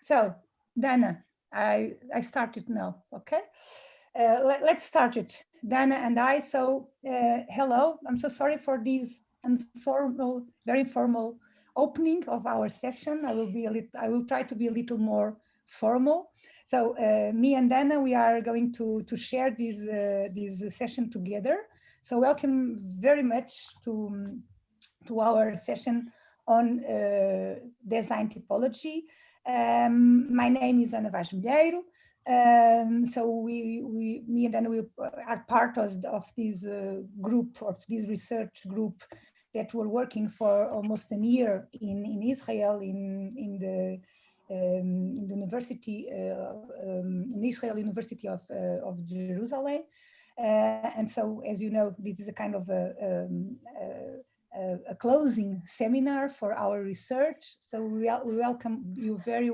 So, Dana, I started now, okay? Let's start it, Dana and I. So, hello, I'm so sorry for this informal, very informal opening of our session. I will try to be a little more formal. So, me and Dana, we are going to share this session together. So, welcome very much to our session on design typology. My name is Untitled Chapter. So me and Anna, we are part of this group, of this research group that we're working for almost a year in Israel, in the university, in Israel University of Jerusalem. And so, as you know, this is a kind of a closing seminar for our research. So we welcome you very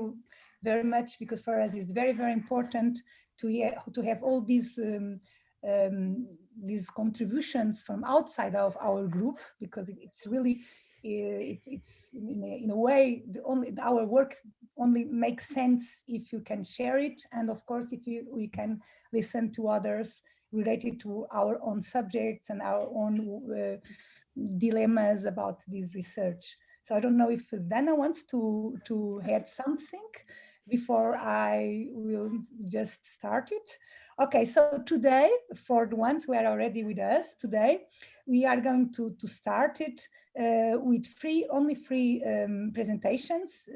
much, because for us it's very important to have all these contributions from outside of our group, because it's really it's in a way our work only makes sense if you can share it, and of course if we can listen to others related to our own subjects and our own dilemmas about this research. So I don't know if Dana wants to add something before I will just start it. Okay, so today, for the ones who are already with us today, we are going to start it with only three presentations,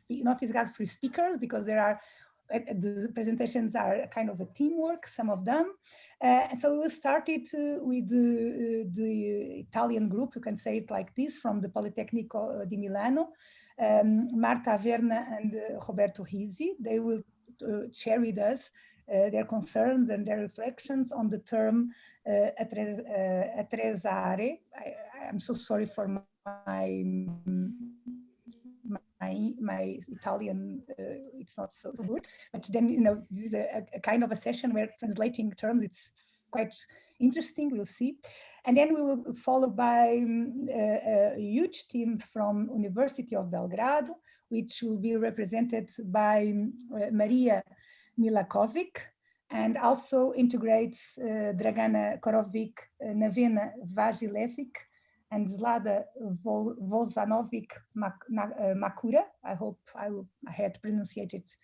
not discuss free speakers, because there are the presentations are kind of a teamwork, some of them. And so we'll start it with the Italian group, you can say it like this, from the Politecnico di Milano, Marta, Averna, and Roberto Rizzi. They will share with us their concerns and their reflections on the term Attrezzare. I'm so sorry for my Italian, it's not so good, but then, you know, this is a kind of a session where translating terms, it's quite interesting, we'll see. And then we will follow by a huge team from University of Belgrado, which will be represented by Marija Milinković, and also integrates Dragana, Nevena, Vasiljević, and Zlata Vuksanović-Macura. I hope I had pronounced it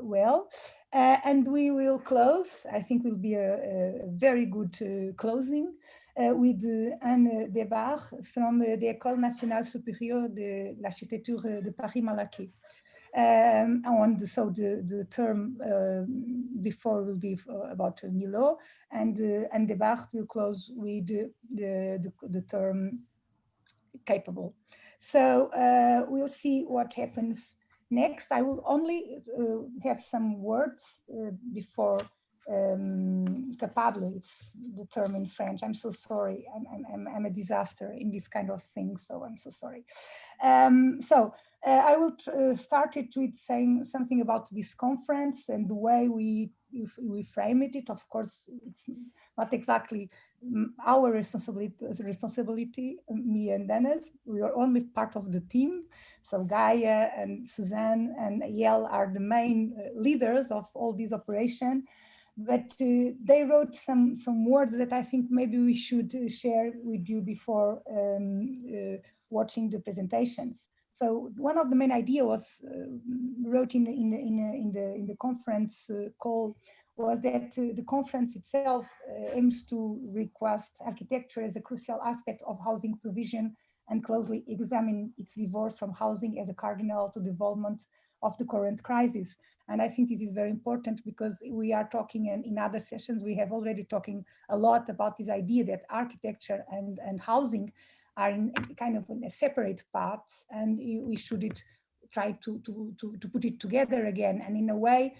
well. And we will close, I think will be a very good closing, with Anne Debarre from the École Nationale Supérieure de l'Architecture de Paris-Malaquais. So the term before will be about Milieu, and Debarre will close with the term capable. So we'll see what happens next. I will only have some words before capable, it's the term in French. I'm so sorry. I'm a disaster in this kind of thing, so I'm so sorry. I will start it with saying something about this conference and the way we frame it. Of course, it's not exactly our responsibility, me and Dennis. We are only part of the team. So Gaia and Suzanne and Yael are the main leaders of all this operation. But they wrote some words that I think maybe we should share with you before watching the presentations. So one of the main ideas was wrote in the conference call was that the conference itself aims to request architecture as a crucial aspect of housing provision and closely examine its divorce from housing as a cardinal to development of the current crisis. And I think this is very important because we are talking, and in other sessions we have already talking a lot about this idea that architecture and housing are in kind of in a separate parts, and we should try to put it together again, and in a way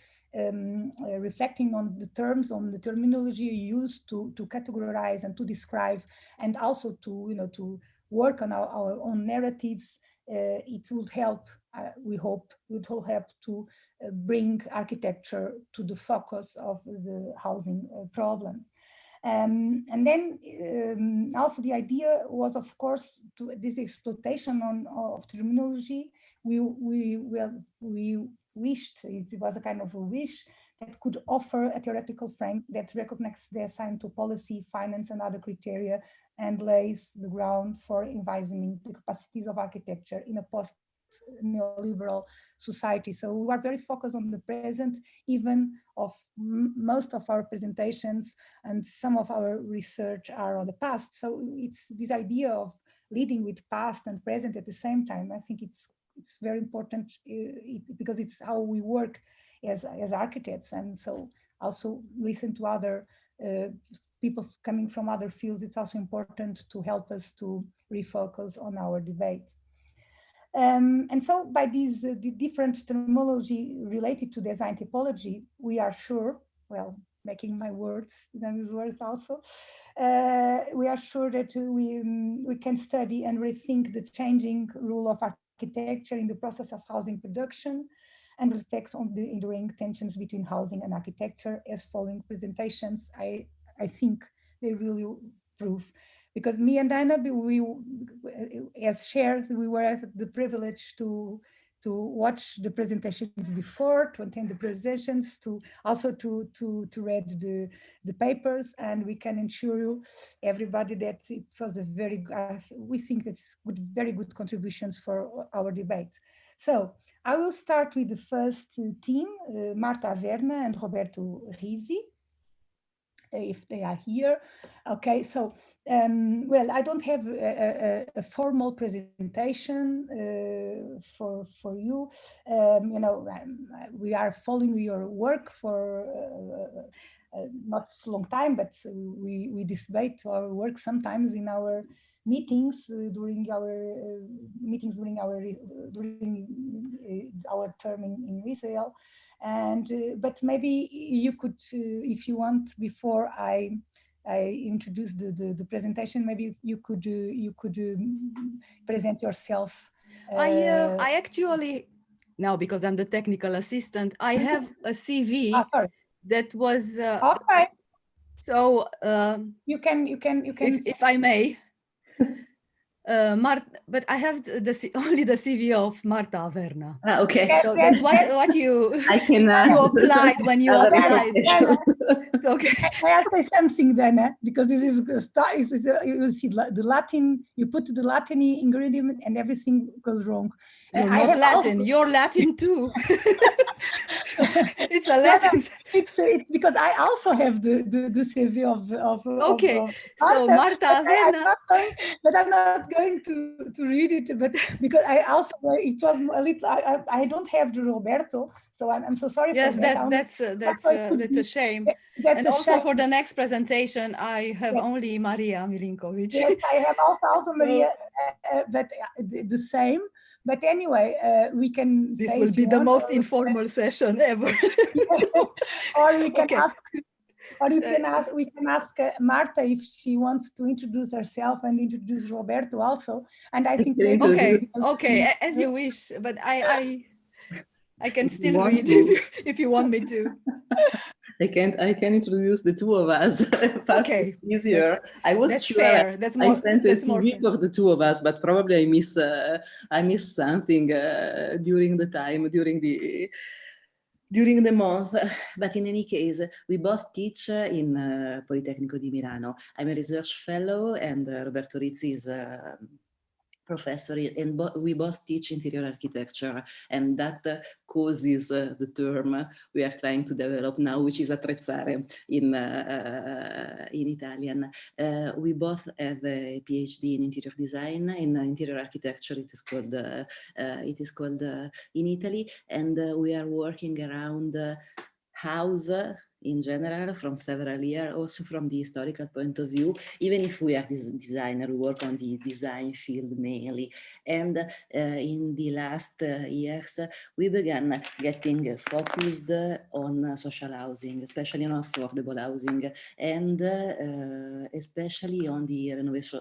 reflecting on the terms, on the terminology used to categorize and to describe, and also to work on our own narratives. It would help, we hope, it will help to bring architecture to the focus of the housing problem. And then also the idea was, of course, to this exploitation of terminology we wished, it was a kind of a wish that could offer a theoretical frame that recognizes the assigned to policy, finance, and other criteria, and lays the ground for envisioning the capacities of architecture in a post-neoliberal society. So we are very focused on the present, even of most of our presentations, and some of our research are on the past. So it's this idea of leading with past and present at the same time. I think it's very important because it's how we work as architects, and so also listen to other people coming from other fields. It's also important to help us to refocus on our debate. And so by these the different terminology related to design typology, we are sure, well, making my words, these words also, we are sure that we can study and rethink the changing role of architecture in the process of housing production, and reflect on the enduring tensions between housing and architecture, as following presentations, I think they really prove. Because me and Anna, we, as shared, we were the privilege to watch the presentations before, to attend the presentations, to also to read the papers, and we can assure you, everybody, that it was a very, we think it's very good contributions for our debate. So I will start with the first team, Marta Averna and Roberto Rizzi, if they are here. Okay, so well, I don't have a formal presentation for you. You know, we are following your work for not a long time, but we debate our work sometimes in our meetings during our term in Israel. And but maybe you could, if you want, before I introduce the presentation, maybe you could present yourself. I actually, now, because I'm the technical assistant, I have a CV that was okay. So you can if I may. Marta, but I have only the CV of Marta Averna. Okay. So that's what you I can, you applied when you applied. Okay. May I say something then? Because this is you will see the Latin. You put the Latin ingredient and everything goes wrong. You're not Latin. You're Latin too. It's a Latin. It's because I also have the CV of okay. Of so Marta Averna. But I'm not going to read it. But because I also, it was a little. I don't have the Roberto, so I'm so sorry. Yes, for that. That's a shame. And also for the next presentation, I have only Marija Milinković. Yes, I have also Marija, but the same. But anyway, we can. This will be the most informal session ever. Or we can ask. Or you can ask. We can ask Marta if she wants to introduce herself and introduce Roberto also. And I think maybe okay, as you wish. But I can still read if you want me to. I can introduce the two of us. Perhaps it's easier. I was sure fair. That's more, I sent a CV of the two of us, but probably I miss something during the time, during the month. But in any case, we both teach in Politecnico di Milano. I'm a research fellow, and Roberto Rizzi is a professor, and we both teach interior architecture, and that causes the term we are trying to develop now, which is Attrezzare in Italian. We both have a PhD in interior design. In interior architecture, it is called in Italy, and we are working around house in general from several years, also from the historical point of view. Even if we are designer, we work on the design field mainly. And in the last years, we began getting focused on social housing, especially on affordable housing, and especially on the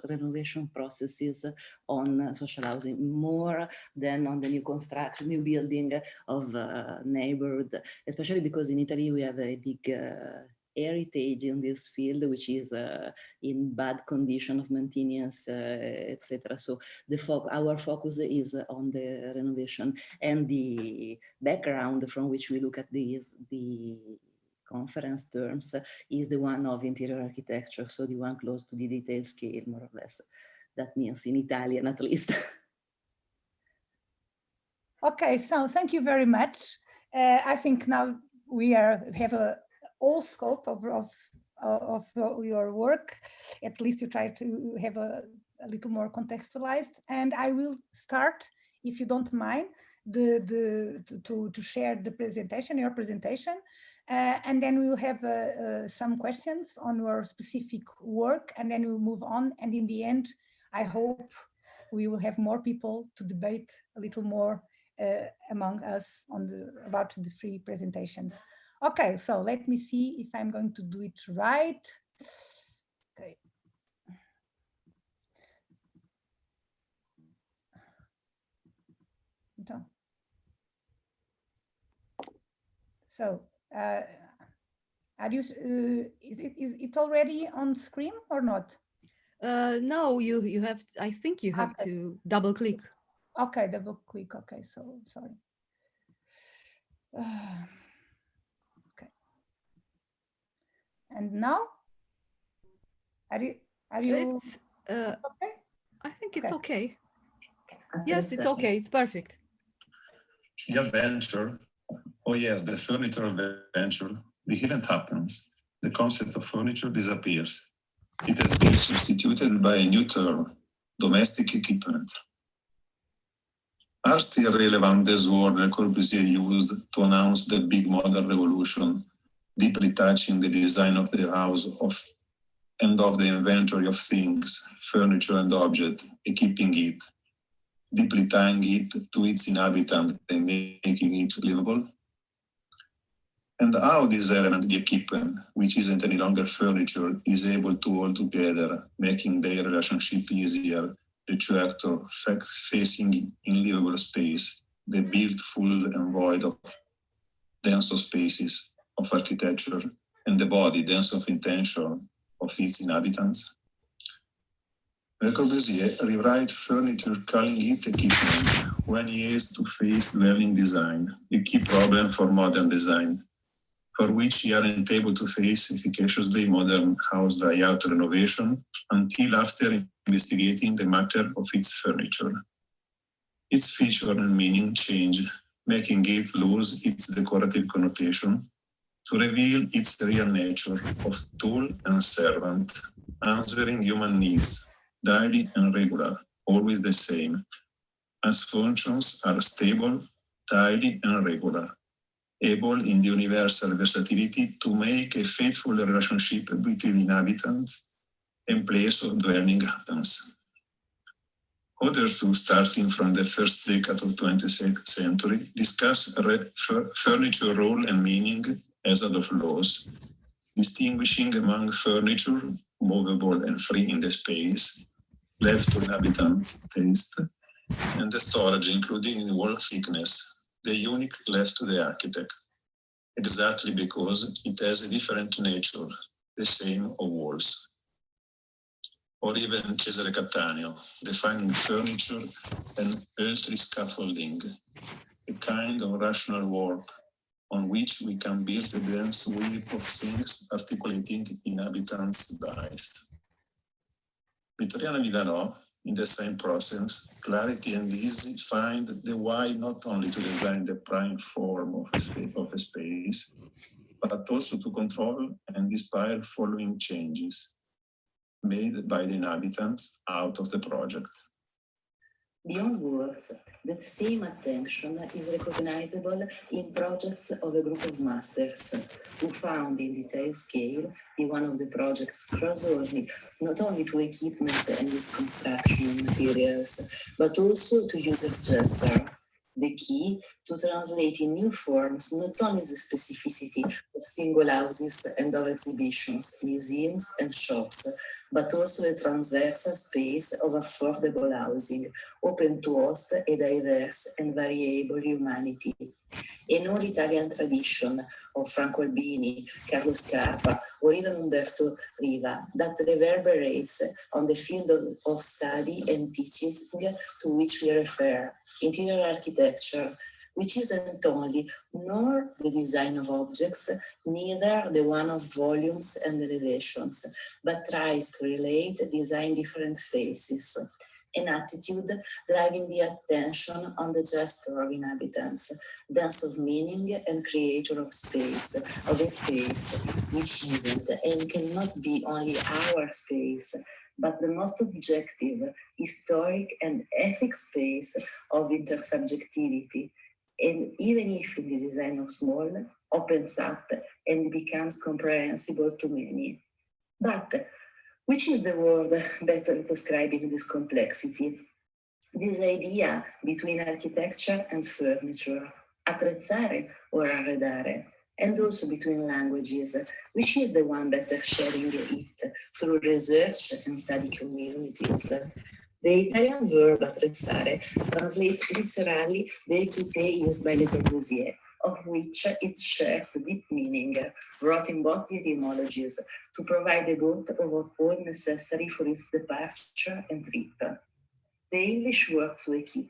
renovation processes on social housing, more than on the new construction, new building of neighborhood, especially because in Italy we have a big heritage in this field, which is in bad condition of maintenance, etc. So our focus is on the renovation, and the background from which we look at the conference terms is the one of interior architecture, so the one close to the detail scale, more or less. That means in Italian, at least. Okay, so thank you very much. I think now we have a whole scope of your work. At least you try to have a little more contextualized. And I will start, if you don't mind, to share the presentation, your presentation. And then we'll have some questions on your specific work, and then we'll move on. And in the end, I hope we will have more people to debate a little more among us about the three presentations. Okay, so let me see if I'm going to do it right. Okay. So, are you? Is it already on screen or not? No, you have. I think you have to double click. Okay, double click. Okay, so sorry. Okay. And now, are you? It's, okay? I think it's okay. Yes, it's okay. It's perfect. The adventure. Oh yes, the furniture adventure. The event happens. The concept of furniture disappears. It has been substituted by a new term, domestic equipment. Are still relevant this word Le Corbusier used to announce the big modern revolution, deeply touching the design of the house and of the inventory of things, furniture and object, equipping it, deeply tying it to its inhabitant and making it livable? And how this element, the equipment, which isn't any longer furniture, is able to hold together, making their relationship easier, the character facing in livable space, the built full and void of dense spaces of architecture, and the body dense of intention of its inhabitants. Le Corbusier rewrite furniture calling it equipment when he has to face dwelling design, a key problem for modern design, for which he aren't able to face efficaciously modern house layout renovation until after investigating the matter of its furniture. Its feature and meaning change, making it lose its decorative connotation to reveal its real nature of tool and servant, answering human needs, daily and regular, always the same, as functions are stable, daily and regular, able in the universal versatility to make a faithful relationship between inhabitants and place of dwelling happens. Others too, starting from the first decade of 20th century, discuss furniture role and meaning as of laws, distinguishing among furniture, movable and free in the space, left to inhabitants' taste, and the storage, including in wall thickness, the unique left to the architect, exactly because it has a different nature, the same of walls. Or even Cesare Cattaneo, defining furniture and earthly scaffolding, a kind of rational work on which we can build a dense web of things articulating inhabitants' lives. Vittoriano Viganò, in the same process, Clarity and Rizzi find the why not only to design the prime form of a space, but also to control and inspire following changes made by the inhabitants out of the project. Beyond words, that same attention is recognizable in projects of a group of masters who found in detail scale in one of the projects crossover not only to equipment and its construction materials, but also to user's gesture, the key to translate in new forms not only the specificity of single houses and of exhibitions, museums and shops, but also a transversal space of affordable housing, open to host a diverse and variable humanity. An old Italian tradition of Franco Albini, Carlo Scarpa, or even Umberto Riva that reverberates on the field of study and teaching to which we refer, interior architecture, which isn't only nor the design of objects, neither the one of volumes and elevations, but tries to relate design different phases, an attitude driving the attention on the gesture of inhabitants, dance of meaning and creator of space, of a space which isn't and cannot be only our space, but the most objective, historic and ethic space of intersubjectivity. And even if in the design of small, opens up and becomes comprehensible to many. But which is the word better describing this complexity? This idea between architecture and furniture, attrezzare or arredare, and also between languages, which is the one better sharing it through research and study communities. The Italian verb attrezzare translates literally the equipé used by Le Corbusier, of which it shares the deep meaning, wrought in both the etymologies, to provide a boat of all necessary for its departure and trip. The English word to equip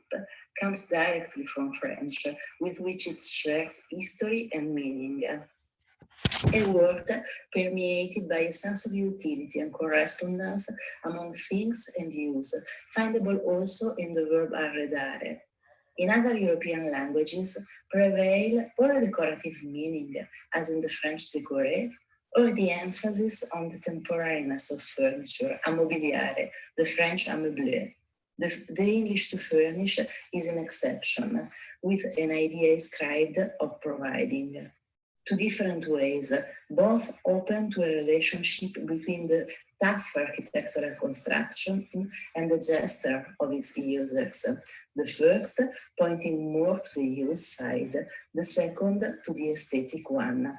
comes directly from French, with which it shares history and meaning. A word permeated by a sense of utility and correspondence among things and use, findable also in the verb arredare. In other European languages prevail or a decorative meaning, as in the French décorer, or the emphasis on the temporariness of furniture, ammobiliare, the French ameubler. The English to furnish is an exception, with an idea ascribed of providing. Two different ways, both open to a relationship between the tough architectural construction and the gesture of its users. The first pointing more to the use side, the second to the aesthetic one.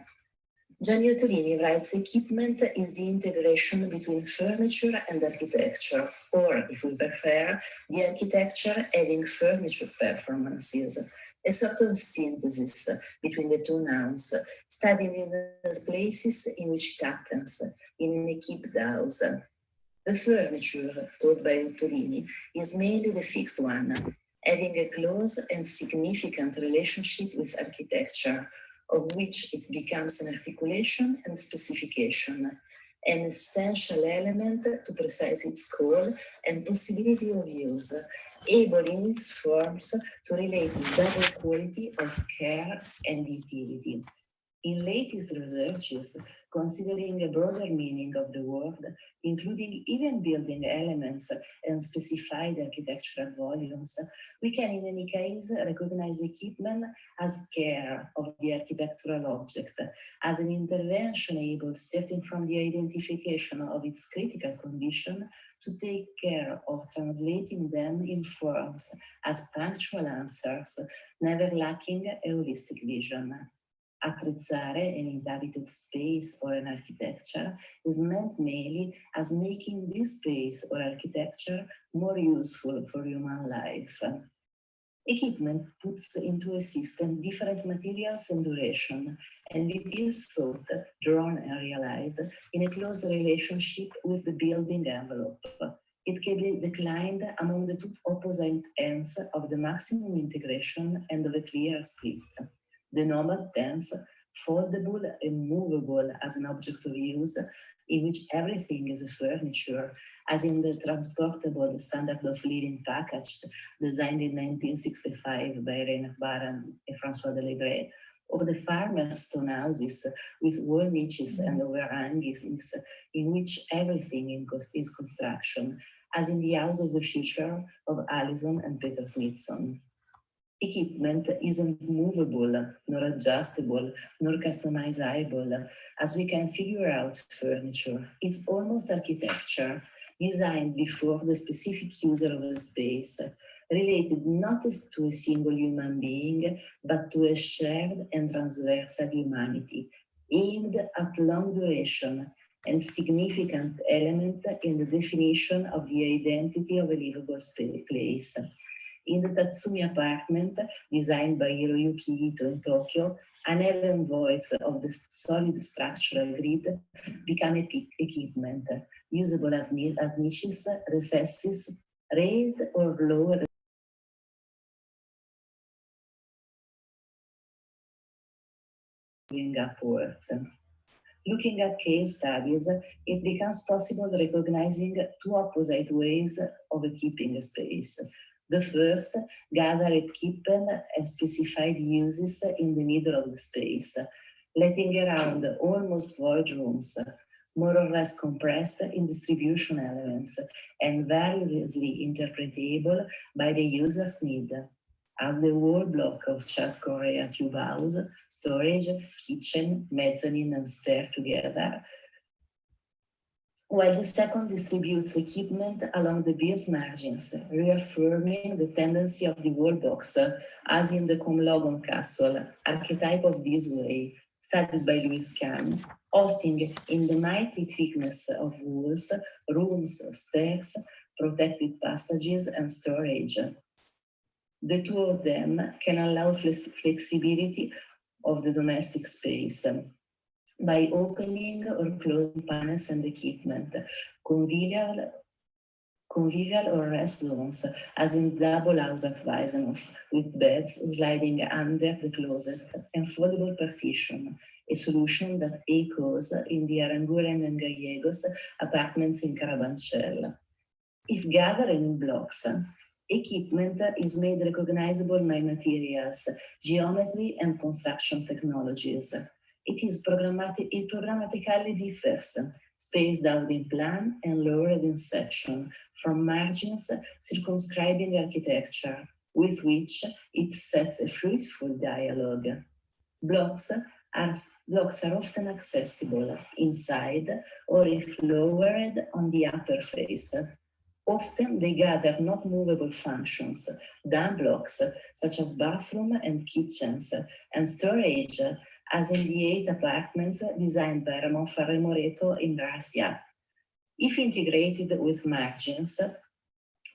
Gianni Ottolini writes, equipment is the integration between furniture and architecture, or, if we prefer, the architecture having furniture performances, a sort of synthesis between the two nouns, studied in the places in which it happens, in an equipped house. The furniture, taught by Ottolini, is mainly the fixed one, having a close and significant relationship with architecture, of which it becomes an articulation and specification, an essential element to precise its call and possibility of use, able in its forms to relate double quality of care and utility. In latest researches, considering a broader meaning of the word, including even building elements and specified architectural volumes, we can in any case recognize equipment as care of the architectural object, as an intervention able, starting from the identification of its critical condition, to take care of translating them in forms as punctual answers, never lacking a holistic vision. Attrezzare, an inhabited space or an architecture, is meant mainly as making this space or architecture more useful for human life. Equipment puts into a system different materials and duration, and it is thought, drawn and realized in a close relationship with the building envelope. It can be declined among the two opposite ends of the maximum integration and of a clear split. The nomad tense, foldable and movable as an object of use, in which everything is a furniture, as in the transportable standard of living package designed in 1965 by Rainer Baran and François Delebret, or the farmer's stone houses with wall niches and overhangings in which everything is construction, as in the House of the Future of Allison and Peter Smithson. Equipment isn't movable, nor adjustable, nor customizable, as we can figure out furniture. It's almost architecture, designed before the specific user of a space, related not to a single human being, but to a shared and transversal humanity, aimed at long duration, and significant element in the definition of the identity of a livable place. In the Tatsumi apartment, designed by Hiroyuki Ito in Tokyo, uneven voids of the solid structural grid become equipment, usable as niches, recesses, raised or lowered upwards. Looking at case studies, it becomes possible recognizing two opposite ways of keeping a space. The first, gather and keep specified uses in the middle of the space, letting around almost void rooms, more or less compressed in distribution elements and variously interpretable by the user's need, as the wall block of Charles Correa Tube House, storage, kitchen, mezzanine, and stair together, while the second distributes equipment along the built margins, reaffirming the tendency of the wall box, as in the Comlogon Castle, archetype of this way, studied by Louis Kahn, hosting in the mighty thickness of walls, rooms, stairs, protected passages, and storage. The two of them can allow flexibility of the domestic space by opening or closing panels and equipment, convivial or rest zones, as in double house at Weisenhof, with beds sliding under the closet and foldable partition, a solution that echoes in the Aranguren and Gallegos apartments in Carabanchel. If gathered in blocks, equipment is made recognizable by materials, geometry, and construction technologies. It programmatically differs, spaced out in plan and lowered in section, from margins circumscribing architecture, with which it sets a fruitful dialogue. Blocks are often accessible inside or if lowered on the upper face. Often they gather not movable functions, dumb blocks such as bathroom and kitchens, and storage, as in the 8 apartments designed by Ramon Ferrer Moreto in Russia. If integrated with margins,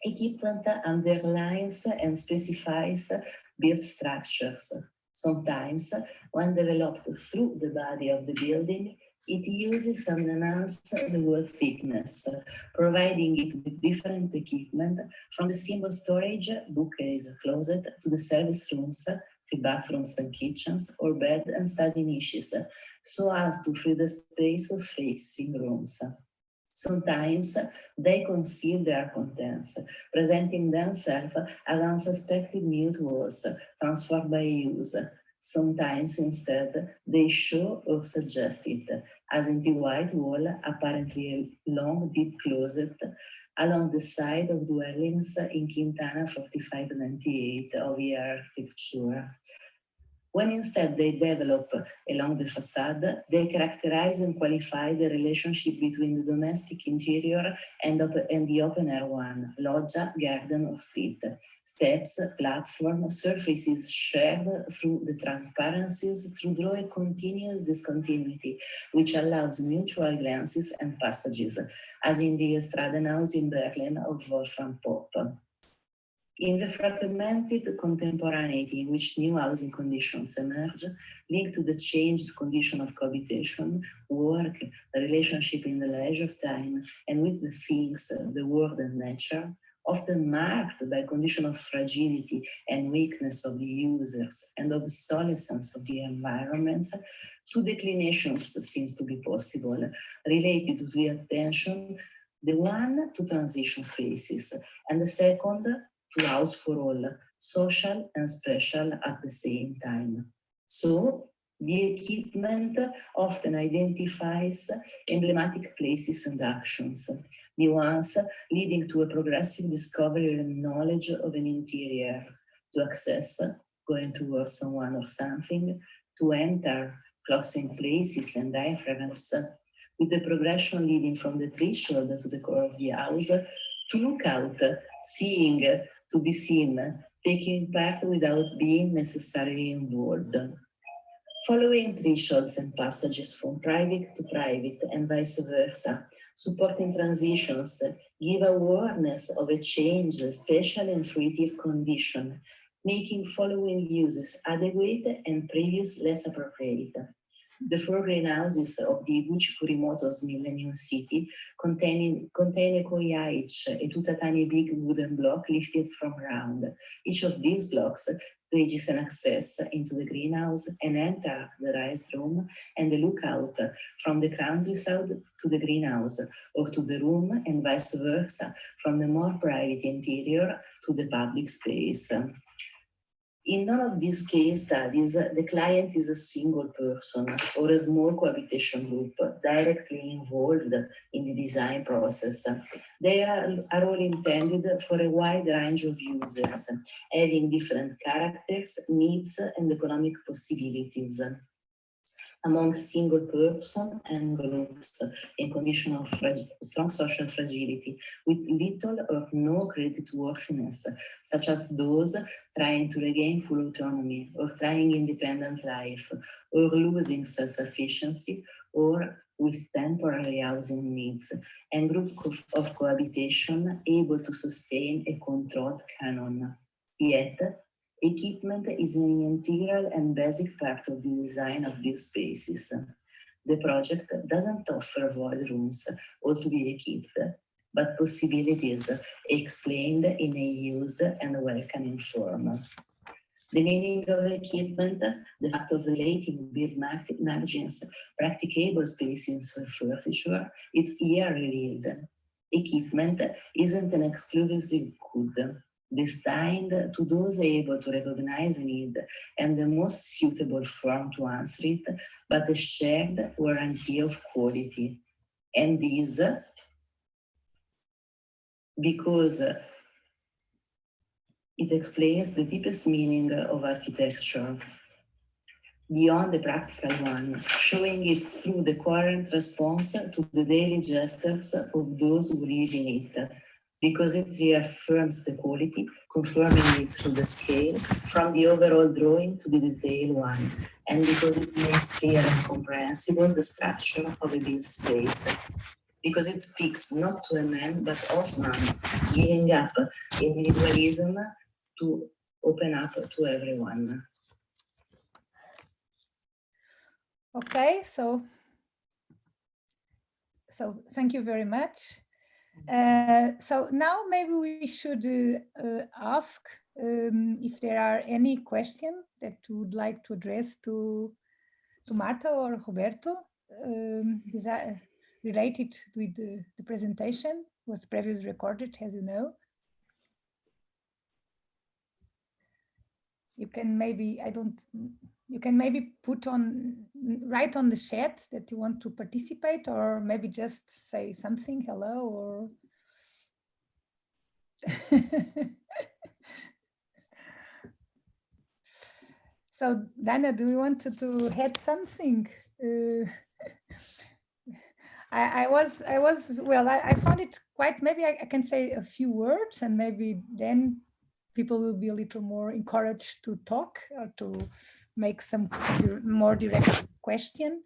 equipment underlines and specifies built structures. Sometimes, when developed through the body of the building, it uses and enhances the wall thickness, providing it with different equipment from the simple storage, bookcase, closet, to the service rooms, the bathrooms and kitchens, or bed and study niches, so as to free the space of facing rooms. Sometimes they conceal their contents, presenting themselves as unsuspected mute walls transformed by use. Sometimes instead they show or suggest it, as in the white wall, apparently a long, deep closet along the side of dwellings in Quintana 4598 of the architecture. When instead they develop along the facade, they characterize and qualify the relationship between the domestic interior and the open air one, loggia, garden, or street. Steps, platform, surfaces shared through the transparencies to draw a continuous discontinuity, which allows mutual glances and passages, as in the Stradenhaus in Berlin of Wolfram Popp. In the fragmented contemporaneity in which new housing conditions emerge, linked to the changed condition of cohabitation, work, the relationship in the leisure time, and with the things, the world and nature, often marked by a condition of fragility and weakness of the users and obsolescence of the environments, two declinations seems to be possible, related to the attention, the one to transition spaces, and the second to house for all, social and special at the same time. So, the equipment often identifies emblematic places and actions, the ones leading to a progressive discovery and knowledge of an interior, to access, going towards someone or something, to enter, closing places and diaphragms, with the progression leading from the threshold to the core of the house, to look out, seeing, to be seen, taking part without being necessarily involved. Following thresholds and passages from private to private and vice versa, supporting transitions, give awareness of a change, special and fruitive condition, making following uses adequate and previous less appropriate. The 4 greenhouses of the Vuksanović-Macura's Millennium City contain a koyaic, a two tiny big wooden block lifted from ground. Each of these blocks bridges an access into the greenhouse and enter the raised room and the lookout from the countryside to the greenhouse, or to the room and vice versa, from the more private interior to the public space. In none of these case studies, the client is a single person or a small cohabitation group directly involved in the design process. They are all intended for a wide range of users, having different characters, needs, and economic possibilities. Among single person and groups in condition of strong social fragility, with little or no creditworthiness, such as those trying to regain full autonomy, or trying independent life, or losing self-sufficiency, or with temporary housing needs, and group of cohabitation able to sustain a controlled canon. Yet, equipment is an integral and basic part of the design of these spaces. The project doesn't offer void rooms, all to be equipped, but possibilities explained in a used and welcoming form. The meaning of equipment, the fact of relating build margins, practicable spaces for furniture, is here revealed. Equipment isn't an exclusive good, destined to those able to recognize a need and the most suitable form to answer it, but a shared warranty of quality. And this because it explains the deepest meaning of architecture beyond the practical one, showing it through the coherent response to the daily gestures of those who live in it, because it reaffirms the quality, confirming it through the scale, from the overall drawing to the detailed one, and because it makes clear and comprehensible the structure of a built space, because it speaks not to a man but of man, giving up individualism to open up to everyone. Okay, so thank you very much. So now maybe we should ask if there are any questions that you would like to address to Marta or Roberto. Is that related with the presentation? Was previously recorded, as you know. You can maybe, you can maybe write on the chat that you want to participate, or maybe just say something, hello, or So Dana, do you want to add something? I found it quite, maybe I can say a few words, and maybe then people will be a little more encouraged to talk or to make some more direct question.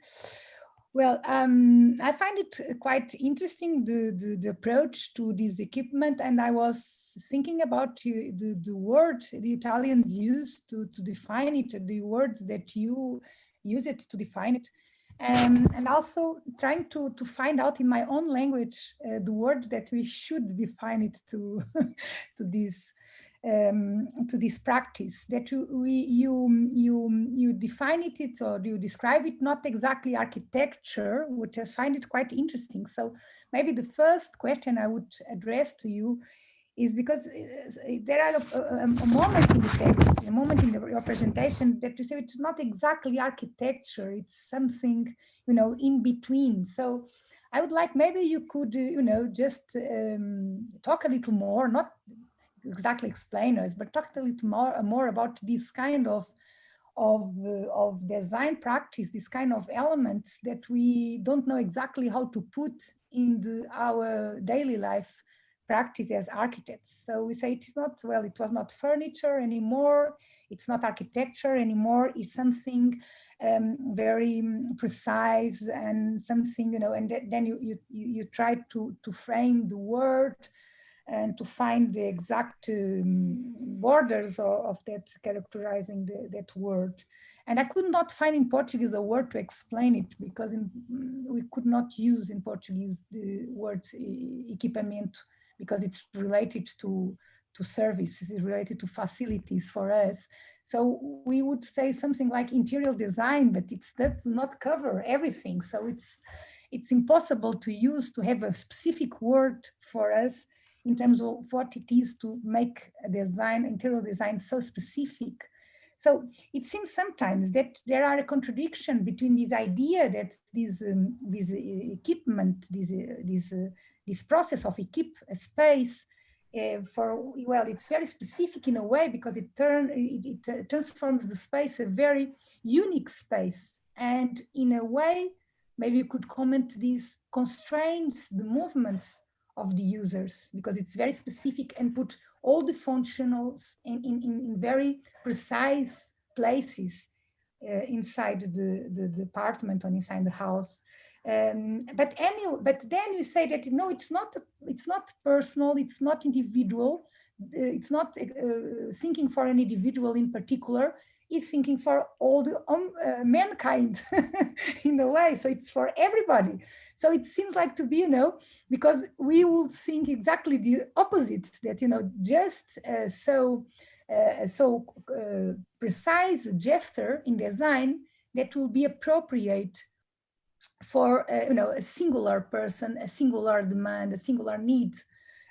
Well, I find it quite interesting, the approach to this equipment, and I was thinking about the word the Italians use to define it, the words that you use it to define it, and also trying to find out in my own language the word that we should define it to to this practice, that you define it or you describe it, not exactly architecture, which I find it quite interesting. So maybe the first question I would address to you is, because there are a moment in the text, a moment in your presentation that you say it's not exactly architecture, it's something, in between. So I would like, maybe you could, just talk a little more, not exactly explain us, but talk a little more about this kind of design practice, this kind of elements that we don't know exactly how to put in our daily life practice as architects. So we say it is not, well, it was not furniture anymore, it's not architecture anymore, it's something very precise and something, you know, and then you try to frame the word and to find the exact borders of that characterizing that word. And I could not find in Portuguese a word to explain it, because we could not use in Portuguese the word equipamento, because it's related to services, it's related to facilities for us. So we would say something like interior design, but it does not cover everything. So it's impossible to use, to have a specific word for us in terms of what it is to make a design, interior design, so specific. So it seems sometimes that there are a contradiction between this idea that this equipment, this process of equip a space well, it's very specific in a way, because it transforms the space a very unique space. And in a way, maybe you could comment, this constrains the movements of the users, because it's very specific and put all the functionals in very precise places inside the apartment or inside the house. But then we say that no, it's not personal, it's not individual, it's not thinking for an individual in particular, it's thinking for all the mankind in a way. So it's for everybody. So it seems like to be, you know, because we would think exactly the opposite, that, you know, just so precise gesture in design that will be appropriate for you know, a singular person, a singular demand, a singular need.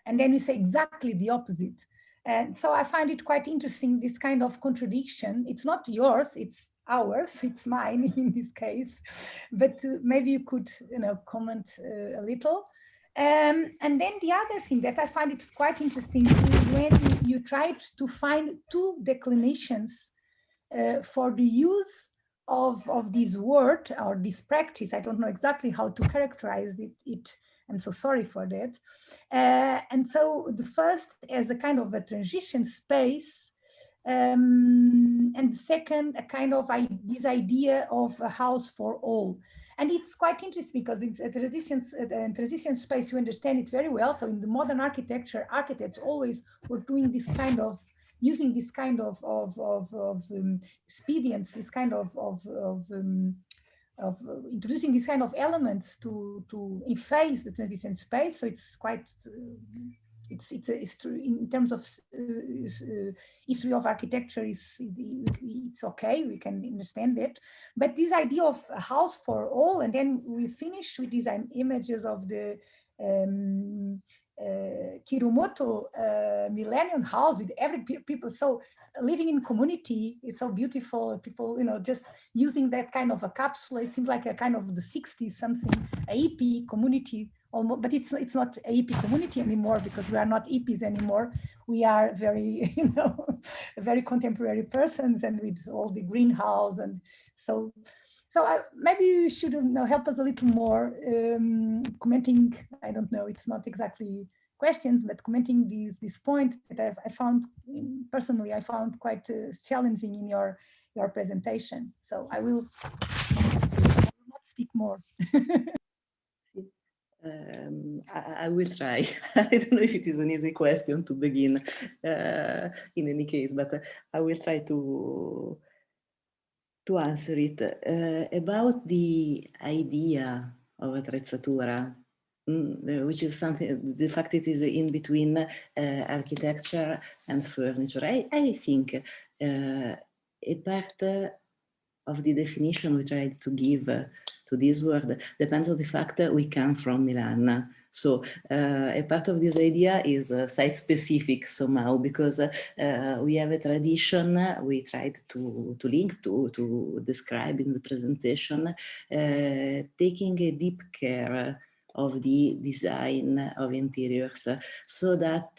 And then we say exactly the opposite. And so I find it quite interesting, this kind of contradiction. It's not yours, it's ours, it's mine in this case. But maybe you could, you know, comment a little. And then the other thing that I find it quite interesting is when you tried to find two declinations for the use of this word or this practice. I don't know exactly how to characterize it. I'm so sorry for that. And so the first as a kind of a transition space, and the second, a kind of this idea of a house for all. And it's quite interesting because it's a transition space, you understand it very well. So in the modern architecture, architects always were doing this kind of, using this kind of expedients, this kind of introducing these kind of elements to efface the transition space. So it's quite, it's in terms of history of architecture, it's okay, we can understand it. But this idea of a house for all, and then we finish with these images of the Kirumoto Millennium House with every people so living in community. It's so beautiful. People, you know, just using that kind of a capsule. It seems like a kind of the 60s something, a hippie community almost, but it's not a hippie community anymore, because we are not hippies anymore. We are very, you know, very contemporary persons, and with all the greenhouse. And so maybe you should help us a little more commenting. I don't know, it's not exactly questions, but commenting these points that I found personally, I found quite challenging in your presentation. So I will not speak more. I will try. I don't know if it is an easy question to begin in any case, but I will try to answer it. About the idea of attrezzatura, which is something, the fact it is in between architecture and furniture. I think a part of the definition we tried to give to this word depends on the fact that we come from Milan. So a part of this idea is site-specific somehow, because we have a tradition we tried to link to describe in the presentation, taking a deep care of the design of interiors, so that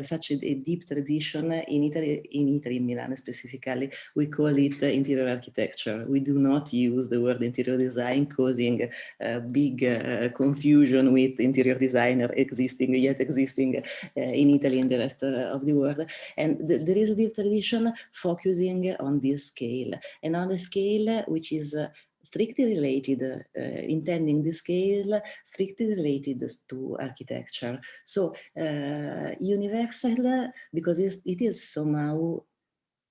such a deep tradition in Italy, in Milan specifically, we call it interior architecture. We do not use the word interior design, causing big confusion with interior designer existing in Italy and the rest of the world. And there is a deep tradition focusing on this scale, and on the scale which is strictly related, intending the scale strictly related to architecture. So universal because it is somehow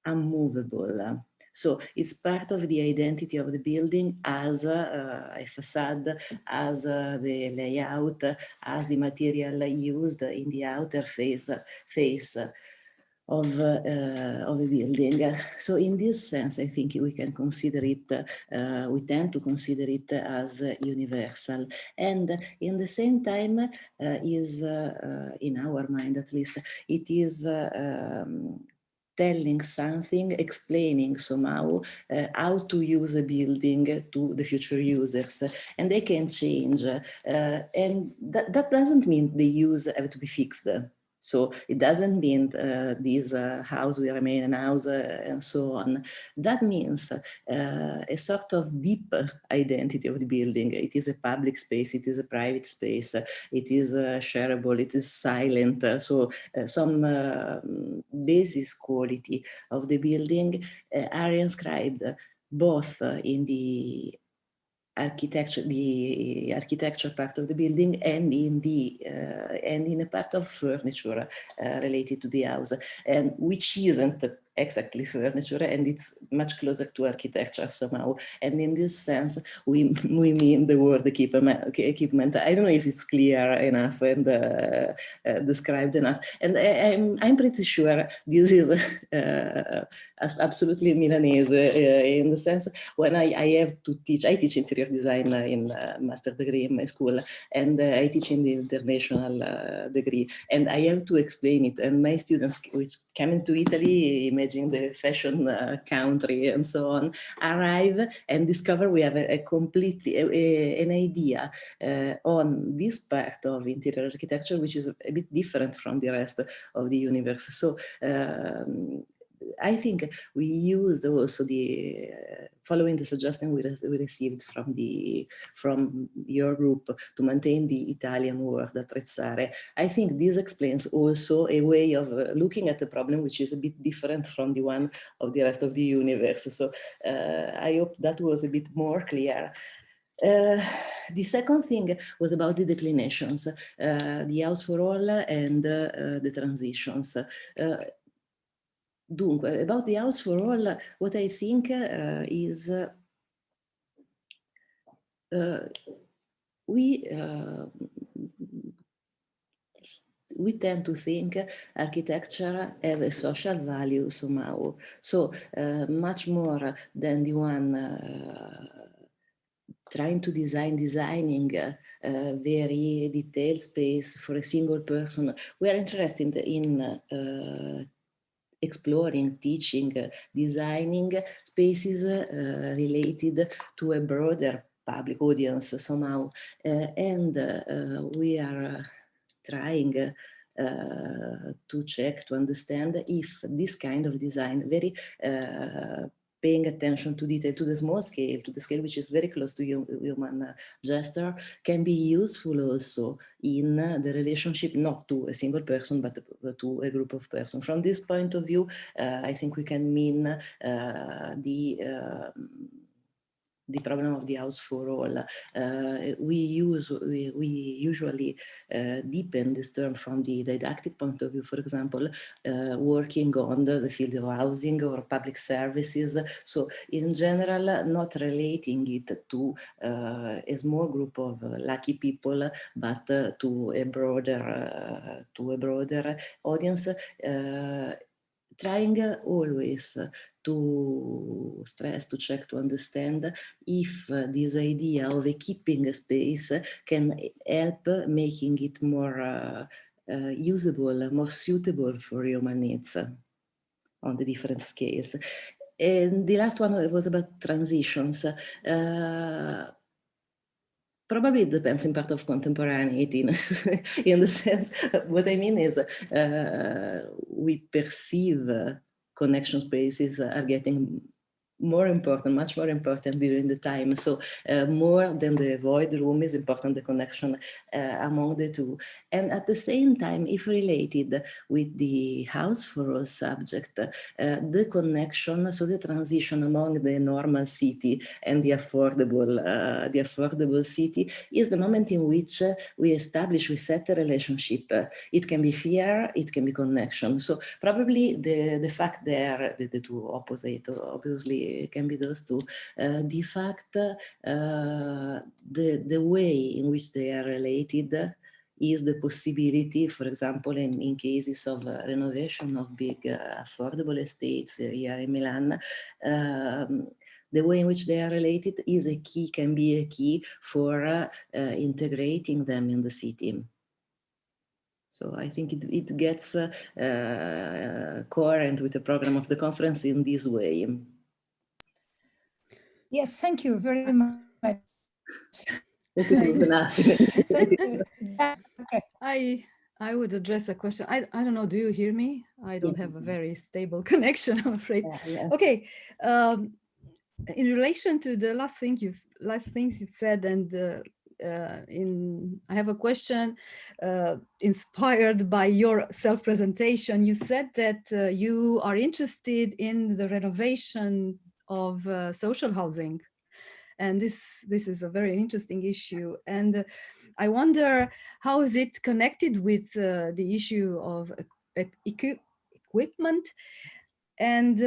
unmovable. So it's part of the identity of the building as a facade, as the layout, as the material used in the outer face of a building. So in this sense, I think we can consider it, we tend to consider it as universal. And in the same time is, in our mind at least, it is telling something, explaining somehow how to use a building to the future users. And they can change. And that doesn't mean the use have to be fixed. So it doesn't mean this house will remain an house and so on. That means a sort of deep identity of the building. It is a public space, it is a private space, it is shareable, it is silent. So some basis quality of the building are inscribed both in the architecture part of the building and in a part of furniture related to the house, and which isn't exactly furniture, and it's much closer to architecture somehow. And in this sense, we mean the word equipment. I don't know if it's clear enough and described enough. And I'm pretty sure this is absolutely Milanese in the sense when I have to teach. I teach interior design in master degree in my school, and I teach in the international degree, and I have to explain it. And my students, which come into Italy, imagine the fashion country and so on, arrive and discover we have a completely an idea on this part of interior architecture, which is a bit different from the rest of the universe. So I think we used also the following the suggestion we received from your group to maintain the Italian word Attrezzare. I think this explains also a way of looking at the problem which is a bit different from the one of the rest of the universe. So I hope that was a bit more clear. The second thing was about the declinations, the house for all and the transitions. Dunque, about the house for all, what I think is we tend to think architecture have a social value somehow. So much more than the one trying to designing very detailed space for a single person. We are interested in exploring, teaching, designing spaces related to a broader public audience somehow. And we are trying to check, to understand if this kind of design, very paying attention to detail, to the small scale, to the scale which is very close to human gesture, can be useful also in the relationship, not to a single person, but to a group of persons. From this point of view, I think we can mean the problem of the house for all. We usually deepen this term from the didactic point of view, for example, working on the field of housing or public services. So in general, not relating it to a small group of lucky people, but to a broader audience, trying always to stress, to check, to understand if this idea of keeping a space can help making it more usable, more suitable for human needs on the different scales. And the last one was about transitions. Probably it depends in part of contemporaneity in the sense, what I mean is we perceive connection spaces are getting more important, much more important during the time. So more than the void room is important, the connection among the two. And at the same time, if related with the house for all subject, the connection, so the transition among the normal city and the affordable city is the moment in which we set a relationship. It can be fear, it can be connection. So probably the fact there, the two opposite, obviously, can be those two. The fact, the way in which they are related is the possibility, for example, in cases of renovation of big affordable estates here in Milan, the way in which they are related is a key, can be a key for integrating them in the city. So I think it gets coherent with the program of the conference in this way. Yes, thank you very much. I would address a question. I don't know, do you hear me? I don't have a very stable connection, I'm afraid. Yeah. Okay. In relation to the last things you said, and I have a question inspired by your self-presentation. You said that you are interested in the renovation of social housing, and this is a very interesting issue. And I wonder, how is it connected with the issue of equipment? And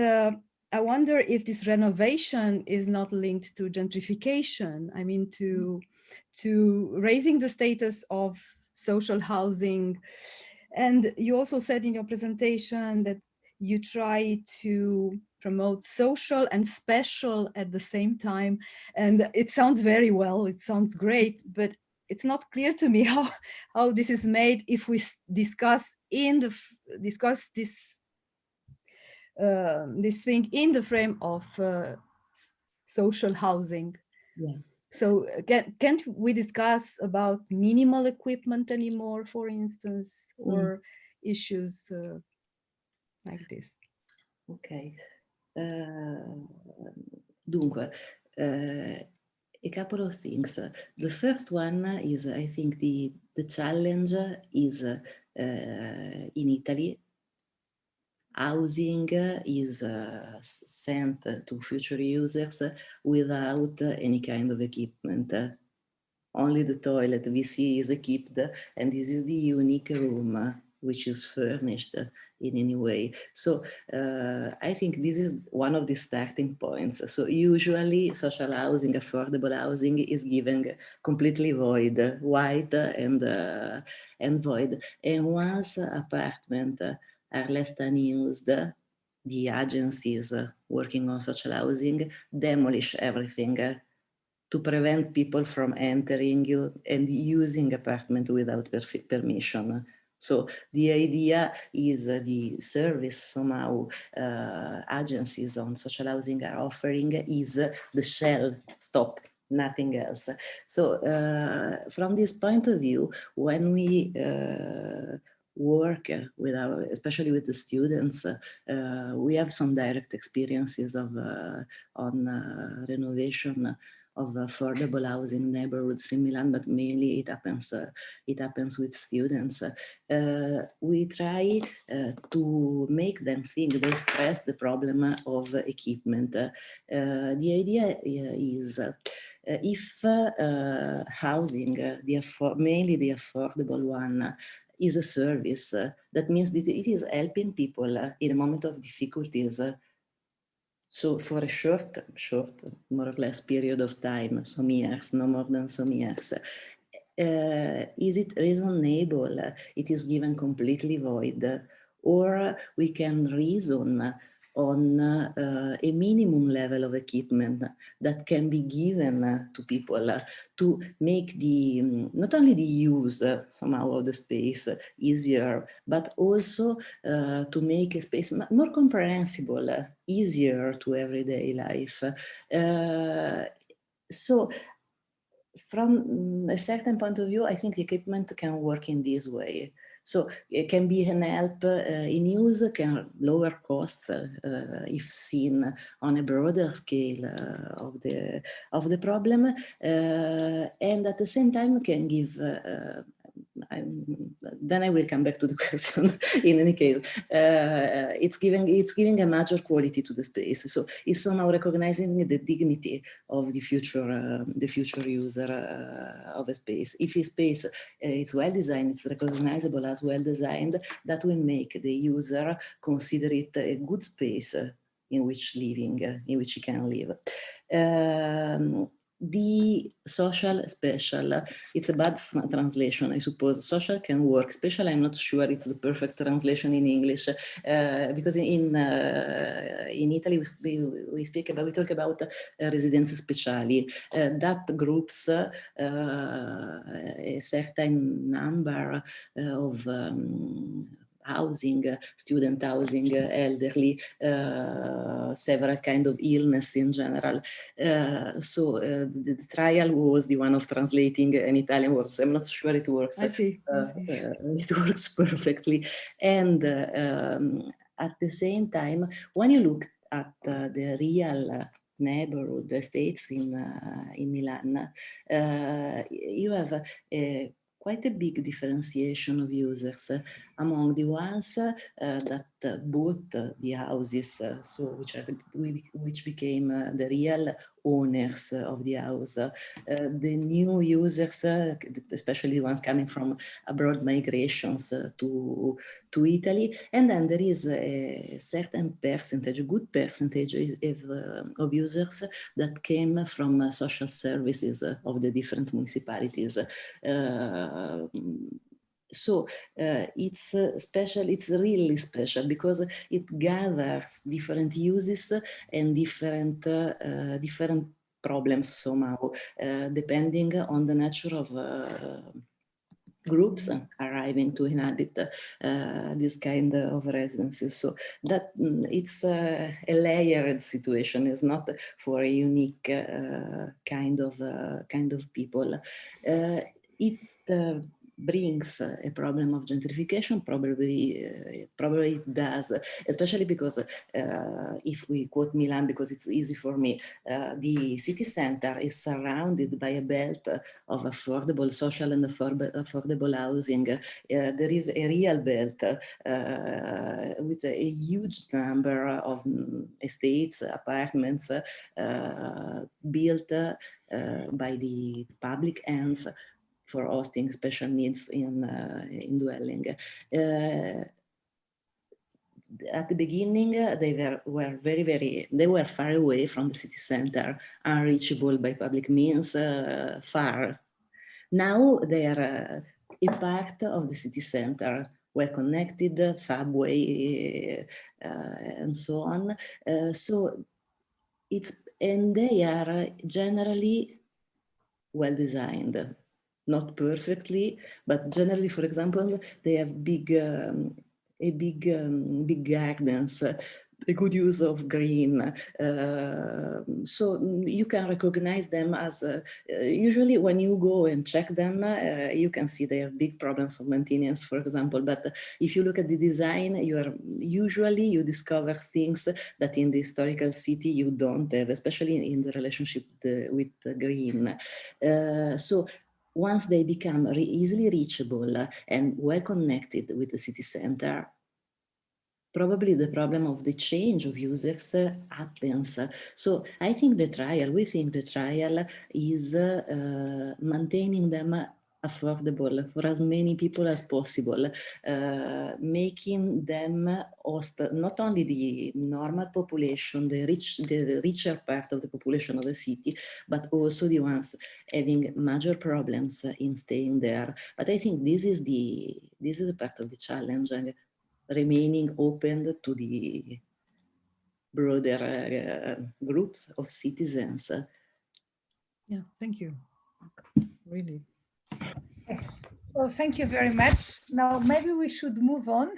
I wonder if this renovation is not linked to gentrification. I mean, to raising the status of social housing. And you also said in your presentation that you try to promote social and special at the same time. And it sounds very well, it sounds great, but it's not clear to me how this is made if we discuss this thing in the frame of social housing. Yeah. So can't we discuss about minimal equipment anymore, for instance, or issues like this? Okay. Dunque, a couple of things. The first one is, I think the challenge is in Italy. Housing is sent to future users without any kind of equipment. Only the toilet we see is equipped, and this is the unique room which is furnished in any way. So I think this is one of the starting points. So usually social housing, affordable housing is given completely void, white and void. And once apartment are left unused, the agencies working on social housing demolish everything to prevent people from entering and using apartment without permission. So the idea is the service somehow agencies on social housing are offering is the shell, stop, nothing else. So from this point of view, when we work with especially with the students, we have some direct experiences of on renovation of affordable housing neighborhoods in Milan, but mainly it happens with students. We try to make them think, they stress the problem of equipment. The idea is if housing, mainly the affordable one, is a service, that means that it is helping people in a moment of difficulties. So for a short, more or less period of time, some years, no more than some years, is it reasonable? It is given completely void, or we can reason on a minimum level of equipment that can be given to people to make not only the use somehow of the space easier, but also to make a space more comprehensible, easier to everyday life. So from a certain point of view, I think the equipment can work in this way. So it can be an help in use, can lower costs if seen on a broader scale of the problem, and at the same time can give. Then I will come back to the question. In any case, it's giving a major quality to the space. So it's somehow recognizing the dignity of the future user of a space. If a space is well designed, it's recognizable as well designed, that will make the user consider it a good space in which he can live. The social special, it's a bad translation, I suppose. Social can work. Special, I'm not sure it's the perfect translation in English, because in Italy we talk about residenze speciali. That groups a certain number of housing, student housing, elderly, several kind of illness in general. So the trial was the one of translating an Italian word. So I'm not sure it works. I see. It works perfectly. And at the same time, when you look at the real neighborhood, the estates in Milan, you have quite a big differentiation of users among the ones that bought the houses, so which became the real owners of the house. The new users, especially the ones coming from abroad migrations to Italy, and then there is a certain percentage, a good percentage of users that came from social services of the different municipalities. So it's special, it's really special because it gathers different uses and different problems somehow, depending on the nature of groups arriving to inhabit this kind of residences. So that it's a layered situation. It's not for a unique kind of people. It brings a problem of gentrification, probably it does, especially because if we quote Milan, because it's easy for me, the city center is surrounded by a belt of affordable social and affordable housing. There is a real belt with a huge number of estates, apartments built by the public ends for hosting special needs in dwelling. At the beginning, they were far away from the city center, unreachable by public means, far. Now they are a part of the city center, well connected, subway, and so on. And they are generally well designed. Not perfectly, but generally, for example, they have big gardens, a good use of green. So you can recognize them as, usually when you go and check them, you can see they have big problems of maintenance, for example. But if you look at the design, you discover things that in the historical city you don't have, especially in the relationship with the green. So once they become easily reachable and well connected with the city center, probably the problem of the change of users happens. So I think we think the trial is maintaining them affordable for as many people as possible, making them host not only the normal population, the richer part of the population of the city, but also the ones having major problems in staying there. But I think this is a part of the challenge, and remaining open to the broader groups of citizens. Yeah, thank you. Really. Well, thank you very much. Now, maybe we should move on.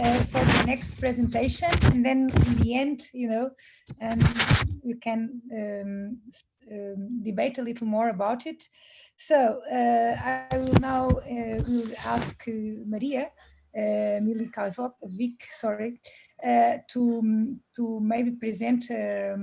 for the next presentation, and then in the end, we can debate a little more about it. So I will now will ask Marija Milinković, sorry, to maybe present her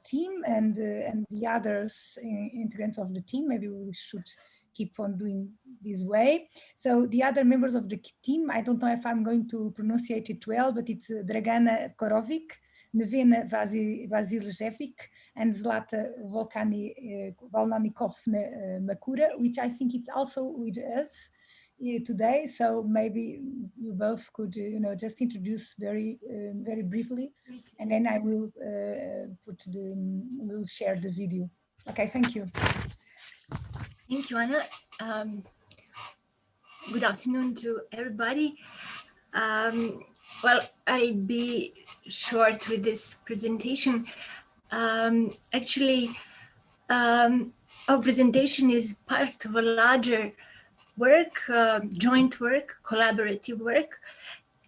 team and the others integrants of the team. Maybe we should keep on doing this way. So the other members of the team, I don't know if I'm going to pronounce it well, but it's Dragana Ćorović, Nevena Vasiljević, and Zlata Vuksanović-Macura, which I think it's also with us today. So maybe you both could, just introduce very briefly, and then I will will share the video. Okay, thank you. Thank you, Anna. Good afternoon to everybody. Well, I'll be short with this presentation. Actually, our presentation is part of a larger work, joint work, collaborative work.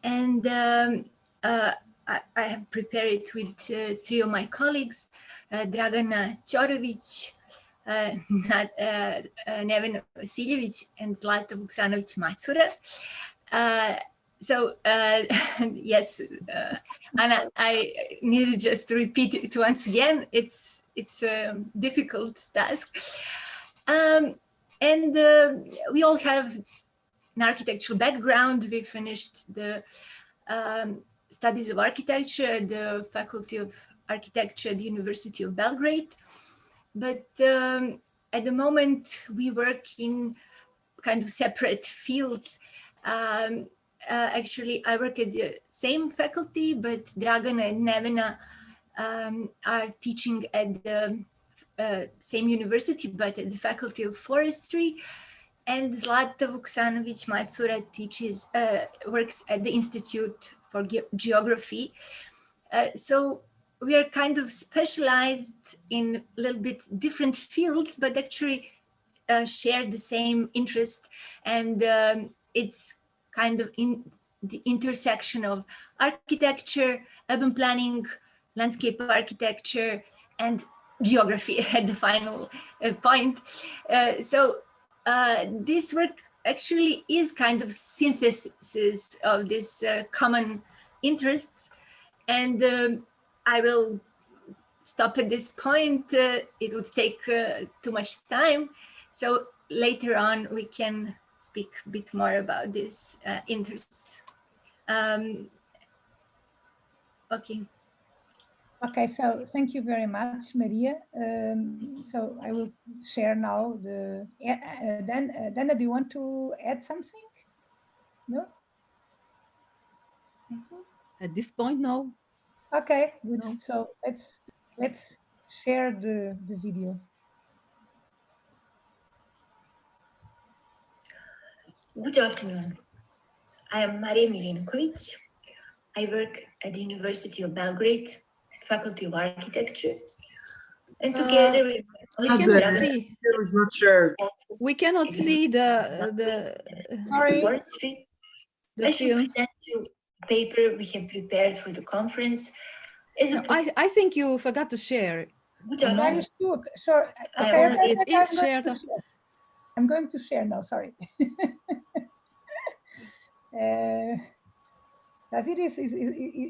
And I have prepared it with three of my colleagues, Dragana, Ćorović, Nevena, Vasiljević, and Zlata Vuksanović-Macura. So yes, Anna, I needed just to repeat it once again. It's a difficult task. And we all have an architectural background. We finished the studies of architecture at the Faculty of Architecture at the University of Belgrade. But at the moment, we work in kind of separate fields. Actually, I work at the same faculty, but Dragana and Nevena are teaching at the same university, but at the Faculty of Forestry. And Zlata Vuksanović-Macura teaches, works at the Institute for Geography. So we are kind of specialized in a little bit different fields, but actually share the same interest. And it's kind of in the intersection of architecture, urban planning, landscape architecture, and geography at the final point. So this work actually is kind of synthesis of this common interests. And I will stop at this point. It would take too much time. So later on, we can speak a bit more about these interests. Okay. Okay, so thank you very much, Marija. So I will share now the, Dana, do you want to add something? No? At this point, no. Okay, good. No. So let's share the video. Good afternoon. I am Marija Milinković. I work at the University of Belgrade, Faculty of Architecture. And together we cannot see. I was not sure. We cannot see the forestry. I should present you a paper we have prepared for the conference. I think you forgot to share. Sure. Okay, it is shared. I'm going to share now, sorry. It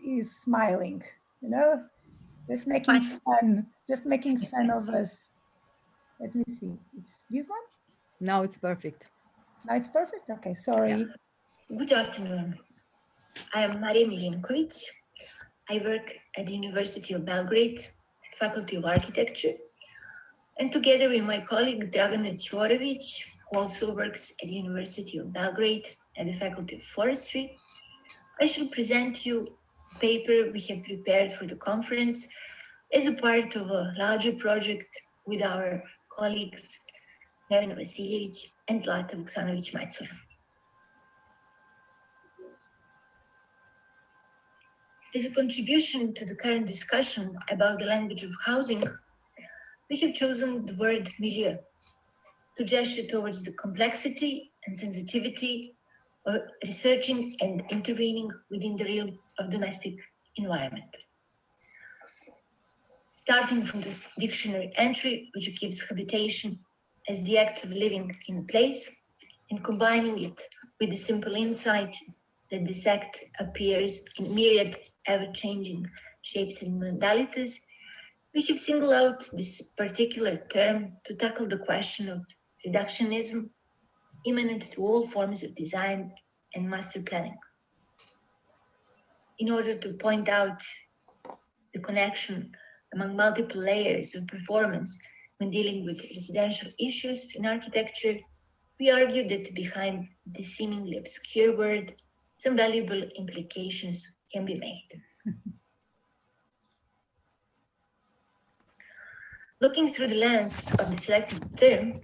is smiling, just making fun of us. Let me see, it's this one? Now it's perfect. Now it's perfect? Okay, sorry. Yeah. Good afternoon. I am Marija Milinković. I work at the University of Belgrade, Faculty of Architecture. And together with my colleague Dragana Ćorović, who also works at the University of Belgrade at the Faculty of Forestry, I shall present you a paper we have prepared for the conference as a part of a larger project with our colleagues Nevena Vasiljević and Zlata Vuksanović-Macura. As a contribution to the current discussion about the language of housing, we have chosen the word milieu to gesture towards the complexity and sensitivity of researching and intervening within the realm of domestic environment. Starting from this dictionary entry, which gives habitation as the act of living in a place, and combining it with the simple insight that this act appears in myriad ever-changing shapes and modalities, we have singled out this particular term to tackle the question of reductionism immanent to all forms of design and master planning. In order to point out the connection among multiple layers of performance when dealing with residential issues in architecture, we argue that behind the seemingly obscure word, some valuable implications can be made. Looking through the lens of the selected term,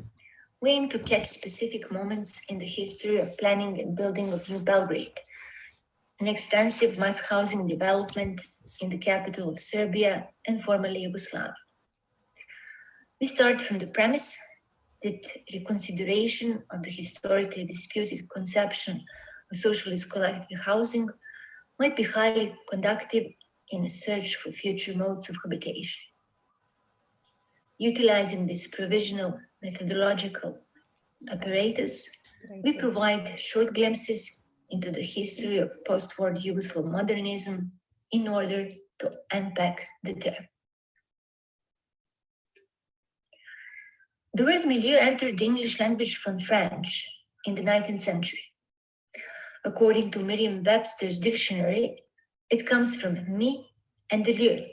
we aim to catch specific moments in the history of planning and building of New Belgrade, an extensive mass housing development in the capital of Serbia and formerly Yugoslavia. We start from the premise that reconsideration of the historically disputed conception of socialist collective housing might be highly conductive in a search for future modes of habitation. Utilizing this provisional methodological apparatus, we provide short glimpses into the history of post-war Yugoslav modernism in order to unpack the term. The word milieu entered the English language from French in the 19th century. According to Merriam-Webster's dictionary, it comes from mi and the lieu,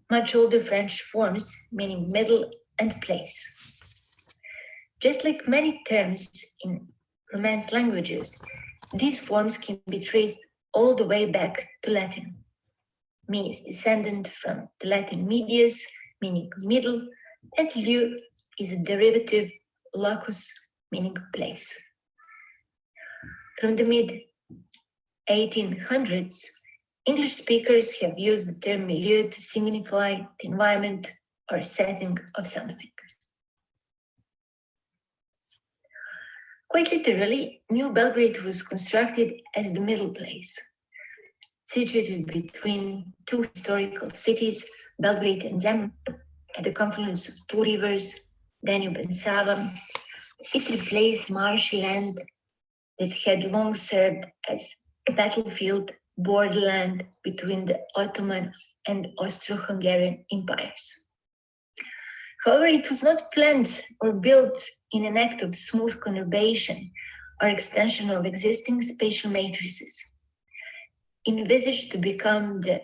much older French forms meaning middle and place. Just like many terms in Romance languages, these forms can be traced all the way back to Latin. Mi is descendant from the Latin medius, meaning middle, and lieu is a derivative locus, meaning place. From the mid-1800s, English speakers have used the term milieu to signify the environment or setting of something. Quite literally, New Belgrade was constructed as the middle place. Situated between two historical cities, Belgrade and Zemun, at the confluence of two rivers, Danube and Sava, it replaced marshy land that had long served as a battlefield borderland between the Ottoman and Austro-Hungarian empires. However, it was not planned or built in an act of smooth conurbation or extension of existing spatial matrices. Envisaged to become the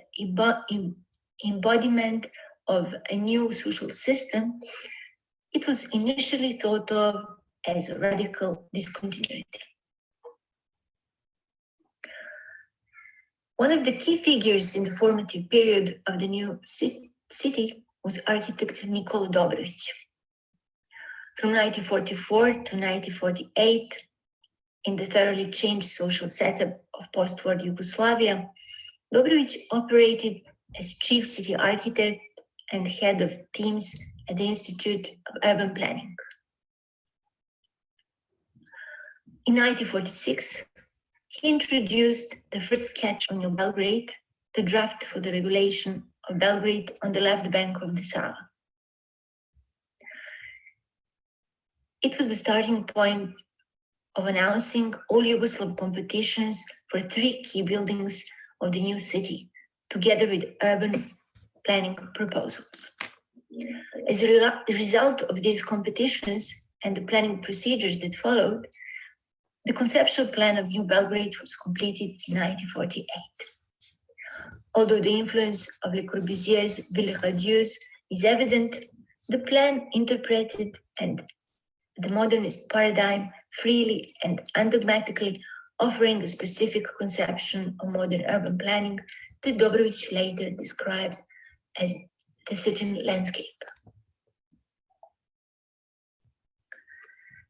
embodiment of a new social system, it was initially thought of as a radical discontinuity. One of the key figures in the formative period of the new city was architect Nikola Dobrović. From 1944 to 1948, in the thoroughly changed social setup of post-war Yugoslavia, Dobrović operated as chief city architect and head of teams at the Institute of Urban Planning. In 1946, he introduced the first sketch on New Belgrade, the draft for the regulation of Belgrade on the left bank of the Sava. It was the starting point of announcing all Yugoslav competitions for three key buildings of the new city, together with urban planning proposals. As a result of these competitions and the planning procedures that followed, the conceptual plan of New Belgrade was completed in 1948. Although the influence of Le Corbusier's Ville radieuse is evident, the plan interpreted and the modernist paradigm freely and undogmatically, offering a specific conception of modern urban planning that Dobrović later described as the city landscape.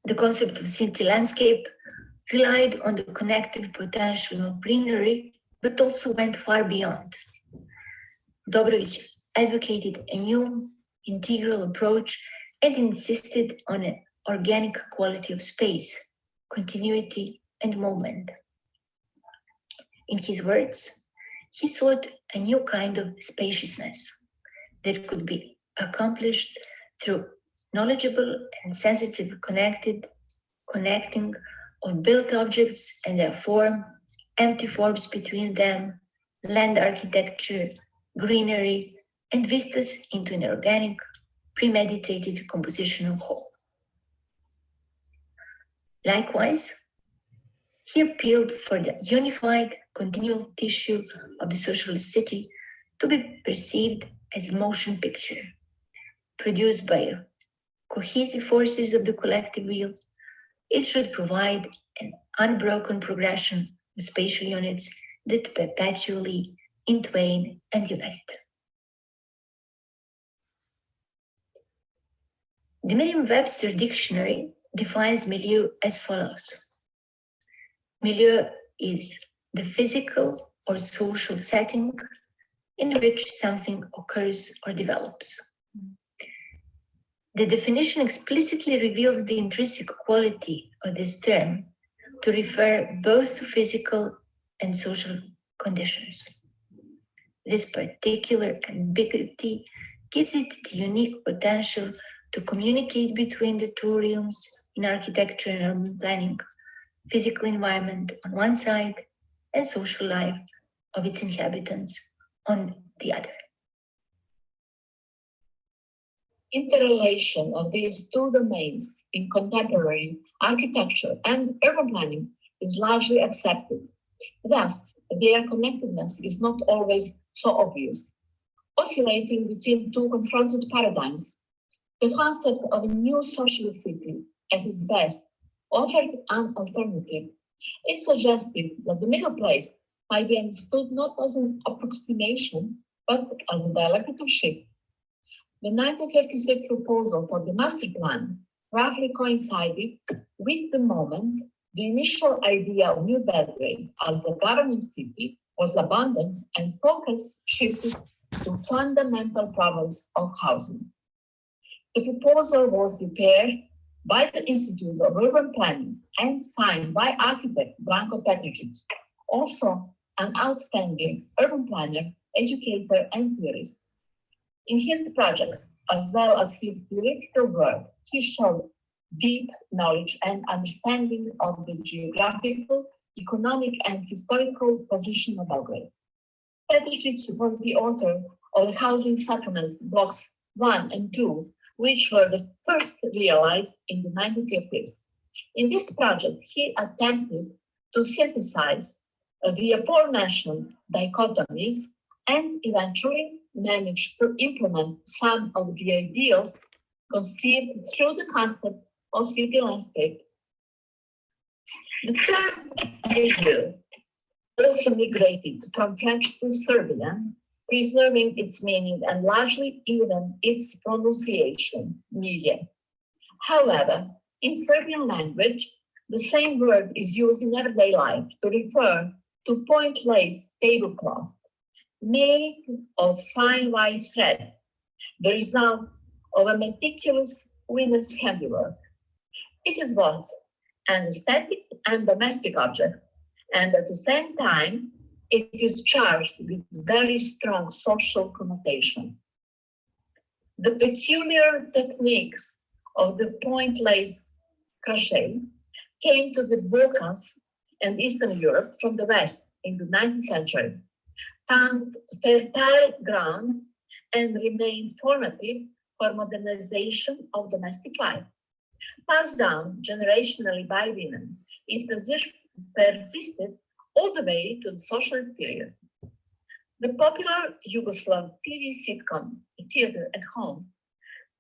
The concept of city landscape relied on the connective potential of greenery, but also went far beyond. Dobrović advocated a new integral approach and insisted on an organic quality of space, continuity, and movement. In his words, he sought a new kind of spaciousness that could be accomplished through knowledgeable and sensitive connecting of built objects and their form, empty forms between them, land architecture, greenery, and vistas into an organic, premeditated composition of whole. Likewise, he appealed for the unified, continual tissue of the socialist city to be perceived as a motion picture, produced by cohesive forces of the collective will. It should provide an unbroken progression of spatial units that perpetually entwine and unite. The Merriam-Webster dictionary defines milieu as follows. Milieu is the physical or social setting in which something occurs or develops. The definition explicitly reveals the intrinsic quality of this term to refer both to physical and social conditions. This particular ambiguity gives it the unique potential to communicate between the two realms in architecture and urban planning, physical environment on one side and social life of its inhabitants on the other. Interrelation of these two domains in contemporary architecture and urban planning is largely accepted. Thus, their connectedness is not always so obvious. Oscillating between two confronted paradigms, the concept of a new socialist city at its best offered an alternative. It suggested that the middle place might be understood not as an approximation, but as a dialectical shift. The 1936 proposal for the master plan roughly coincided with the moment the initial idea of New Belgrade as a governing city was abandoned and focus shifted to fundamental problems of housing. The proposal was prepared by the Institute of Urban Planning and signed by architect Branko Petričić, also an outstanding urban planner, educator, and theorist. In his projects, as well as his theoretical work, he showed deep knowledge and understanding of the geographical, economic, and historical position of Belgrade. Petričić was the author of the housing settlements blocks 1 and 2, which were the first realized in the 1950s. In this project, he attempted to synthesize the aforementioned dichotomies and eventually managed to implement some of the ideals conceived through the concept of city landscape. The term milieu also migrated from French to Serbian, preserving its meaning and largely even its pronunciation, milieu. However, in Serbian language, the same word is used in everyday life to refer to point lace tablecloth made of fine white thread, the result of a meticulous women's handiwork. It is both an aesthetic and domestic object, and at the same time, it is charged with very strong social connotation. The peculiar techniques of the point lace crochet came to the Balkans and Eastern Europe from the West in the 19th century, found fertile ground, and remained formative for modernization of domestic life. Passed down generationally by women, it persisted all the way to the socialist period. The popular Yugoslav TV sitcom, Theater at Home,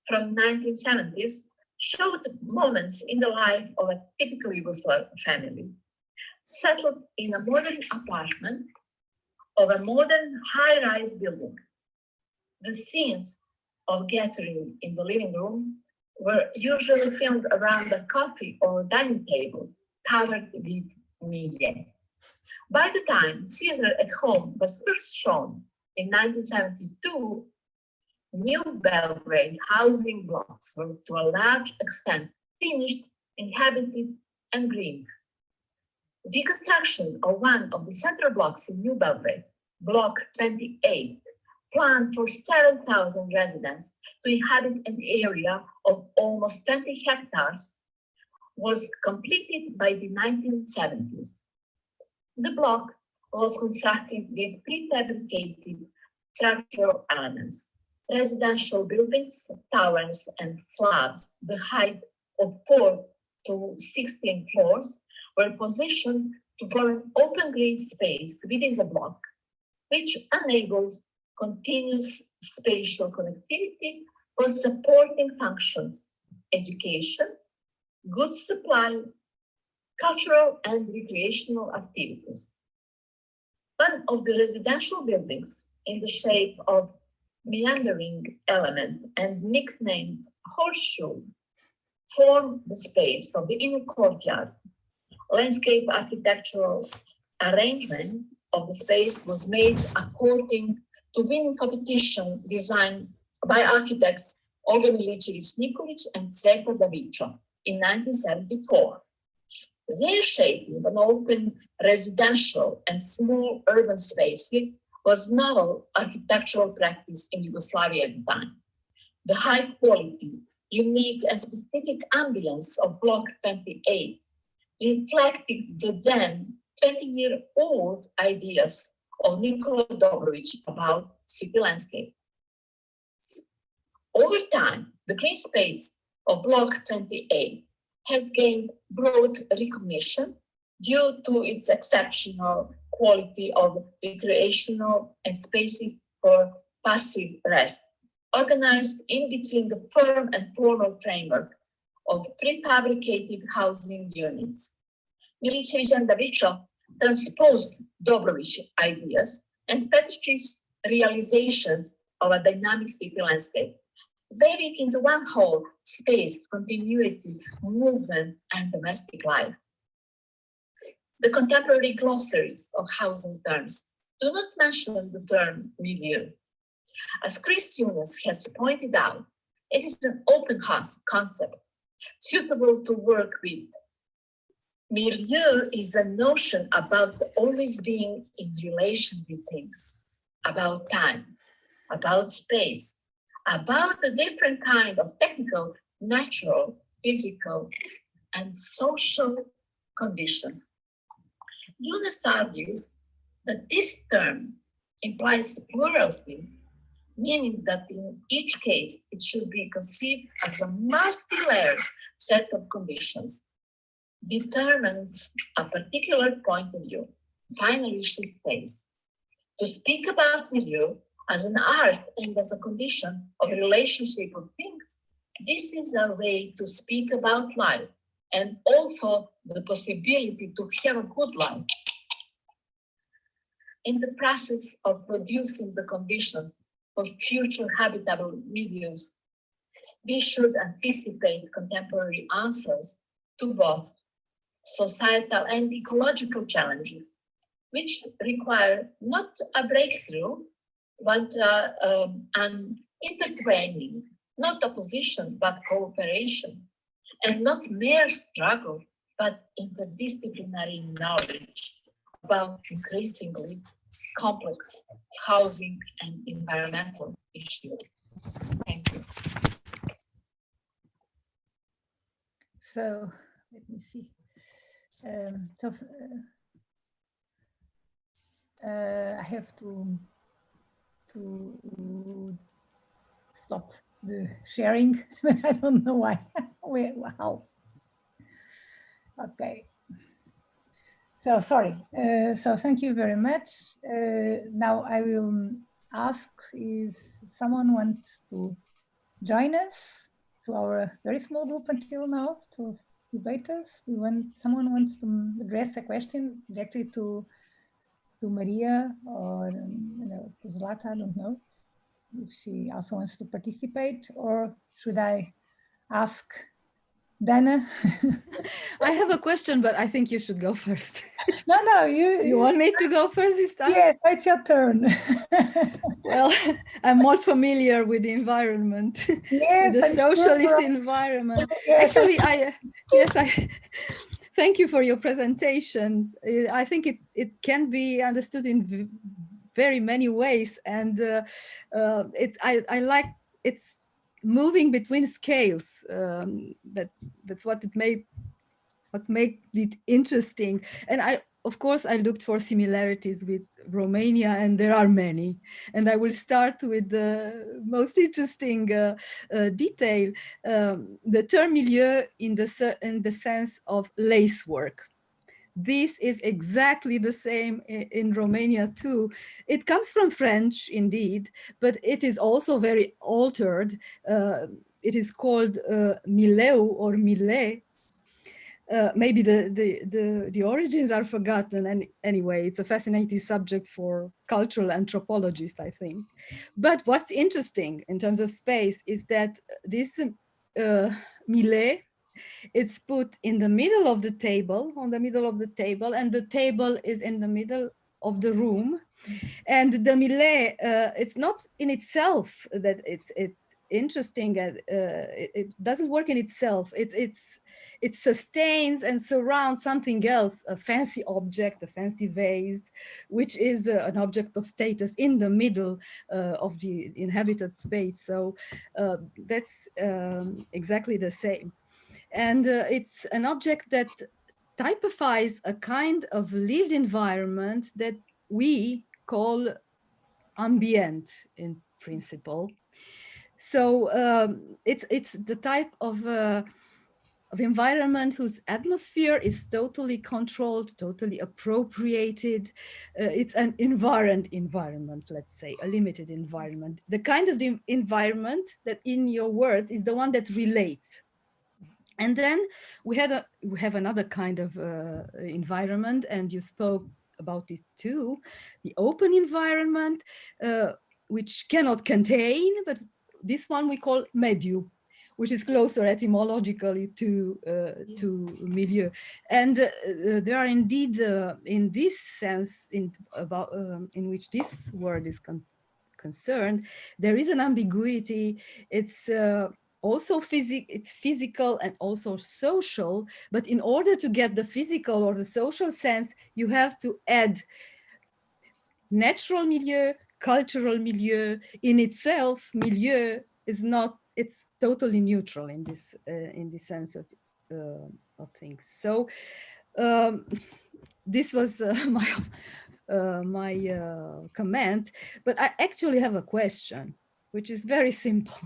from 1970s, showed moments in the life of a typical Yugoslav family, settled in a modern apartment of a modern high-rise building. The scenes of gathering in the living room were usually filmed around a coffee or dining table covered with milieu. By the time Theater at Home was first shown in 1972, New Belgrade housing blocks were to a large extent finished, inhabited, and greened. The construction of one of the central blocks in New Belgrade, Block 28, planned for 7,000 residents to inhabit an area of almost 20 hectares, was completed by the 1970s. The block was constructed with prefabricated structural elements. Residential buildings, towers, and slabs, the height of 4 to 16 floors, were positioned to form an open green space within the block, which enabled continuous spatial connectivity for supporting functions, education, goods supply, cultural and recreational activities. One of the residential buildings in the shape of meandering element and nicknamed Horseshoe formed the space of the inner courtyard. Landscape architectural arrangement of the space was made according to winning competition designed by architects Olga Milicević-Nikolić and Cveta Davičo in 1974. Their shaping of open residential and small urban spaces was novel architectural practice in Yugoslavia at the time. The high quality, unique and specific ambience of Block 28 reflected the then 20-year-old ideas of Nikola Dobrović about city landscape. Over time, the green space of Block 28 has gained broad recognition due to its exceptional quality of recreational and spaces for passive rest, organized in between the firm and formal framework of prefabricated housing units. Milicević and Davičo transposed Dobrović's ideas and Petrić's realizations of a dynamic city landscape, weaving into one whole space continuity, movement, and domestic life. The contemporary glossaries of housing terms do not mention the term milieu. As Chris Younes has pointed out, it is an open concept suitable to work with. Milieu is a notion about always being in relation with things, about time, about space, about the different kind of technical, natural, physical, and social conditions. Younes argues that this term implies plurality, meaning that in each case it should be conceived as a multi-layered set of conditions, determined a particular point of view. Finally, she says, to speak about milieu as an art and as a condition of relationship of things, this is a way to speak about life and also the possibility to have a good life. In the process of producing the conditions for future habitable milieus, we should anticipate contemporary answers to both societal and ecological challenges, which require not a breakthrough, but an intertwining, not opposition, but cooperation, and not mere struggle, but interdisciplinary knowledge about increasingly complex housing and environmental issues. Thank you. So let me see. I have to stop the sharing. I don't know why. How? Okay. So sorry. So thank you very much. Now I will ask if someone wants to join us to our very small group until now, to debaters. When someone wants to address a question directly to Marija or to Zlata, I don't know if she also wants to participate, or should I ask Dana? I have a question, but I think you should go first. No, you want me to go first this time? Yes, it's your turn. Well, I'm more familiar with the environment, yes, with the socialist environment. Yes. Actually, thank you for your presentations. I think it can be understood in very many ways, and I like it's moving between scales. That's what made it interesting. And of course, I looked for similarities with Romania, and there are many. And I will start with the most interesting detail. The term milieu in the sense of lace work. This is exactly the same in Romania too. It comes from French indeed, but it is also very altered. It is called Milieu or Millet. Maybe the origins are forgotten, and anyway, it's a fascinating subject for cultural anthropologists, I think. But what's interesting in terms of space is that this millet is put in the middle of the table, on the middle of the table, and the table is in the middle of the room. And the millet, it's not in itself that it's interesting. It doesn't work in itself. It sustains and surrounds something else, a fancy object, a fancy vase, which is an object of status in the middle of the inhabited space. So that's exactly the same. And it's an object that typifies a kind of lived environment that we call ambient in principle. So it's the type of environment whose atmosphere is totally controlled, totally appropriated. It's an environment, let's say, a limited environment. The kind of the environment that, in your words, is the one that relates. And then we have another kind of environment, and you spoke about it too, the open environment, which cannot contain, but this one we call Milieu, which is closer etymologically to milieu. And there are indeed, in this sense, in which this word is concerned, there is an ambiguity. It's also it's physical and also social, but in order to get the physical or the social sense, you have to add natural milieu, cultural milieu. In itself, milieu is not, it's totally neutral in this sense of things. So this was my comment, but I actually have a question, which is very simple.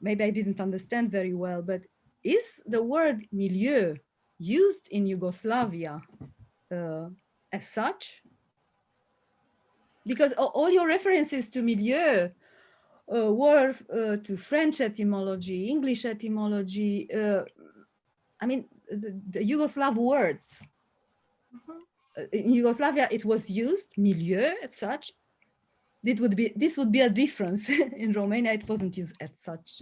Maybe I didn't understand very well, but is the word milieu used in Yugoslavia as such? Because all your references to milieu were to French etymology, English etymology, I mean, the Yugoslav words. In Yugoslavia, it was used, milieu, as such. This would be a difference. In Romania, it wasn't used as such.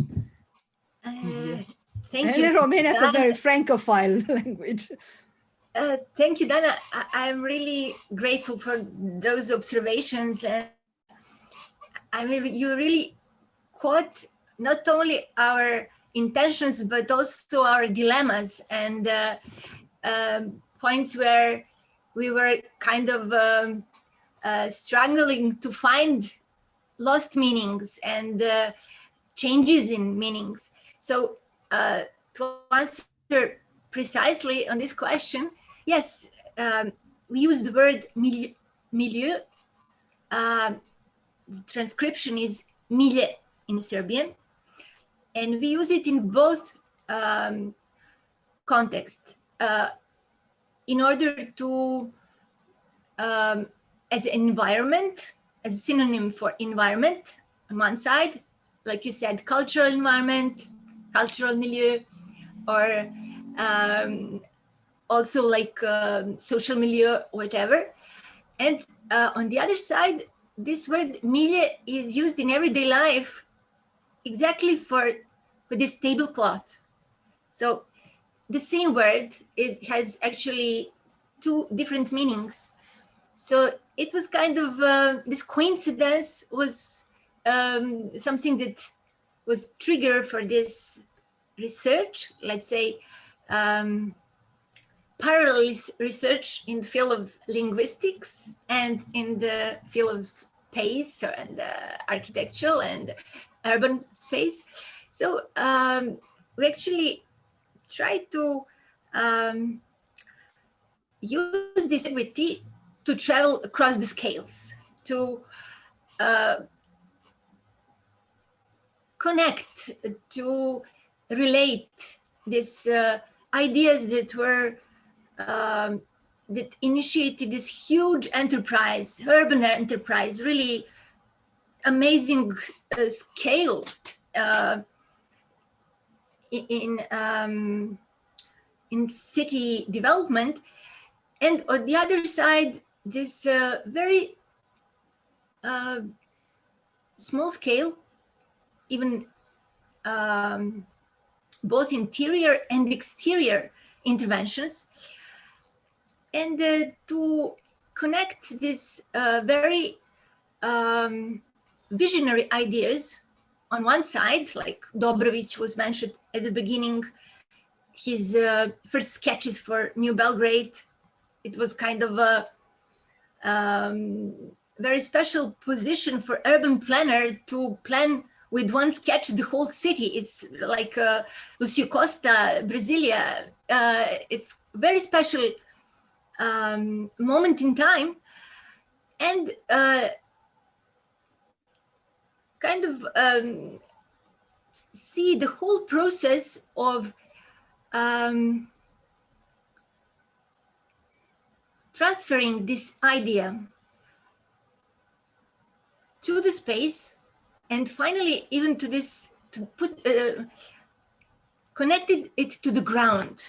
Thank you. In Romania, it's a very Francophile language. Thank you, Dana. I'm really grateful for those observations. And I mean, you really caught not only our intentions, but also our dilemmas and points where we were kind of struggling to find lost meanings and changes in meanings. So to answer precisely on this question, yes, we use the word milieu. The transcription is milje in Serbian, and we use it in both contexts in order to as an environment, as a synonym for environment on one side, like you said, cultural environment, cultural milieu, or also like social milieu, whatever. And on the other side, this word milje is used in everyday life exactly for this tablecloth. So the same word has actually two different meanings. So it was kind of, this coincidence was something that was trigger for this research, let's say, parallel research in the field of linguistics and in the field of space and architectural and urban space. So we actually try to use this ability to travel across the scales, to connect, to relate these ideas that were that initiated this huge enterprise, urban enterprise, really amazing scale in city development, and on the other side, this very small scale, even both interior and exterior interventions, and to connect these very visionary ideas on one side, like Dobrović was mentioned at the beginning, his first sketches for New Belgrade. It was kind of a very special position for urban planner to plan with one sketch the whole city. It's like Lucio Costa, Brasilia. It's very special moment in time, and kind of see the whole process of transferring this idea to the space, and finally even to this, to put connected it to the ground,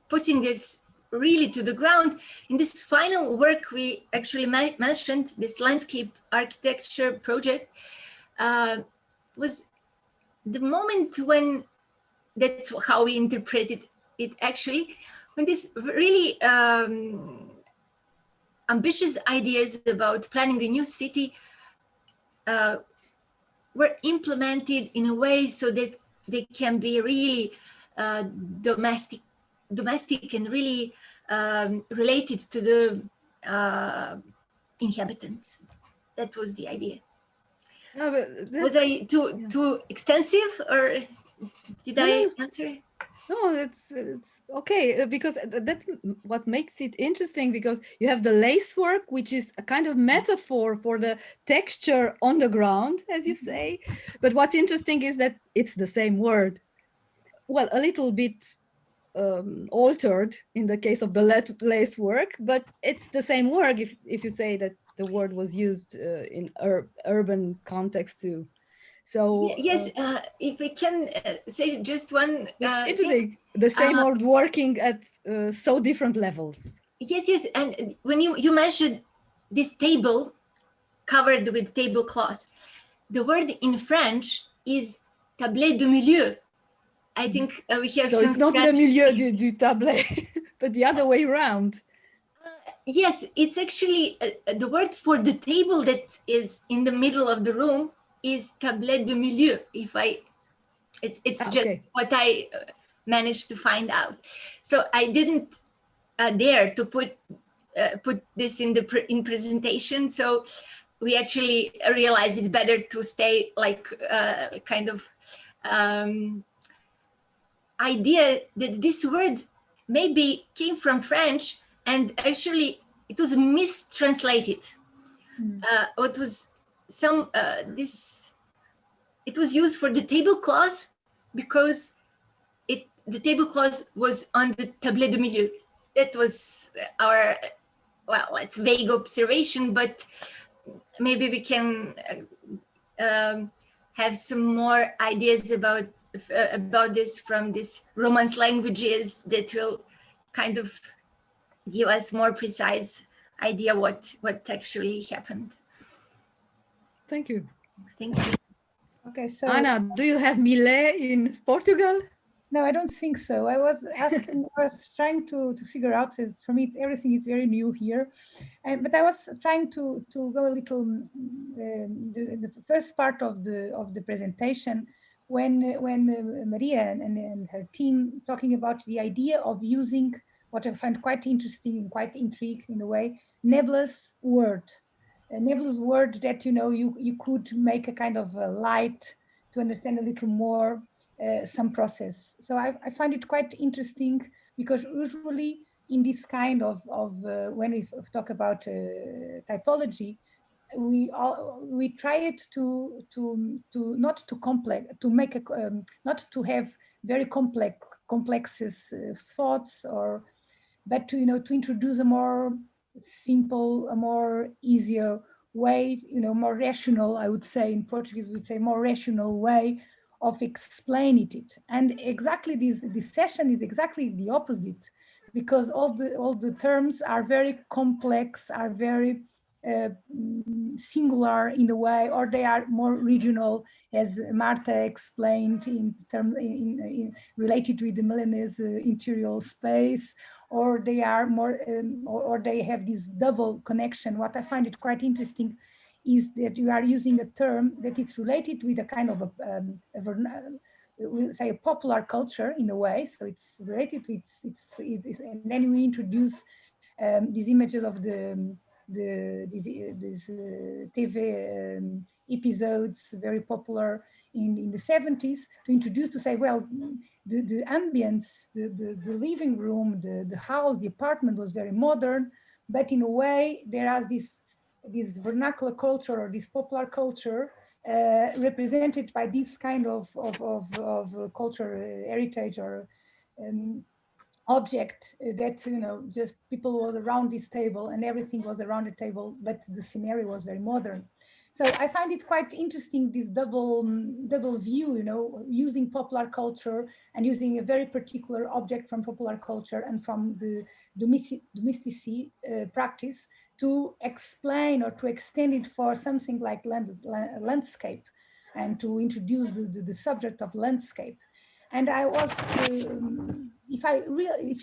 putting this really to the ground. In this final work we actually mentioned, this landscape architecture project, was the moment when, that's how we interpreted it actually, when this really ambitious ideas about planning a new city were implemented in a way so that they can be really domestic and really related to the inhabitants. That was the idea. No, was I too extensive, or did I answer? No, it's okay, because that's what makes it interesting, because you have the lace work, which is a kind of metaphor for the texture on the ground, as you say. But what's interesting is that it's the same word. Well, a little bit altered in the case of the lace work, but it's the same word if you say that the word was used in urban context too. So yes, if I can say just one thing, the same word working at so different levels. Yes, and when you mentioned this table covered with tablecloth, the word in French is tablet de milieu. I think we have so some it's not French le milieu du tablet, but the other way around. Yes, it's actually the word for the table that is in the middle of the room is tablet de milieu. It's just what I managed to find out. So I didn't dare to put this in presentation. So we actually realized it's better to stay like kind of idea that this word maybe came from French, and actually it was mistranslated. It was it was used for the tablecloth because the tablecloth was on the tablet de milieu. That was our, well, it's vague observation, but maybe we can have some more ideas about this from these Romance languages that will kind of give us more precise idea what actually happened. Thank you. Thank you. Okay, so Anna, do you have Milieu in Portugal? No, I don't think so. I was asking, I was trying to figure out. For me, everything is very new here, but I was trying to go a little the first part of the presentation when Marija and her team talking about the idea of using what I find quite interesting and quite intriguing in a way, nebulous word. A nebulous word that, you could make a kind of a light to understand a little more some process. So I find it quite interesting, because usually in this kind of when we talk about typology, we try it to not to complex, to make a not to have very complex thoughts, but to introduce a more simple, a more easier way, more rational, I would say, in Portuguese we'd say more rational way of explaining it. And exactly this session is exactly the opposite, because all the terms are very complex, are very singular in the way, or they are more regional, as Marta explained, related with the Milanese interior space, or they are more, or they have this double connection. What I find it quite interesting is that you are using a term that is related with a kind of we'll say a popular culture in a way. So it's related to and then we introduce these images of these TV episodes, very popular in the 70s, to introduce, to say, well, the ambience, the living room, the house, the apartment was very modern, but in a way there is this vernacular culture, or this popular culture, represented by this kind of culture heritage, or object that, just people were around this table and everything was around the table, but the scenario was very modern. So I find it quite interesting, this double view, using popular culture and using a very particular object from popular culture and from the domesticity practice to explain or to extend it for something like landscape, and to introduce the subject of landscape. And I was, if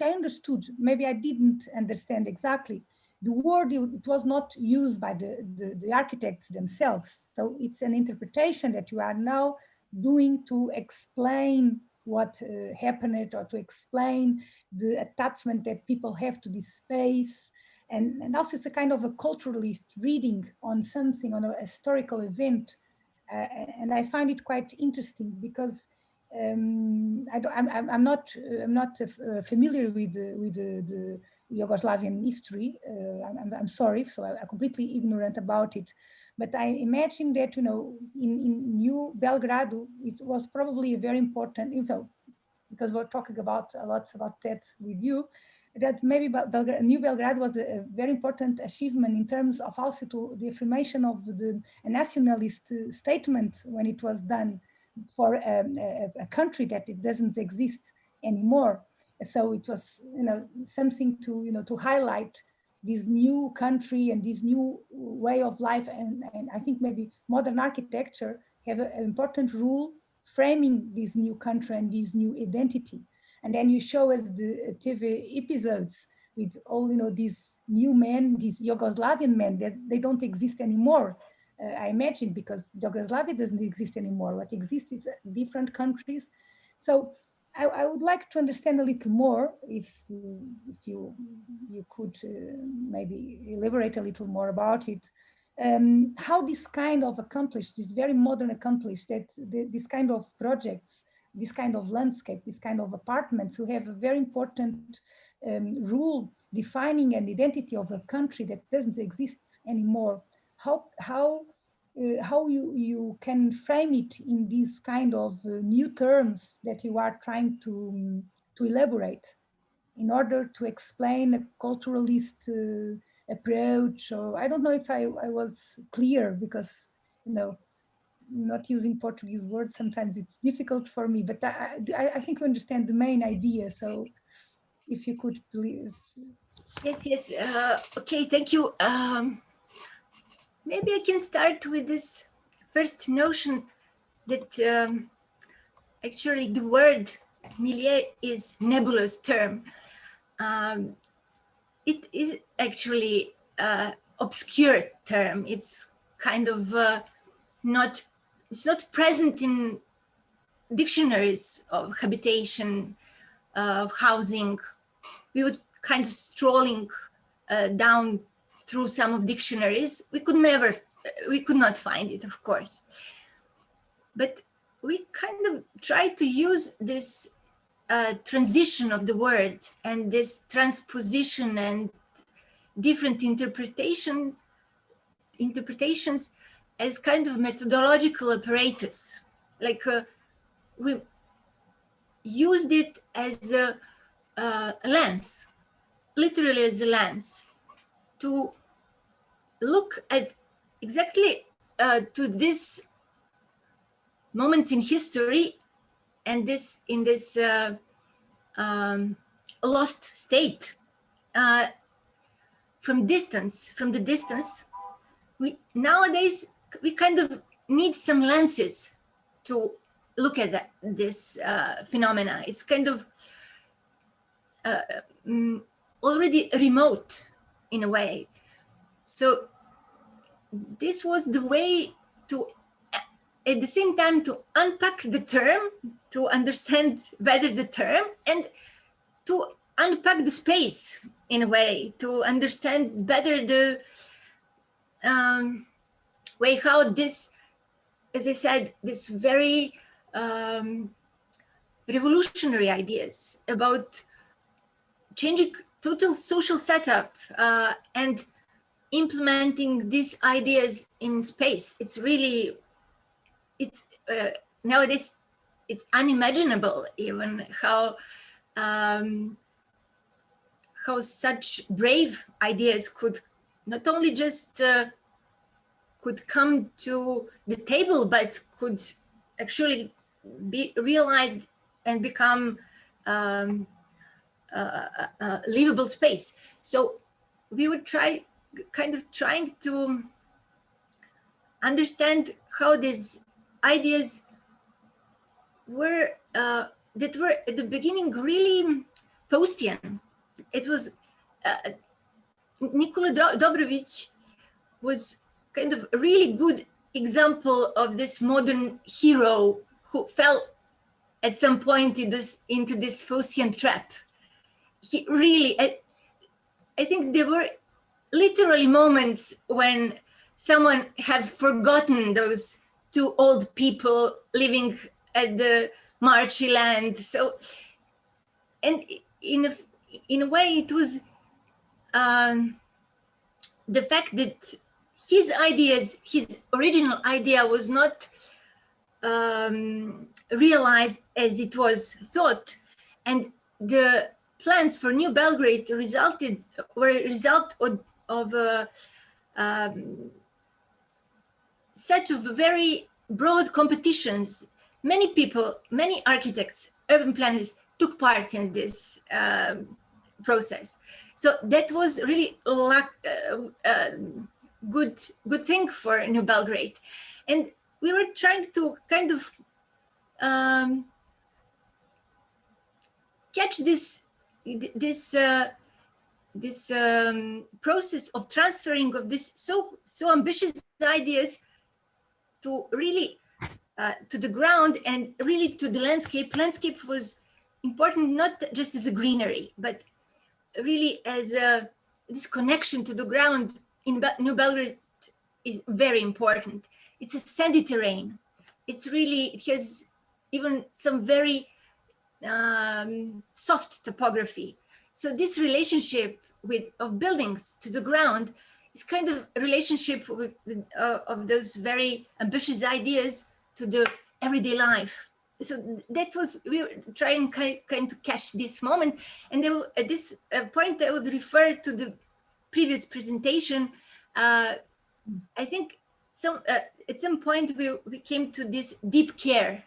I understood, maybe I didn't understand exactly, the word, it was not used by the architects themselves. So it's an interpretation that you are now doing to explain what happened, or to explain the attachment that people have to this space. And also it's a kind of a culturalist reading on something, on a historical event. And I find it quite interesting, because I'm not familiar with the Yugoslavian history. I'm sorry, so I'm completely ignorant about it. But I imagine that, in New Belgrade, it was probably a very important, because we're talking about a lot about that with you, that maybe New Belgrade was a very important achievement in terms of also to the affirmation of a nationalist statement when it was done for a country that it doesn't exist anymore. So it was, something to, to highlight this new country and this new way of life. And I think maybe modern architecture have an important role framing this new country and this new identity. And then you show us the TV episodes with all, these new men, these Yugoslavian men, that they don't exist anymore. I imagine, because Yugoslavia doesn't exist anymore. What exists is different countries. So I would like to understand a little more, if you could maybe elaborate a little more about it. How this kind of accomplished, this very modern accomplished, that this kind of projects, this kind of landscape, this kind of apartments, who have a very important role defining an identity of a country that doesn't exist anymore. How you can frame it in these kind of new terms that you are trying to elaborate in order to explain a culturalist approach. Or I don't know if I was clear, because not using Portuguese words, sometimes it's difficult for me, but I think we understand the main idea. So if you could please. Yes. Okay, thank you. Maybe I can start with this first notion that actually the word milieu is nebulous term. It is actually an obscure term. It's kind of it's not present in dictionaries of habitation, of housing. We would kind of strolling down through some of dictionaries, we could not find it, of course. But we kind of tried to use this transition of the word and this transposition and different interpretations as kind of methodological apparatus. Like we used it as a lens, literally as a lens, to look at exactly to this moments in history and in this lost state from the distance. Nowadays we kind of need some lenses to look at this phenomena. It's kind of already remote in a way. So this was the way to, at the same time, to unpack the term, to understand better the term, and to unpack the space in a way, to understand better the way how this, as I said, this very revolutionary ideas about changing total social setup and implementing these ideas in space. It's really, nowadays, it's unimaginable even how such brave ideas could not only just could come to the table, but could actually be realized and become livable space. So we would trying to understand how these ideas were that were at the beginning really Faustian. It was Nikola Dobrović was kind of a really good example of this modern hero who fell at some point into this Faustian trap. He really, I think there were literally moments when someone had forgotten those two old people living at the marshy land. So, and in a way, it was the fact that his original idea was not realized as it was thought, and the plans for New Belgrade were a result of a set of very broad competitions. Many people, many architects, urban planners took part in this process. So that was really good thing for New Belgrade. And we were trying to kind of catch this process of transferring of this so ambitious ideas to really to the ground and really to the landscape. Landscape was important not just as a greenery, but really as this connection to the ground in New Belgrade is very important. It's a sandy terrain. It has even some very soft topography. So this relationship of buildings to the ground is kind of a relationship of those very ambitious ideas to the everyday life. So that was, we were trying kind to catch this moment. And at this point, I would refer to the previous presentation. I think at some point we came to this deep care.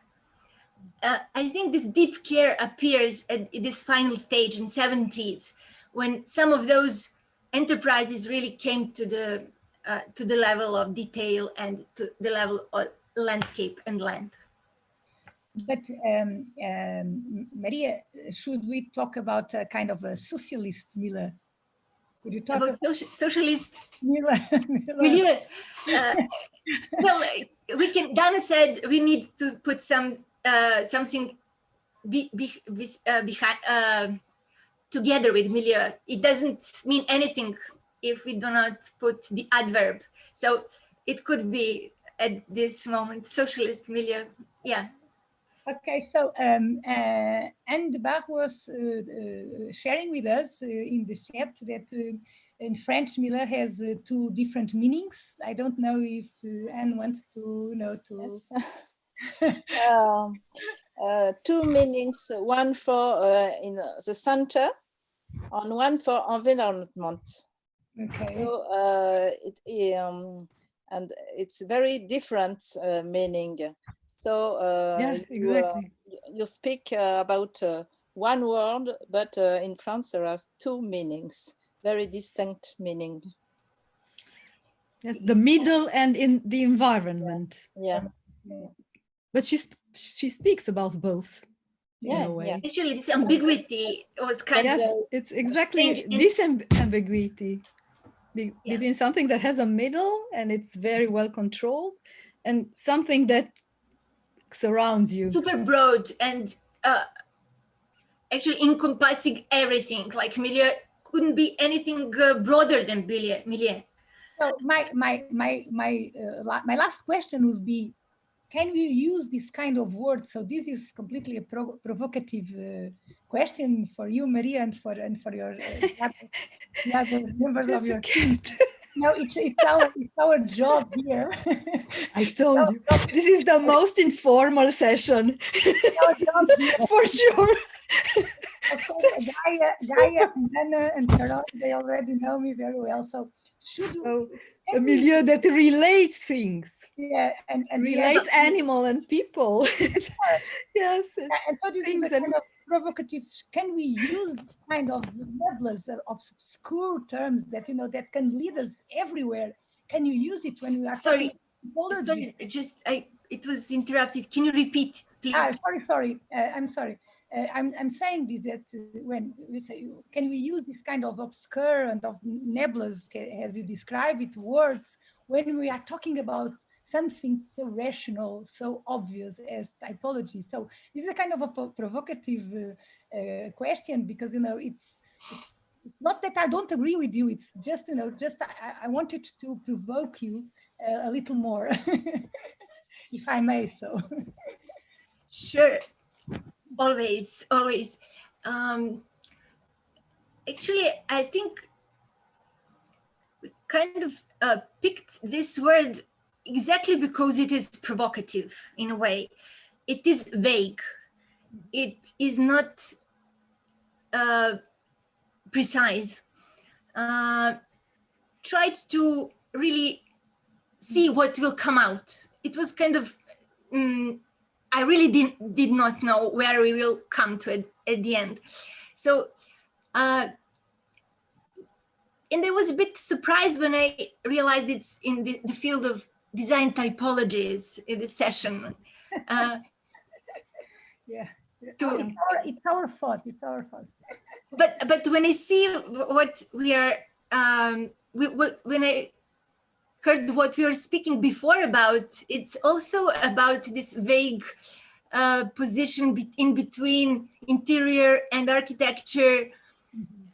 I think this deep care appears at this final stage in 70s, when some of those enterprises really came to the level of detail and to the level of landscape and land. But Marija, should we talk about a kind of a socialist milieu? Could you talk about socialist milieu? Well, we can. Dana said we need to put some something behind together with Milieu. It doesn't mean anything if we do not put the adverb. So it could be at this moment, socialist Milieu, yeah. Okay, so Anne Debarre was sharing with us in the chat that in French, Milieu has two different meanings. I don't know if Anne wants to know to. Yes. Two meanings, one for in the center and one for environment. Okay. So and it's very different meaning. So yeah, exactly. You speak about one word, but in France there are two meanings, very distinct meaning. Yes, the middle and in the environment. Yeah. But she speaks about both. Yeah, in a way. yeah. Actually, this ambiguity was kind Yes, of it's exactly and- this ambiguity between something that has a middle and it's very well controlled and something that surrounds you. super broad and actually encompassing everything. Like Milieu couldn't be anything broader than Milieu. So my last question would be, can we use this kind of word? So this is completely a provocative question for you, Marija, and for your the other members of your team. No, it's our job here. I told you, this is the most informal session. For sure. Of course, Gaia and Nevena and Ćorović, they already know me very well. So should a milieu that relates things. Yeah, and relates animal and people. Yes. And so this is a kind of provocative. Can we use kind of nebulous of obscure terms that that can lead us everywhere? Can you use it when we are sorry, just it was interrupted. Can you repeat, please? Sorry. I'm sorry. I'm saying this, that when we say, can we use this kind of obscure and of nebulous, as you describe it, words, when we are talking about something so rational, so obvious as typology? So this is a kind of a provocative question, because it's not that I don't agree with you. It's just I wanted to provoke you a little more, if I may. So sure. Always. Actually, I think we kind of picked this word exactly because it is provocative in a way. It is vague. It is not precise. Tried to really see what will come out. It was kind of I really did not know where we will come to at the end. So, and I was a bit surprised when I realized it's in the field of design typologies in this session. Yeah, it's our fault. It's our fault. But when I see what we are, when I heard what we were speaking before about, it's also about this vague position in between interior and architecture. Mm-hmm.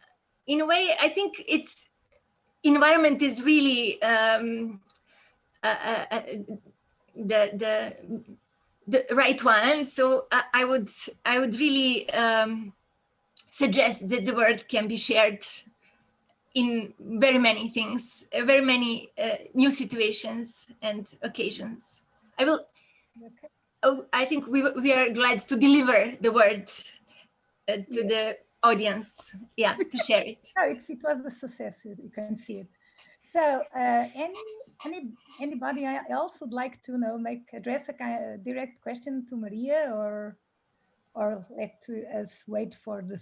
In a way, I think it's environment is really the right one. So I would really suggest that the word can be shared in very many things, very many new situations and occasions. I think we are glad to deliver the word to the audience, to share it. No, it was a success, you can see it. So anybody else would like to address a kind of direct question to Marija, or let us wait for the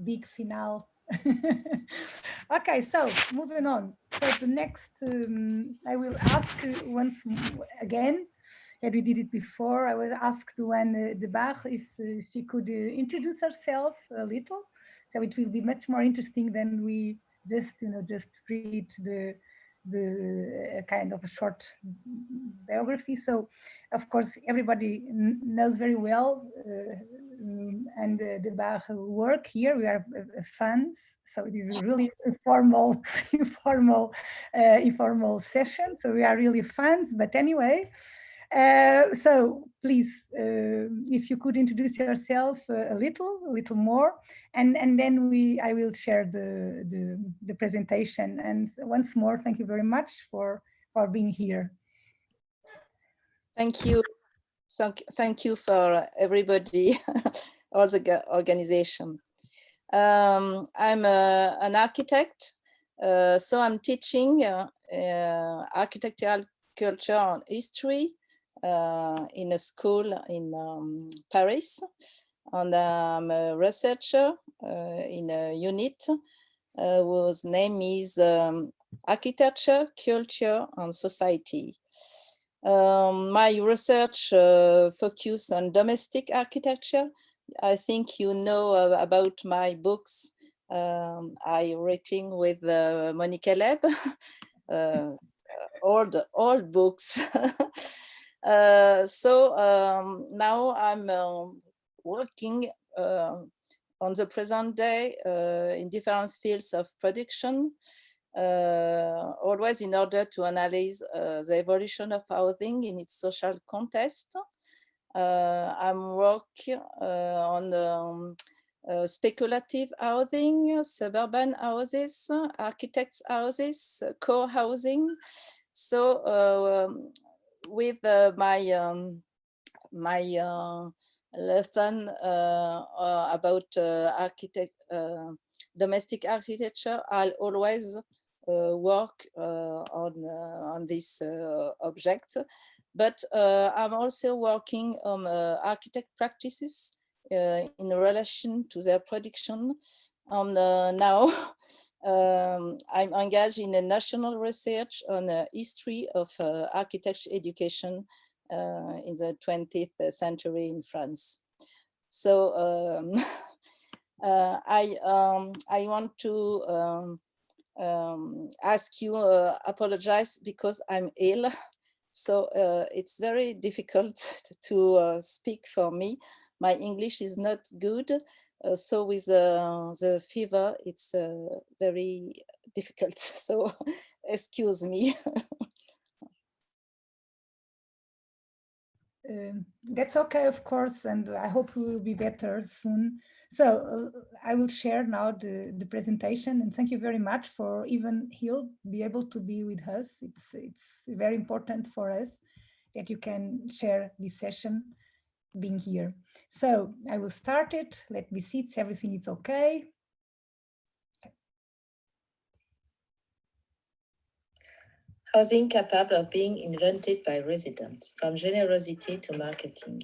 big finale? Okay, so moving on. So the next, I will ask once again, as we did it before, I will ask Anne Debarre if she could introduce herself a little. So it will be much more interesting than we just read the kind of a short biography. So of course everybody knows very well and the Debarre work here. We are fans, so it is really informal, informal session. So we are really fans. But anyway, so please, if you could introduce yourself a little more, and then I will share the presentation. And once more, thank you very much for being here. Thank you. So, thank you for everybody, all the organization. I'm an architect, so I'm teaching architectural culture and history in a school in Paris, and I'm a researcher in a unit whose name is Architecture, Culture and Society. My research focus on domestic architecture. I think you know about my books I writing with Monica Leb, old books. So now I'm working on the present day in different fields of production, always in order to analyze the evolution of housing in its social context. I'm working on speculative housing, suburban houses, architects' houses, co-housing. So with my lesson about domestic architecture, I'll always work on this object, but I'm also working on architect practices in relation to their production. And now I'm engaged in a national research on the history of architecture education in the 20th century in France. So I want to ask you, apologize because I'm ill. So it's very difficult to speak for me. My English is not good. So with the fever, it's very difficult. So excuse me. That's okay, of course, and I hope we will be better soon. So I will share now the presentation, and thank you very much for even he'll be able to be with us. It's very important for us that you can share this session being here. So I will start it. Let me see if everything is okay. Housing capable of being invented by residents, from generosity to marketing.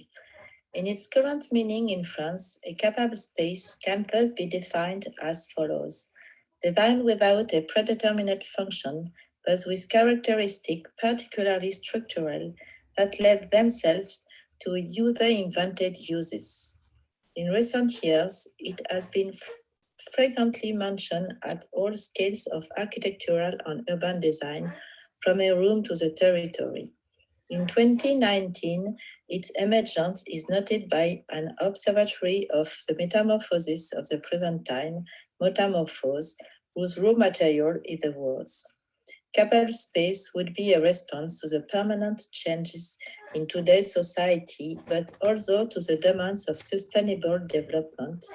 In its current meaning in France, a capable space can thus be defined as follows: designed without a predeterminate function, but with characteristics particularly structural that lend themselves to user-invented uses. In recent years, it has been frequently mentioned at all scales of architectural and urban design, from a room to the territory. In 2019, its emergence is noted by an observatory of the metamorphosis of the present time, metamorphose, whose raw material is the words. Capable space would be a response to the permanent changes in today's society, but also to the demands of sustainable development,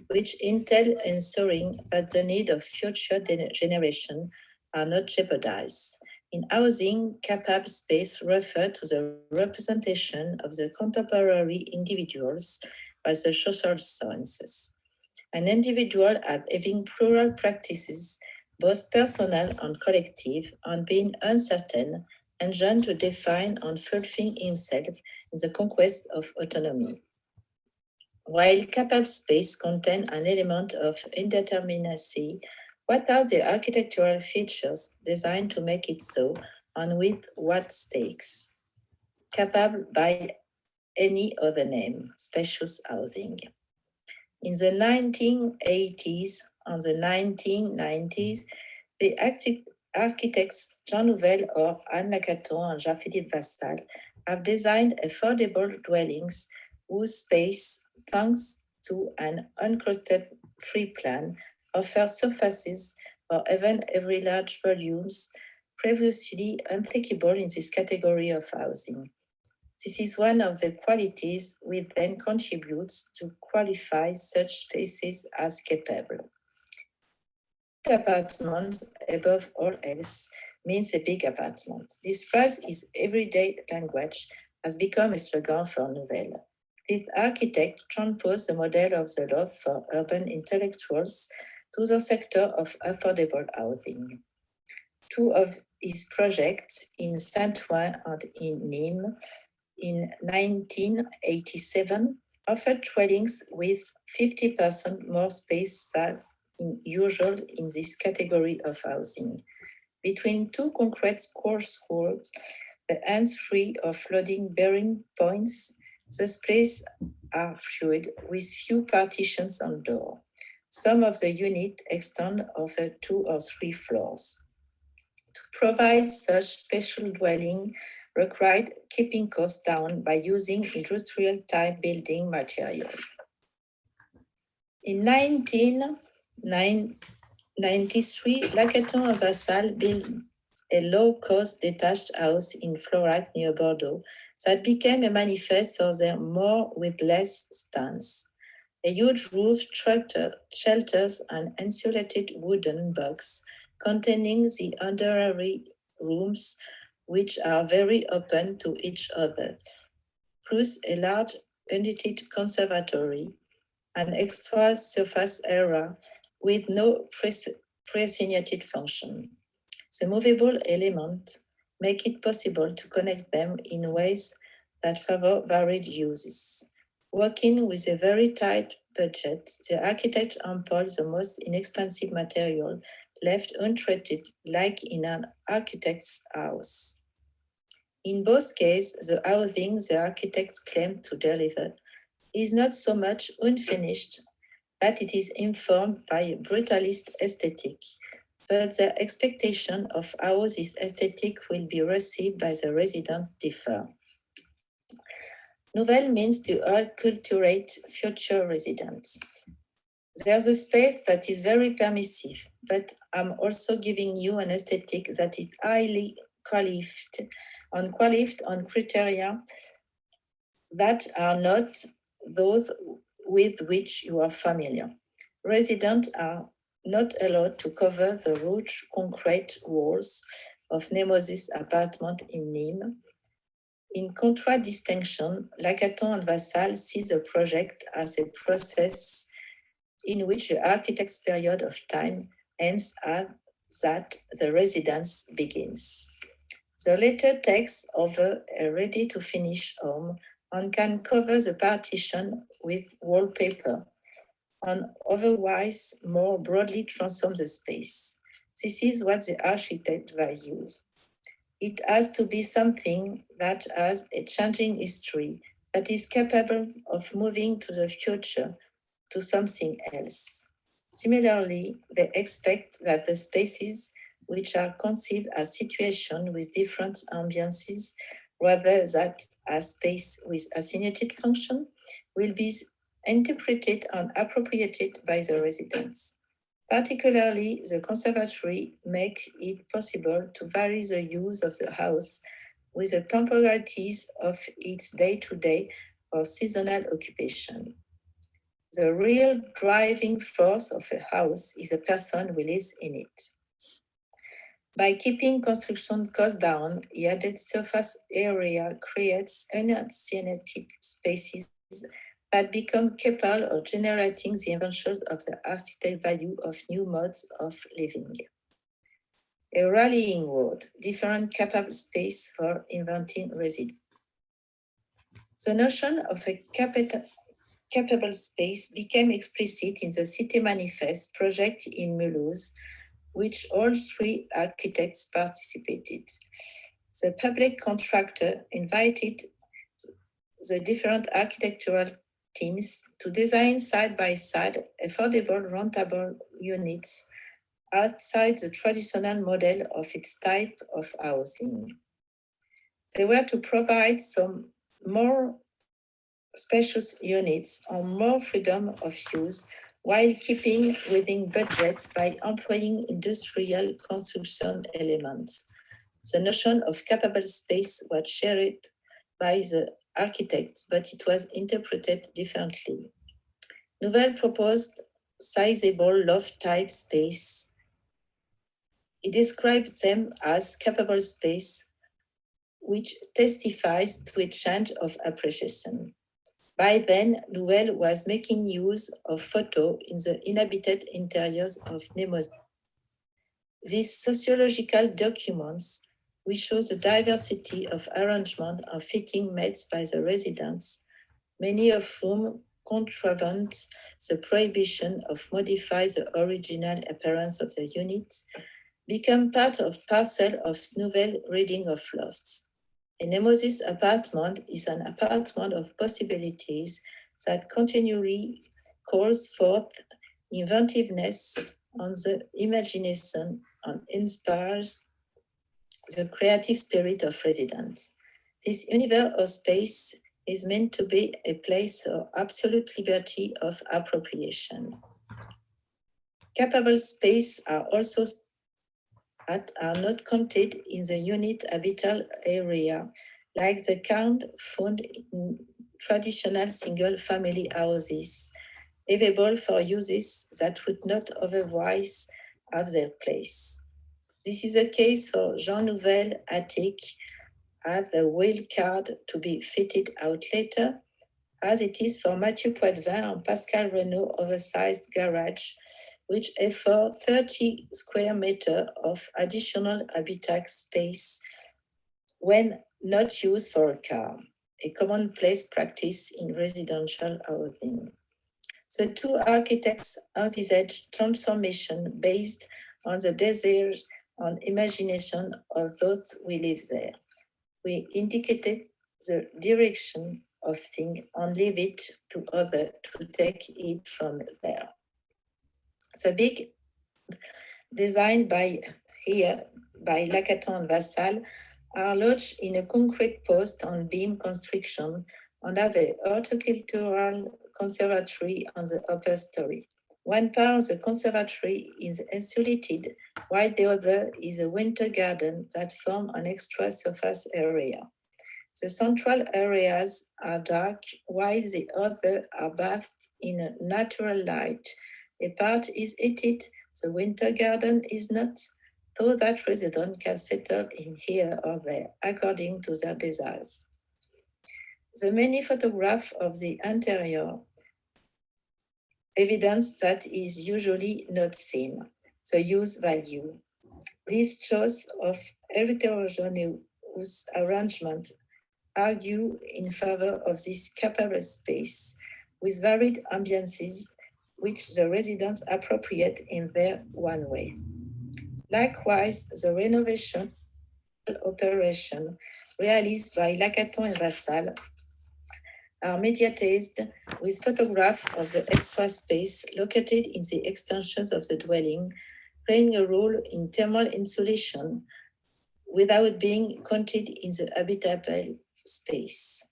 which entail ensuring that the needs of future generations are not jeopardized. In housing, capable space refers to the representation of the contemporary individuals by the social sciences. An individual having plural practices, both personal and collective, and being uncertain, and trying to define and fulfill himself in the conquest of autonomy. While capable space contains an element of indeterminacy, what are the architectural features designed to make it so, and with what stakes? Capable by any other name, spacious housing. In the 1980s and the 1990s, the architects Jean Nouvel or Anne Lacaton and Jean-Philippe Vastal have designed affordable dwellings whose space, thanks to an uncrusted free plan offers surfaces or even every large volumes previously unthinkable in this category of housing. This is one of the qualities which then contributes to qualify such spaces as capable. Apartment, above all else, means a big apartment. This phrase is everyday language, has become a slogan for Nouvelle. This architect transposed the model of the love for urban intellectuals to the sector of affordable housing. Two of his projects in Saint-Ouen and in Nîmes in 1987 offered dwellings with 50% more space than usual in this category of housing. Between two concrete courseworks, the hands-free or flooding-bearing points, the spaces are fluid with few partitions on door. Some of the units extend over 2 or 3 floors. To provide such special dwelling required keeping costs down by using industrial-type building material. In 1993, Lacaton and Vassal built a low-cost detached house in Florac near Bordeaux that became a manifest for their more with less stance. A huge roof structure shelters an insulated wooden box containing the underary rooms, which are very open to each other, plus a large unheated conservatory, an extra surface area with no pre-assignated function. The movable elements make it possible to connect them in ways that favor varied uses. Working with a very tight budget, the architect employed the most inexpensive material left untreated, like in an architect's house. In both cases, the housing the architects claim to deliver is not so much unfinished that it is informed by a brutalist aesthetic, but the expectation of how this aesthetic will be received by the resident differ. Nouvelle means to acculturate future residents. There's a space that is very permissive, but I'm also giving you an aesthetic that is highly qualified on criteria that are not those with which you are familiar. Residents are not allowed to cover the rough concrete walls of Nemosis' apartment in Nîmes. In contradistinction, Lacaton and Vassal see the project as a process in which the architect's period of time ends at that the residence begins. The latter takes over a ready-to-finish home and can cover the partition with wallpaper and otherwise more broadly transform the space. This is what the architect values. It has to be something that has a changing history, that is capable of moving to the future, to something else. Similarly, they expect that the spaces which are conceived as situations with different ambiances, rather than as space with assignated function, will be interpreted and appropriated by the residents. Particularly, the conservatory makes it possible to vary the use of the house with the temporalities of its day-to-day or seasonal occupation. The real driving force of a house is a person who lives in it. By keeping construction costs down, the added surface area creates unassignated spaces that become capable of generating the invention of the architect value of new modes of living. A rallying word, different capable space for inventing residents. The notion of a capable space became explicit in the Cité Manifeste project in Mulhouse, which all 3 architects participated. The public contractor invited the different architectural teams to design side-by-side affordable rentable units outside the traditional model of its type of housing. They were to provide some more spacious units or more freedom of use while keeping within budget by employing industrial construction elements. The notion of capable space was shared by the architects, but it was interpreted differently. Nouvel proposed sizable loft-type space. He described them as capable space, which testifies to a change of appreciation. By then, Nouvel was making use of photo in the inhabited interiors of Nemours. These sociological documents, which show the diversity of arrangement and fitting made by the residents, many of whom contravened the prohibition of modify the original appearance of the unit, become part of parcel of Nouvel reading of lofts. A Nemours apartment is an apartment of possibilities that continually calls forth inventiveness on the imagination and inspires the creative spirit of residents. This universe of space is meant to be a place of absolute liberty of appropriation. Capable space are also are not counted in the unit habitable area, like the kind found in traditional single-family houses, available for uses that would not otherwise have their place. This is the case for Jean Nouvel attic, as the wheel card to be fitted out later, as it is for Mathieu Poitvin and Pascal Renault oversized garage, which afford 30 square meters of additional habitat space when not used for a car, a commonplace practice in residential housing. The two architects envisaged transformation based on the desires and imagination of those who live there. We indicated the direction of things and leave it to others to take it from there. The big designed by Lacaton and Vassal are lodged in a concrete post on beam construction and have a horticultural conservatory on the upper story. One part of the conservatory is insulated, while the other is a winter garden that forms an extra surface area. The central areas are dark, while the others are bathed in a natural light. A part is heated, the winter garden is not, so that residents can settle in here or there, according to their desires. The many photographs of the interior evidence that is usually not seen, the use value. This choice of heterogeneous arrangement argue in favor of this capable space with varied ambiances which the residents appropriate in their one way. Likewise, the renovation operation realized by Lacaton and Vassal are mediated with photographs of the extra space located in the extensions of the dwelling, playing a role in thermal insulation without being counted in the habitable space.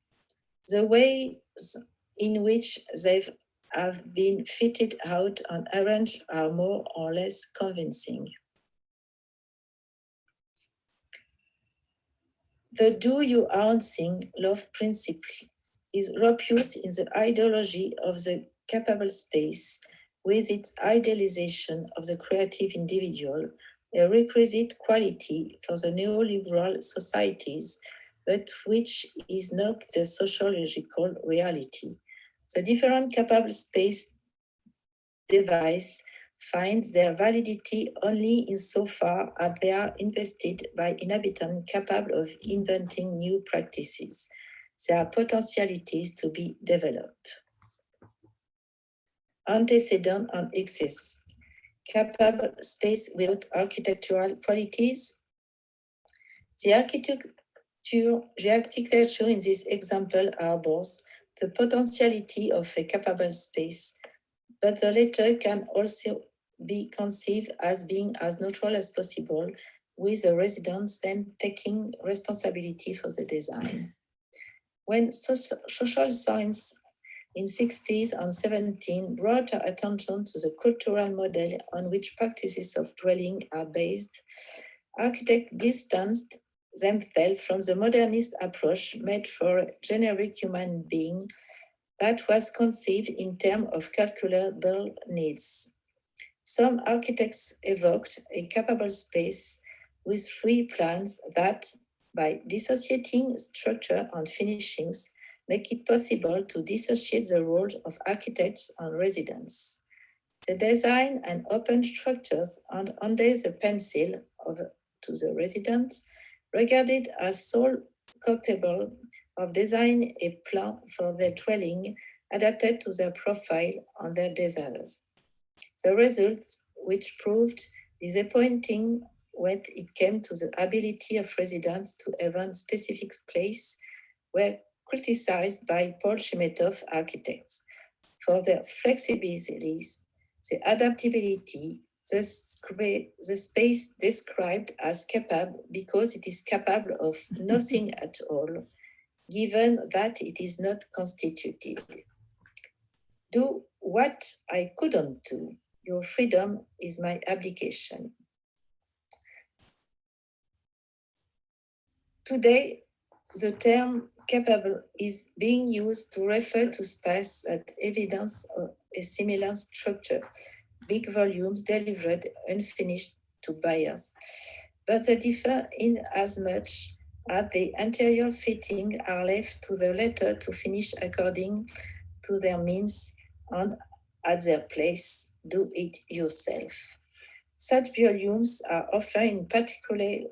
The ways in which they have been fitted out and arranged are more or less convincing. The do your own thing love principle is robust in the ideology of the capable space, with its idealization of the creative individual, a requisite quality for the neoliberal societies, but which is not the sociological reality. The different capable space devices find their validity only insofar as they are invested by inhabitants capable of inventing new practices. There are potentialities to be developed. Antecedent and excess. Capable space without architectural qualities. The architecture in this example harbors the potentiality of a capable space, but the latter can also be conceived as being as neutral as possible, with the residents then taking responsibility for the design. When social science in 60s and 70s brought attention to the cultural model on which practices of dwelling are based, architects distanced themselves from the modernist approach made for a generic human being that was conceived in terms of calculable needs. Some architects evoked a capable space with free plans that, by dissociating structure and finishings, make it possible to dissociate the role of architects and residents. The design and open structures and under the pencil to the residents regarded as sole capable of designing a plan for their dwelling adapted to their profile and their desires. The results, which proved disappointing when it came to the ability of residents to even specific place, were criticized by Paul Chemetov architects for their flexibility, the adaptability, the space described as capable because it is capable of nothing at all, given that it is not constituted. Do what I couldn't do. Your freedom is my abdication. Today, the term capable is being used to refer to space that evidence a similar structure, big volumes delivered unfinished to buyers. But they differ in as much as the interior fitting are left to the latter to finish according to their means and at their place, do it yourself. Such volumes are often in particular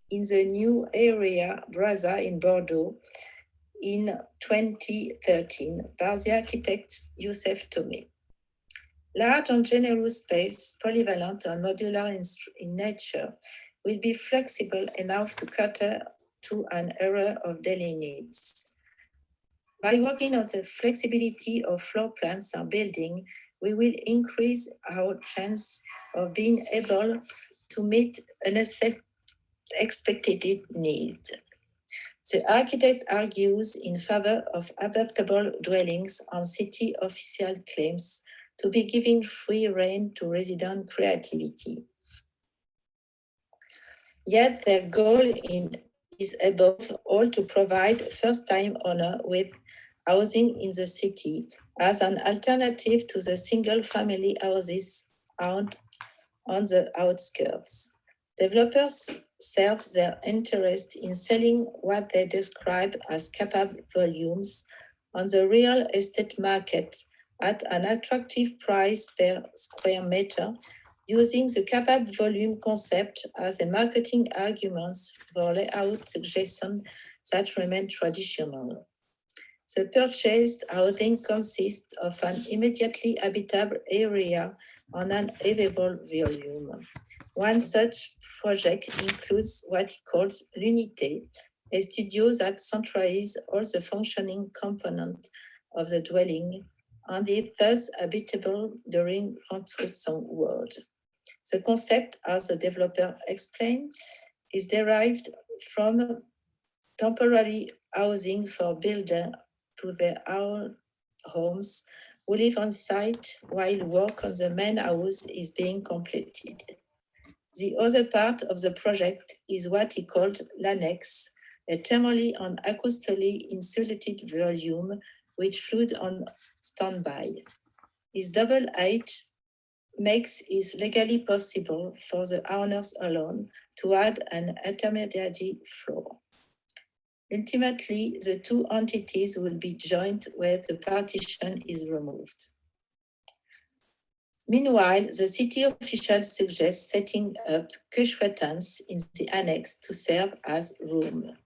in the new area Brazza in Bordeaux in 2013 by the architect Youssef Tomé. Large and generous space, polyvalent and modular in nature, will be flexible enough to cater to an array of daily needs. By working on the flexibility of floor plans and building, we will increase our chance of being able to meet an expected need. The architect argues in favor of adaptable dwellings and city official claims to be giving free rein to resident creativity. Yet their goal is above all to provide first-time owner with housing in the city as an alternative to the single-family houses on the outskirts. Developers serve their interest in selling what they describe as capable volumes on the real estate market at an attractive price per square meter, using the capable volume concept as a marketing argument for layout suggestions that remain traditional. The purchased housing consists of an immediately habitable area on an available volume. One such project includes what he calls l'unité, a studio that centralizes all the functioning components of the dwelling and is thus habitable during construction work. The concept, as the developer explained, is derived from temporary housing for builders to their own homes who live on site while work on the main house is being completed. The other part of the project is what he called l'annexe, a thermally and acoustically insulated volume which fluid on standby. His double height makes it legally possible for the owners alone to add an intermediate floor. Ultimately, the two entities will be joined where the partition is removed. Meanwhile, the city officials suggest setting up Küchentanz in the annex to serve as room.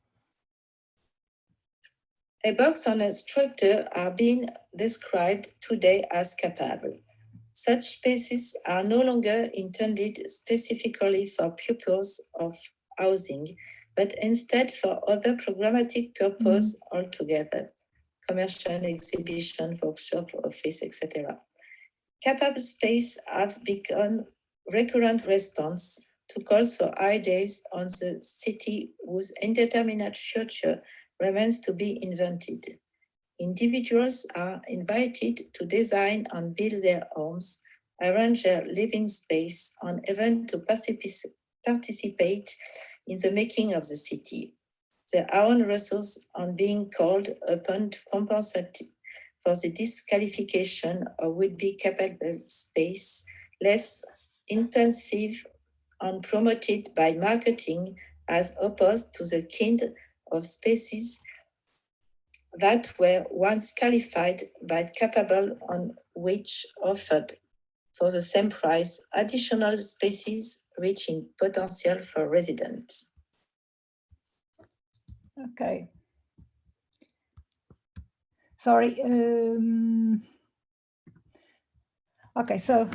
A box and a structure are being described today as capable. Such spaces are no longer intended specifically for purposes of housing, but instead for other programmatic purposes altogether, commercial, exhibition, workshop, office, etc. Capable space have become recurrent response to calls for ideas on the city whose indeterminate future remains to be invented. Individuals are invited to design and build their homes, arrange their living space, and even to participate in the making of the city. Their own resources on being called upon to compensate for the disqualification of would-be capable space, less expensive and promoted by marketing as opposed to the kind of spaces that were once qualified but capable on which offered for the same price additional spaces rich in potential for residents. Okay. Sorry. Okay, so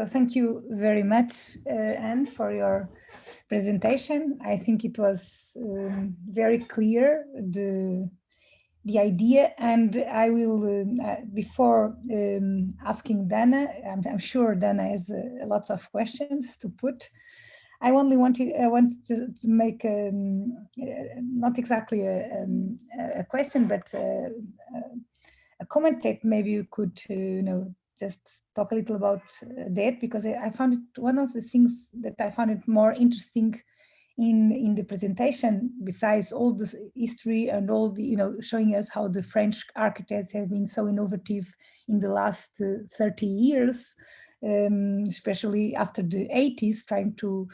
thank you very much, Anne, for your presentation. I think it was very clear, the idea, and I will, before asking Dana, I'm sure Dana has lots of questions to put. I only want to make not exactly a question, but a comment that maybe you could, just talk a little about that, because I found it one of the things that I found it more interesting in the presentation, besides all the history and all the, showing us how the French architects have been so innovative in the last 30 years, especially after the 80s, trying to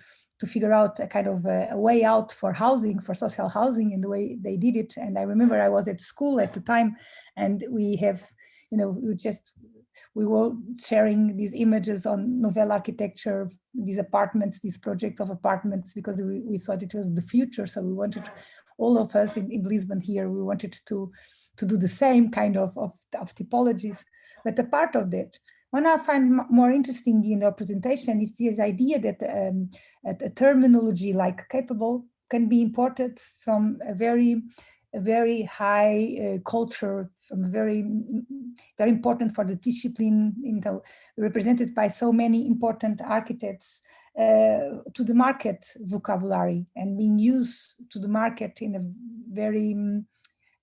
figure out a kind of a way out for housing, for social housing, and the way they did it. And I remember I was at school at the time, and we have, we were sharing these images on Nouvelle Architecture, these apartments, this project of apartments, because we thought it was the future. So we wanted, all of us in Lisbon here, we wanted to do the same kind of typologies. But a part of that, what I find more interesting in your presentation is this idea that a terminology like capable can be imported from a very high culture, from very important for the discipline, represented by so many important architects, to the market vocabulary, and being used to the market in a very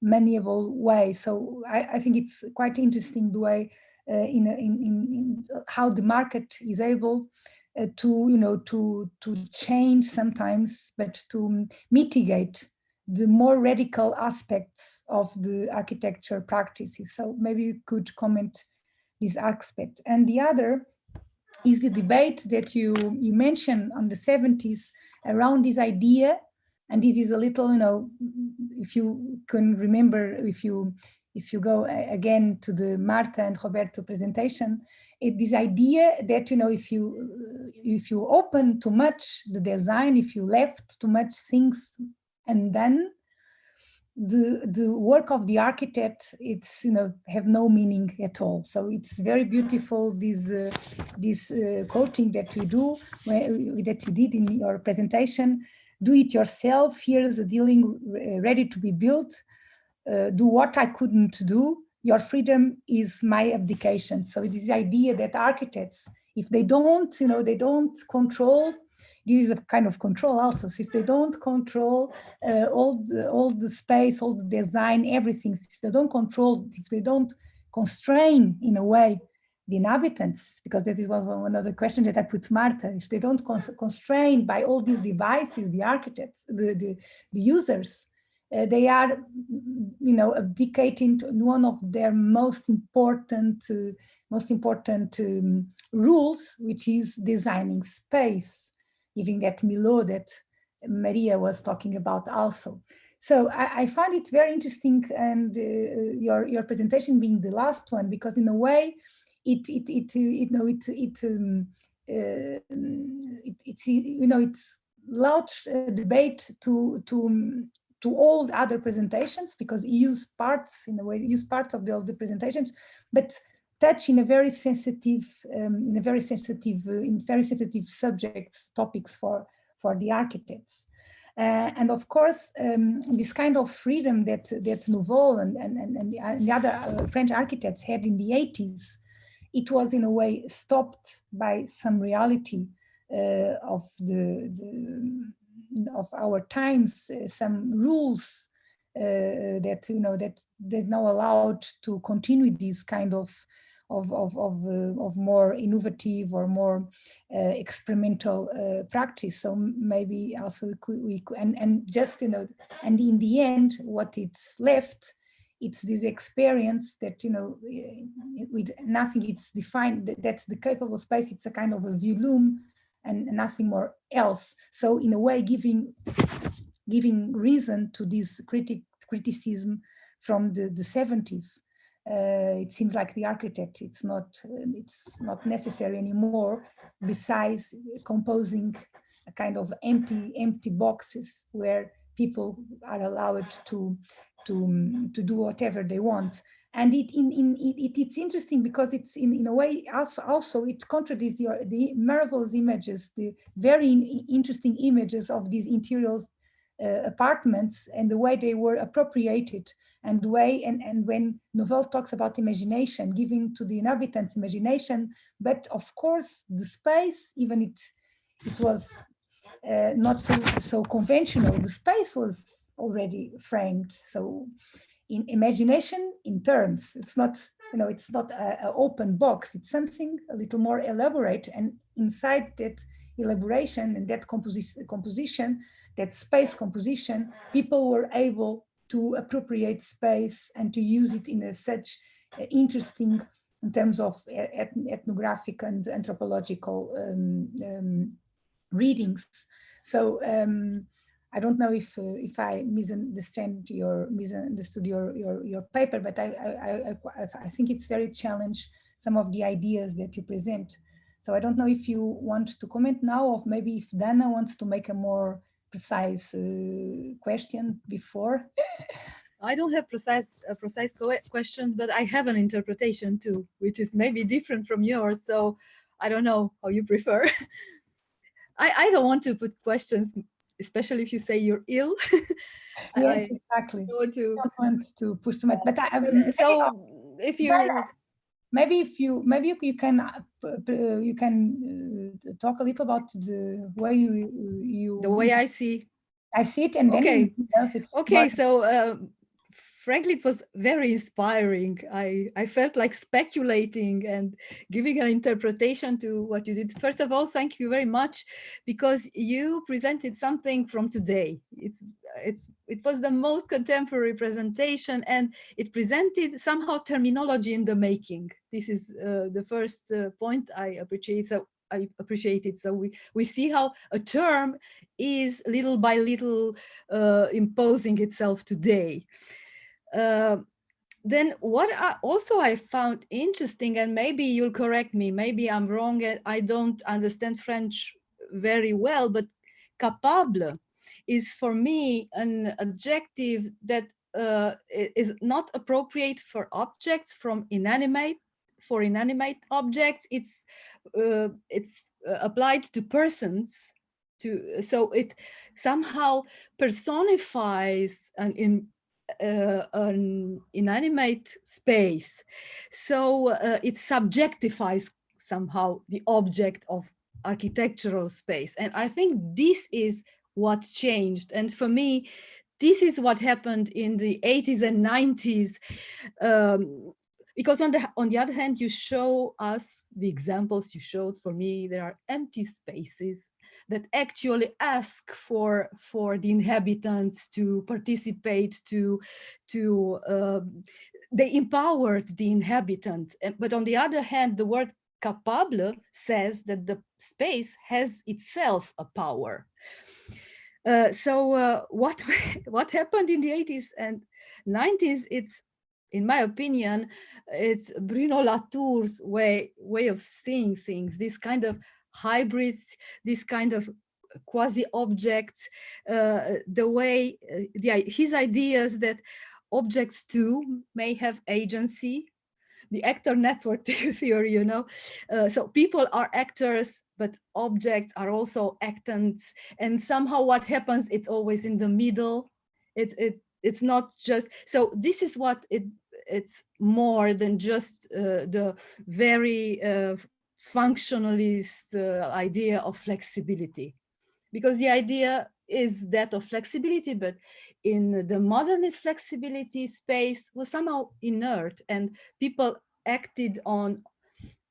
malleable way. So I think it's quite interesting the way in how the market is able to change sometimes, but to mitigate the more radical aspects of the architecture practices. So maybe you could comment this aspect. And the other is the debate that you mentioned on the 70s around this idea. And this is a little, if you can remember, if you go again to the Marta and Roberto presentation, this idea that, if you open too much the design, if you left too much things, and then the work of the architect, it's have no meaning at all. So it's very beautiful, this quoting that you do, that you did in your presentation. Do it yourself. Here's a building ready to be built. Do what I couldn't do. Your freedom is my abdication. So it is the idea that architects, if they don't, they don't control. This is a kind of control also. So if they don't control all the space, all the design, everything, if they don't control, if they don't constrain in a way the inhabitants, because that is one of the questions that I put Marta, if they don't constrain by all these devices, the architects, the users, they are, abdicating to one of their most important rules, which is designing space, giving that milieu that Marija was talking about also. So I find it very interesting, and your presentation being the last one, because in a way, it's launched a debate to all the other presentations, because you use parts of the other presentations, but touch in very sensitive subjects, topics for the architects. And of course, this kind of freedom that Nouveau and the other French architects had in the 80s, it was in a way stopped by some reality of our times, some rules that that they're now allowed to continue this kind of more innovative or more experimental practice. So maybe also we could, and just and in the end, what it's left, it's this experience that with nothing it's defined. That's the capable space. It's a kind of a volume and nothing more else. So in a way, giving reason to this criticism from the 70s. It seems like the architect, it's not necessary anymore, besides composing a kind of empty boxes where people are allowed to do whatever they want. And it's interesting because it's in a way also it contradicts the marvelous images, the very interesting images of these interior apartments and the way they were appropriated, and the way and when Novel talks about imagination, giving to the inhabitants imagination, but of course the space, even it was not so conventional, the space was already framed. So in imagination in terms, it's not it's not an open box, it's something a little more elaborate, and inside that elaboration and that composition, that space composition, people were able to appropriate space and to use it in such interesting, in terms of ethnographic and anthropological readings. So I don't know if I misunderstood your paper, but I think it's very challenging, some of the ideas that you present. So I don't know if you want to comment now, or maybe if Dana wants to make a more precise question before. I don't have a precise question, but I have an interpretation too, which is maybe different from yours. So I don't know how you prefer. I don't want to put questions, especially if you say you're ill. Yes, exactly. I don't want to push too much, but so if you maybe you can talk a little about the way the way I see it, and then okay. So frankly, it was very inspiring. I felt like speculating and giving an interpretation to what you did. First of all, thank you very much, because you presented something from today. It was the most contemporary presentation, and it presented somehow terminology in the making. This is the first point I appreciate. So I appreciate it. So we see how a term is little by little imposing itself today. Then what I found interesting, and maybe you'll correct me, maybe I'm wrong, I don't understand French very well, but capable is for me an adjective that is not appropriate for objects for inanimate objects. It's applied to persons. So it somehow personifies an inanimate space. So it subjectifies somehow the object of architectural space. And I think this is what changed. And for me, this is what happened in the 80s and 90s. Because on the other hand, you show us the examples you showed. For me, there are empty spaces that actually ask for the inhabitants to participate, they empowered the inhabitant. But on the other hand, the word capable says that the space has itself a power. So what happened in the 80s and 90s, it's, in my opinion, it's Bruno Latour's way of seeing things, this kind of hybrids, this kind of quasi-objects, the way, his ideas that objects too may have agency, the actor network theory, so people are actors, but objects are also actants, and somehow what happens, it's always in the middle. It's not just, so this is what it's more than just the very functionalist idea of flexibility, because the idea is that of flexibility, but in the modernist flexibility, space was somehow inert, and people acted on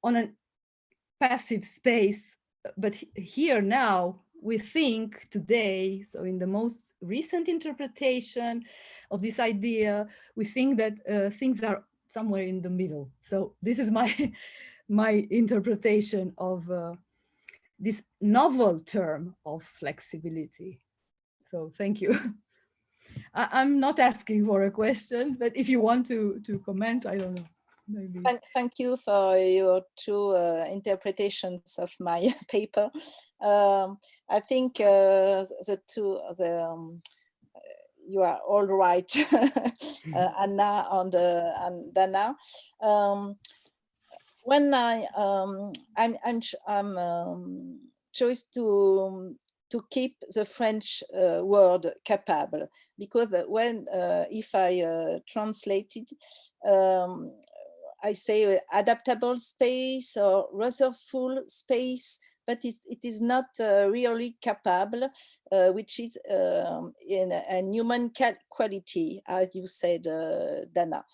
a passive space. But here now, we think today, so in the most recent interpretation of this idea, we think that things are somewhere in the middle. So this is my interpretation of this novel term of flexibility. So thank you. I'm not asking for a question, but if you want to comment, I don't know. Maybe. Thank you for your two interpretations of my paper. I think you are all right, Anna and Dana. When I'm choice to keep the French word capable, because when if I translated, I say adaptable space or resourceful space, but it is not really capable, which is in a human quality, as you said, Dana.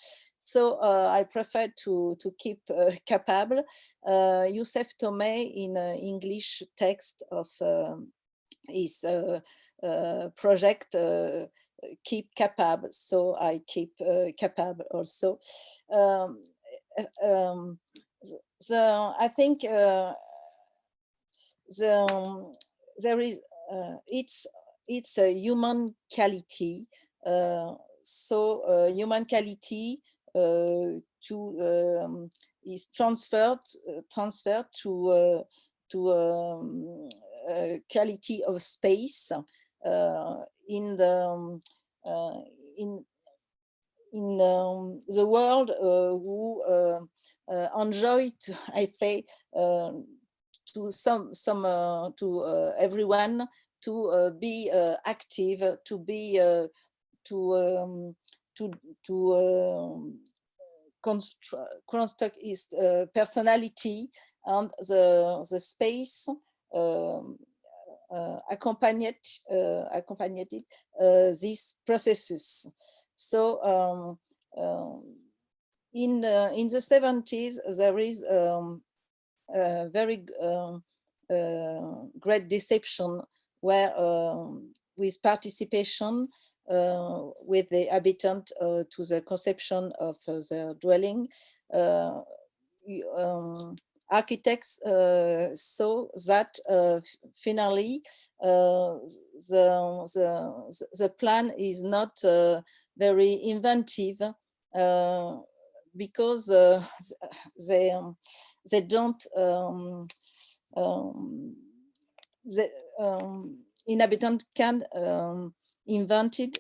So I prefer to keep capable. Youssef Tomé in English text of his project keep capable, so I keep capable also. I think there is it's a human quality. So human quality is transferred to quality of space in the world who enjoy, I say, to everyone to be active, to be construct his personality, and the space accompanied these processes. So in the 70s, there is a very great deception where with participation with the habitant to the conception of the dwelling, architects saw that finally the plan is not very inventive, because they don't inhabitant can invent it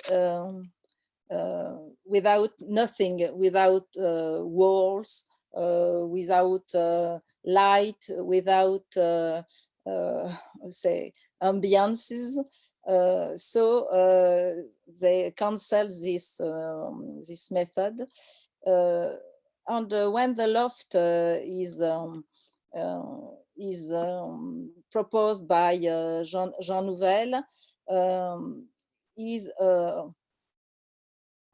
without nothing, without walls, without light, without say ambiances. So they cancel this this method, and when the loft is proposed by Jean Nouvel, is a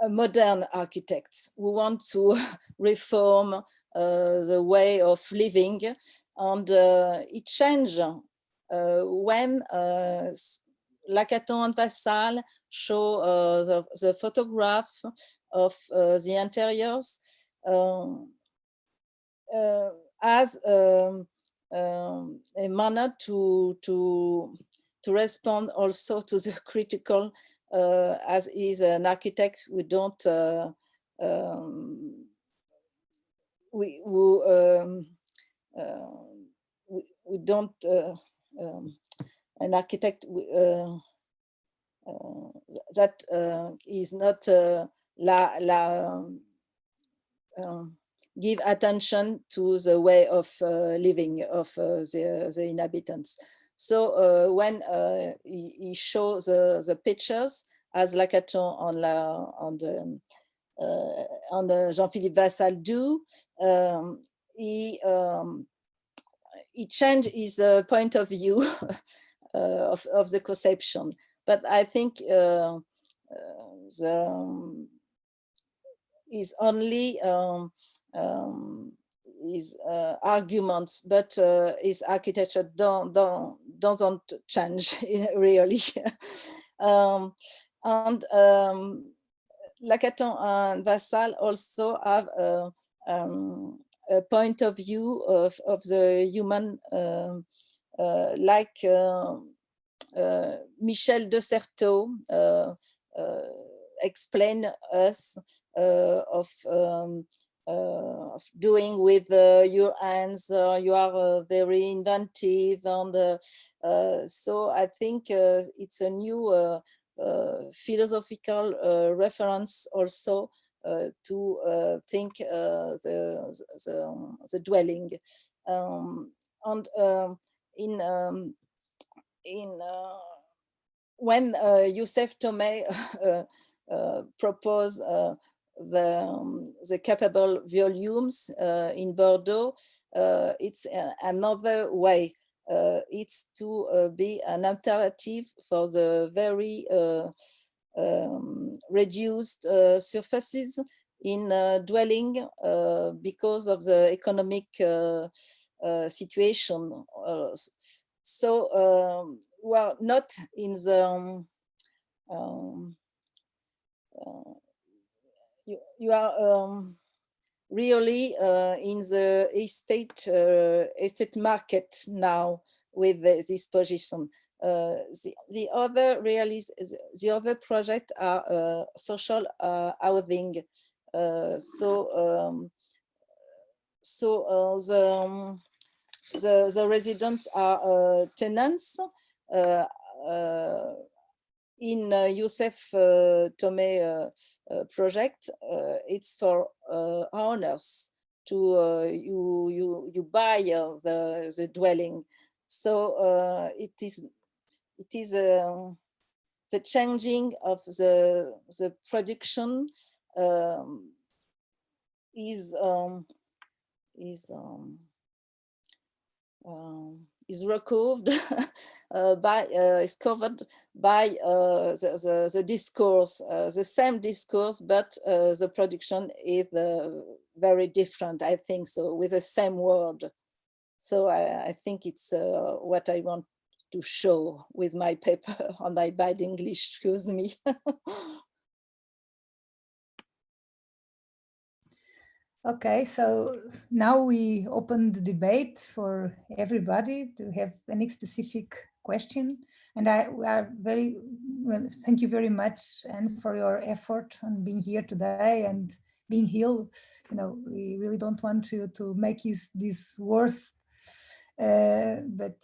modern architect who want to reform the way of living, and it changed when Lacaton and Vassal show the photograph of the interiors as a manner to respond also to the critical, as is an architect who don't we don't an architect that is not give attention to the way of living of the inhabitants. So when he shows the pictures as Lacaton on the Jean-Philippe Vassal do, he changed his point of view of the conception. but I think the is only his arguments, but his architecture doesn't change really. And Lacaton and Vassal also have a point of view of the human, like Michel de Certeau explain us of doing with your hands. You are very inventive, and so I think it's a new philosophical reference also to think the dwelling, and when Youssef Tomé proposed the capable volumes in Bordeaux, it's another way. It's to be an alternative for the very reduced surfaces in dwelling because of the economic situation. So well, not in the you are really in the estate market now with this position. The other project are social housing. The residents are tenants. In Youssef Tomé project, it's for owners to you buy the dwelling. So it is the changing of the production is recovered is covered by the discourse, the same discourse, but the production is very different, I think, so with the same word. So I think it's what I want to show with my paper on my bad English, excuse me. Okay, so now we open the debate for everybody to have any specific question. And we are very well, thank you very much, and for your effort on being here today and being here. You know, we really don't want you to make this worse. But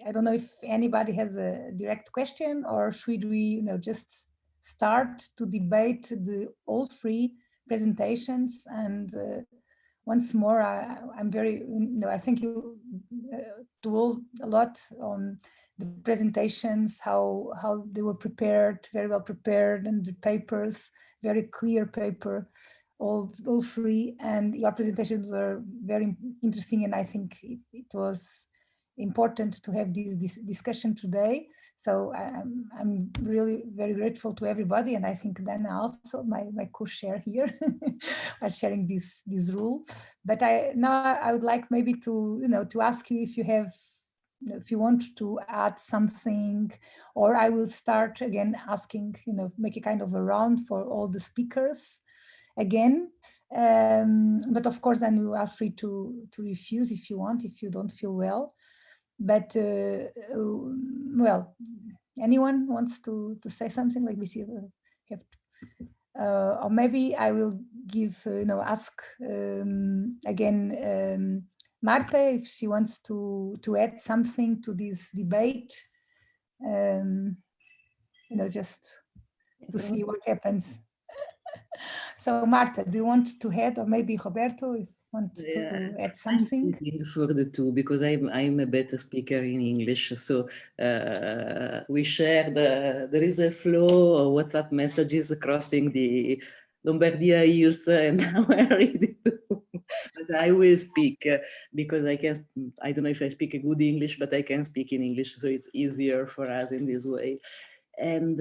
I don't know if anybody has a direct question, or should we, just start to debate all three presentations. And once more, I'm very, I thank you to a lot on the presentations, how they were prepared, very well prepared, and the papers, very clear paper, all three, and your presentations were very interesting, and I think it was important to have this discussion today. So I'm really very grateful to everybody, and I think then also my co-chair here are sharing this rule. But now I would like maybe to ask you if you have, if you want to add something, or I will start again asking, make a kind of a round for all the speakers again. But of course, then you are free to refuse if you want, if you don't feel well. But well, anyone wants to say something? Like we see, or maybe I will give, ask again Marta if she wants to add something to this debate. Just to see what happens. So Marta, do you want to add, or maybe Roberto, if want to add something? I'm speaking for the two because I'm a better speaker in English. So we share there is a flow of WhatsApp messages crossing the Lombardia hills, and now I read it. But I will speak because I don't know if I speak a good English, but I can speak in English, so it's easier for us in this way. And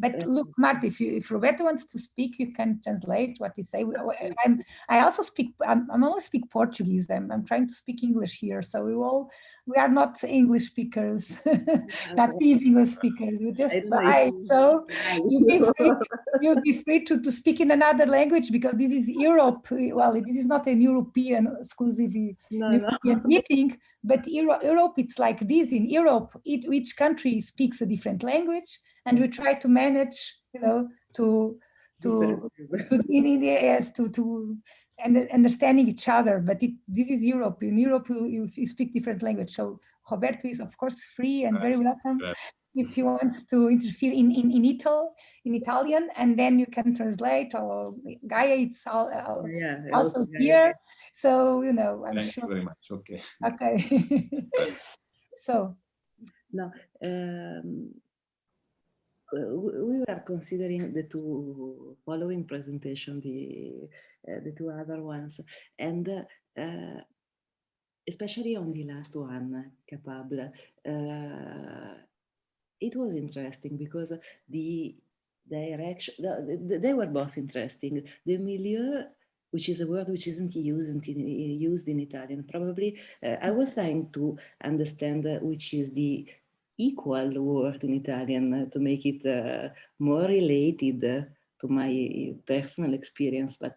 but look, Marta, if Roberto wants to speak, you can translate what he say. I also speak. I'm only speak Portuguese. I'm trying to speak English here, so we are not English speakers, native English speakers. We just try. So you'll be free to speak in another language, because this is Europe. Well, this is not an European exclusive European meeting, but Europe, it's like this. In Europe, each country speaks a different language. And we try to manage, to understanding each other. But this is Europe. In Europe, you speak different language. So Roberto is, of course, free and very welcome if he wants to interfere in Italian, and then you can translate. Or Gaia, it's also here. So I'm Thank sure. you very much. Okay. Okay. So. No. We were considering the two following presentation, the two other ones, and especially on the last one, Capable, it was interesting because the direction, they were both interesting. The milieu, which is a word which isn't used in Italian, probably. I was trying to understand which is the equal word in Italian to make it more related to my personal experience, but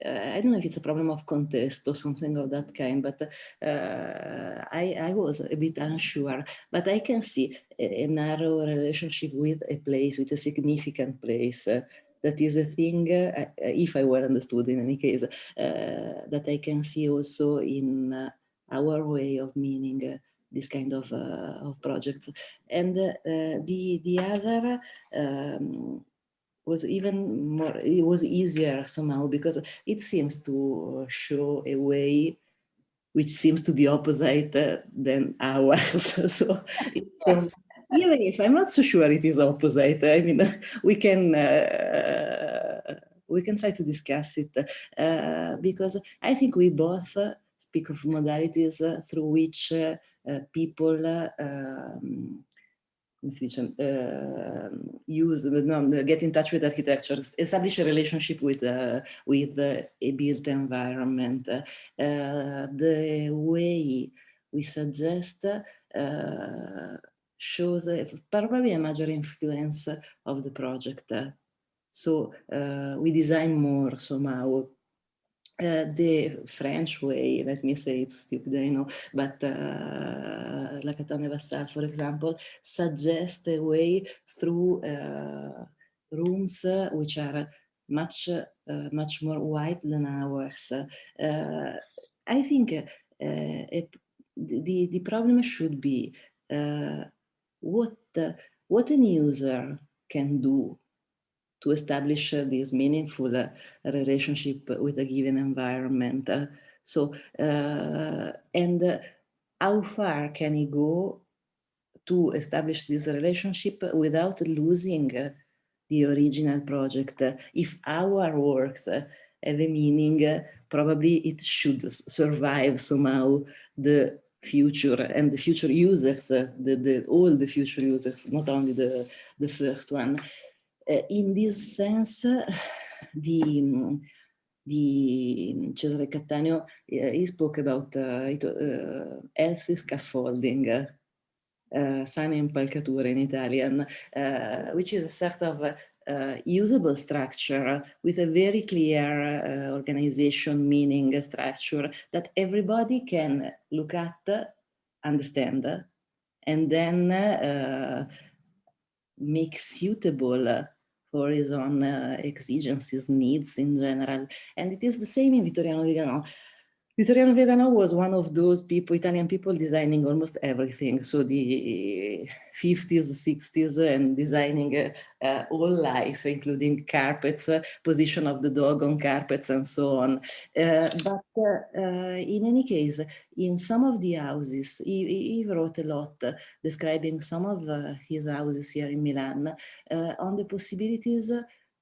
I don't know if it's a problem of context or something of that kind, but I was a bit unsure, but I can see a narrow relationship with a place, with a significant place. That is a thing, if I well understood in any case, that I can see also in our way of meaning this kind of projects. And the other was even more, it was easier somehow, because it seems to show a way which seems to be opposite than ours. So it's, even if I'm not so sure it is opposite, I mean, we can try to discuss it, because I think we both speak of modalities through which people get in touch with architecture, establish a relationship with a built environment. The way we suggest shows probably a major influence of the project. So we design more somehow. The French way, let me say it's stupid, I know, but Lacatone Vassal, for example, suggests a way through rooms which are much more wide than ours. I think the problem should be what an user can do to establish this meaningful relationship with a given environment. And how far can he go to establish this relationship without losing the original project? If our works have a meaning, probably it should survive somehow the future and the future users, all the future users, not only the first one. In this sense, Cesare Cattaneo, he spoke about healthy scaffolding, sana impalcatura in Italian, which is a sort of usable structure with a very clear organization, meaning structure that everybody can look at, understand, and then make suitable for his own exigencies, needs in general. And it is the same in Vittoriano Vigano. Vittoriano Vigano was one of those people, Italian people, designing almost everything. So the 50s, 60s, and designing all life, including carpets, position of the dog on carpets, and so on. But in any case, in some of the houses, he wrote a lot describing some of his houses here in Milan on the possibilities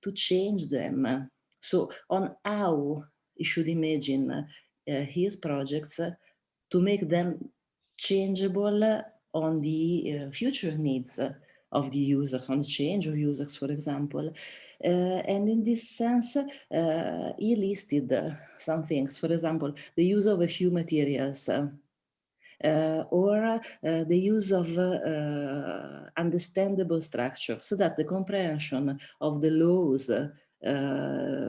to change them. So on how you should imagine his projects to make them changeable on the future needs of the users, on the change of users, for example. And in this sense, he listed some things, for example, the use of a few materials, or the use of understandable structure, so that the comprehension of the laws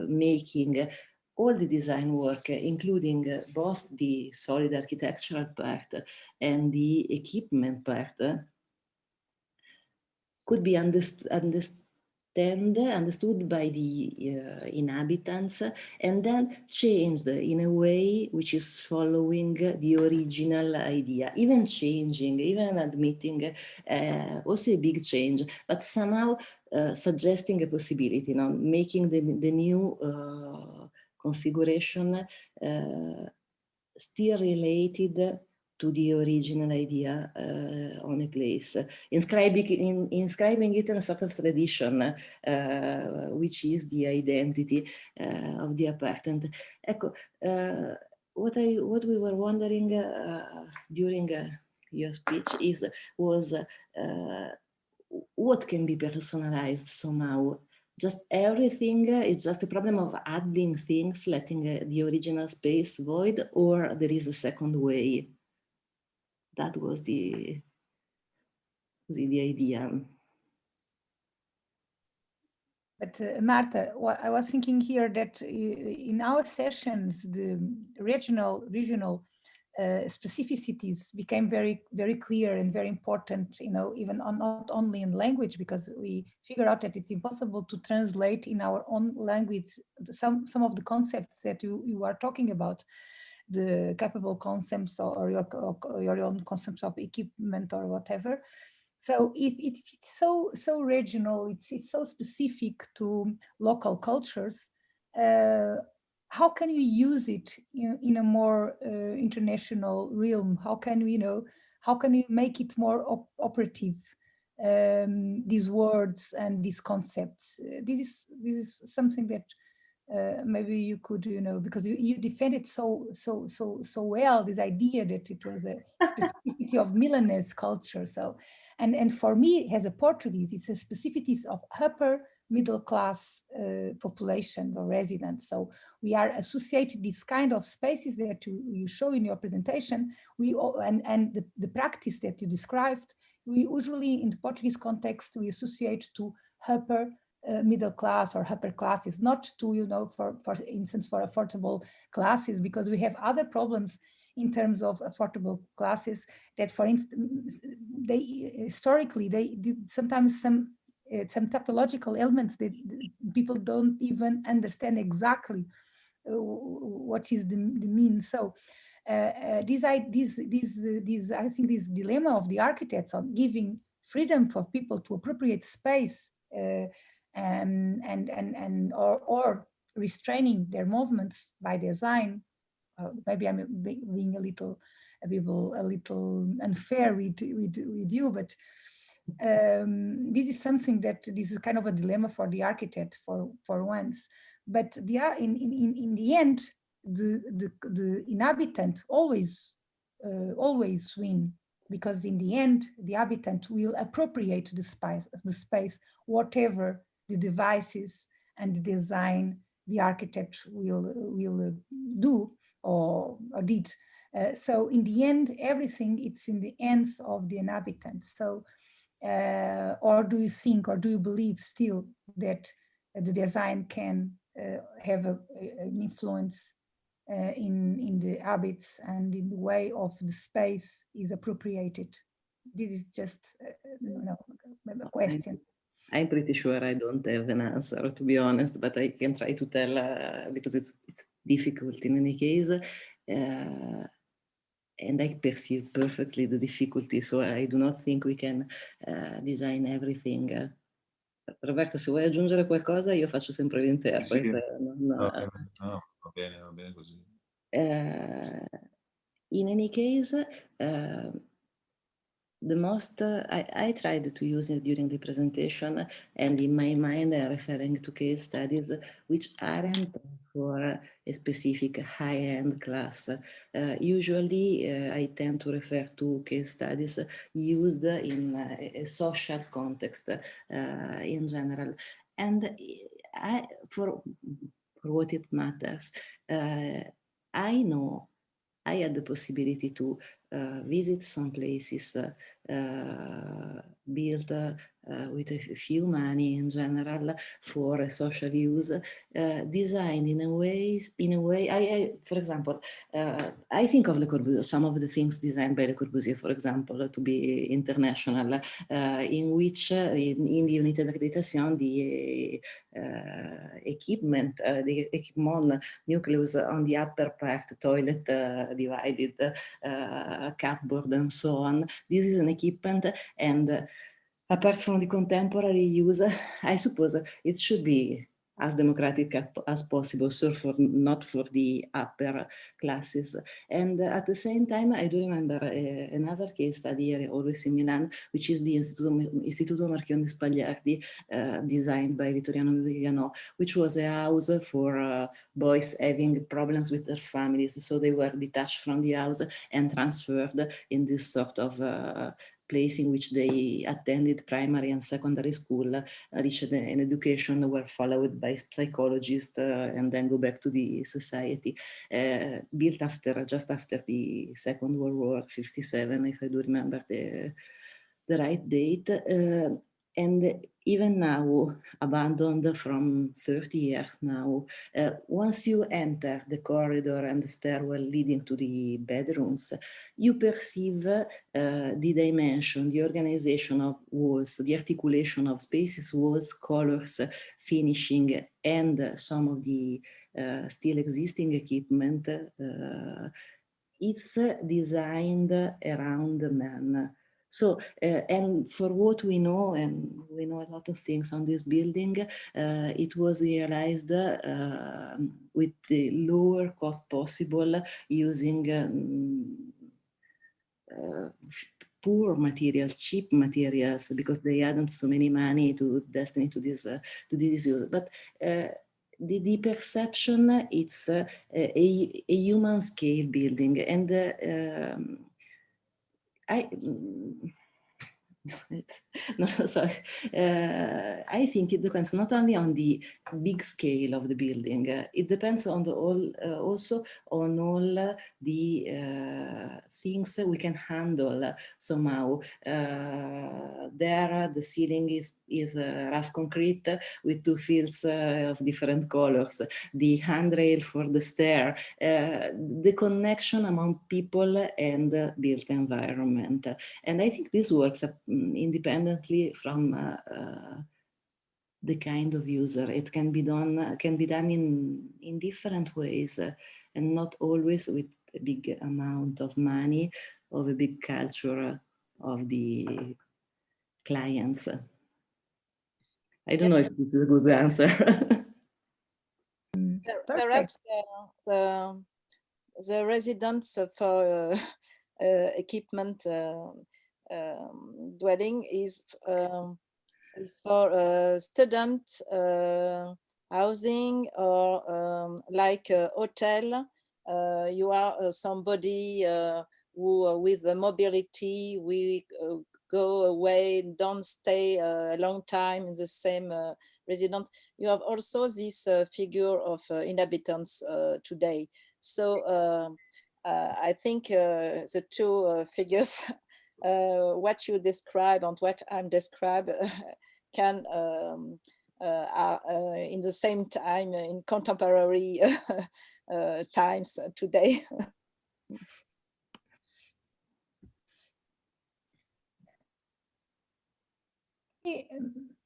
making all the design work, including both the solid architectural part and the equipment part, could be understood by the inhabitants, and then changed in a way which is following the original idea, even changing, even admitting also a big change, but somehow suggesting a possibility, making the new configuration still related to the original idea on a place, inscribing it in a sort of tradition, which is the identity of the apartment. Ecco, what we were wondering during your speech was what can be personalized somehow. Just everything is just a problem of adding things, letting the original space void, or there is a second way. That was the idea. But Marta, I was thinking here that in our sessions, the regional specificities became very, very clear and very important, even not only in language, because we figure out that it's impossible to translate in our own language some of the concepts that you are talking about, the capable concepts or your own concepts of equipment or whatever. So it's so regional, it's so specific to local cultures. How can you use it in a more international realm? How can you make it more operative? These words and these concepts. This is something that maybe you could, because you defended so well this idea that it was a specificity of Milanese culture. So, and for me, as a Portuguese, it's a specificity of upper middle class populations or residents. So we are associated these kind of spaces that you show in your presentation. And the practice that you described, we usually in the Portuguese context, we associate to upper middle class or upper classes, not to, for instance, for affordable classes, because we have other problems in terms of affordable classes that, for instance, historically they did sometimes some typological elements that people don't even understand exactly what is the mean. So I think this dilemma of the architects on giving freedom for people to appropriate space or restraining their movements by design. Maybe I'm being a little unfair with you, but this is something that this is kind of a dilemma for the architect for once. But in the end, the inhabitant always win, because in the end the habitant will appropriate the space, whatever the devices and the design the architect will do or did. So in the end, everything it's in the hands of the inhabitants. So or do you think, or do you believe still that the design can have an influence in the habits and in the way of the space is appropriated? This is just a question. I'm pretty sure I don't have an answer, to be honest, but I can try to tell because it's difficult in any case. And I perceive perfectly the difficulty, so I do not think we can design everything. Roberto, se vuoi aggiungere qualcosa, io faccio sempre l'interprete. Sì. No, va bene così. In any case, the most I tried to use it during the presentation, and in my mind I'm referring to case studies which aren't for a specific high-end class. Usually I tend to refer to case studies used in a social context in general. And for what it matters, I know I had the possibility to visit some places built with a few money in general for social use, designed in a way, for example, I think of Le Corbusier, some of the things designed by Le Corbusier, for example, to be international, in which in the unité d'accréditation, the equipment, the equipment nucleus on the upper part, toilet divided, cupboard and so on. This is an equipment, and apart from the contemporary use, I suppose it should be as democratic as possible, so not for the upper classes. And at the same time, I do remember another case study here, always in Milan, which is the Istituto Marchionne Spagliardi, designed by Vittoriano Vigano, which was a house for boys having problems with their families. So they were detached from the house and transferred in this sort of place in which they attended primary and secondary school, reached an education, were followed by psychologists, and then go back to the society. Built just after the Second World War, 57, if I do remember the right date. And even now, abandoned from 30 years now, once you enter the corridor and the stairwell leading to the bedrooms, you perceive the dimension, the organization of walls, the articulation of spaces, walls, colors, finishing, and some of the still existing equipment. It's designed around man. So, and for what we know, and we know a lot of things on this building, it was realized with the lower cost possible, using poor materials, cheap materials, because they hadn't so many money to destiny to this use. But the perception, it's a human scale building, and sorry. I think it depends not only on the big scale of the building, it depends on also on all the things we can handle somehow. There, the ceiling is rough concrete with 2 fields of different colors, the handrail for the stair, the connection among people and built environment. And I think this works independently from the kind of user. It can be done in different ways, and not always with a big amount of money, of a big culture of the clients. I don't know if this is a good answer. Perhaps the residents for equipment dwelling is for student housing, or like a hotel. You are somebody who, with the mobility, we go away, don't stay a long time in the same residence. You have also this figure of inhabitants today. So I think the two figures, what you describe and what I'm described, can are in the same time in contemporary times today.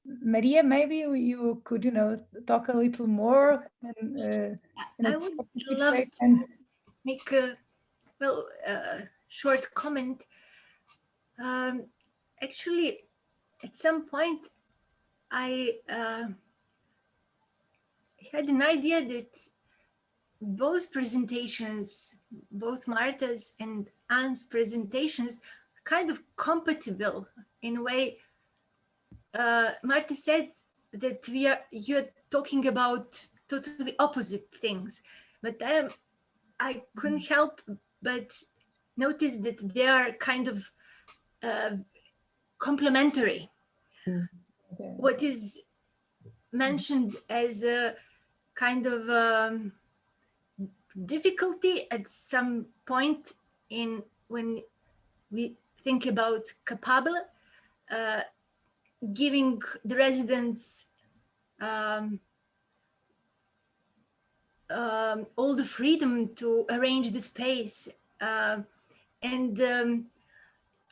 Marija, maybe you could, talk a little more. And, I would love to make a short comment. Actually, at some point, I had an idea that both presentations, both Marta's and Anne's presentations, kind of compatible in a way. Marta said that you're talking about totally opposite things, but I couldn't help but notice that they are kind of complementary. Okay. What is mentioned as a kind of difficulty at some point in when we think about capable, giving the residents all the freedom to arrange the space and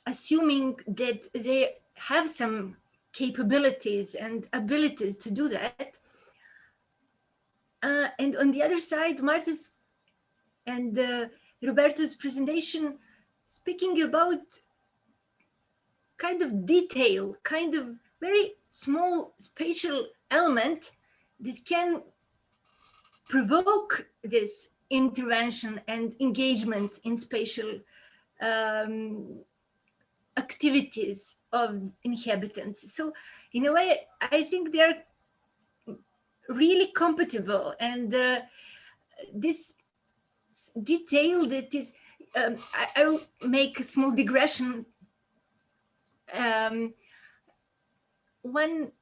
assuming that they have some capabilities and abilities to do that. And on the other side, Marta's and Roberto's presentation speaking about kind of detail, kind of very small spatial element that can provoke this intervention and engagement in spatial activities of inhabitants. So in a way, I think they're really compatible, and this detail that is, I will make a small digression. One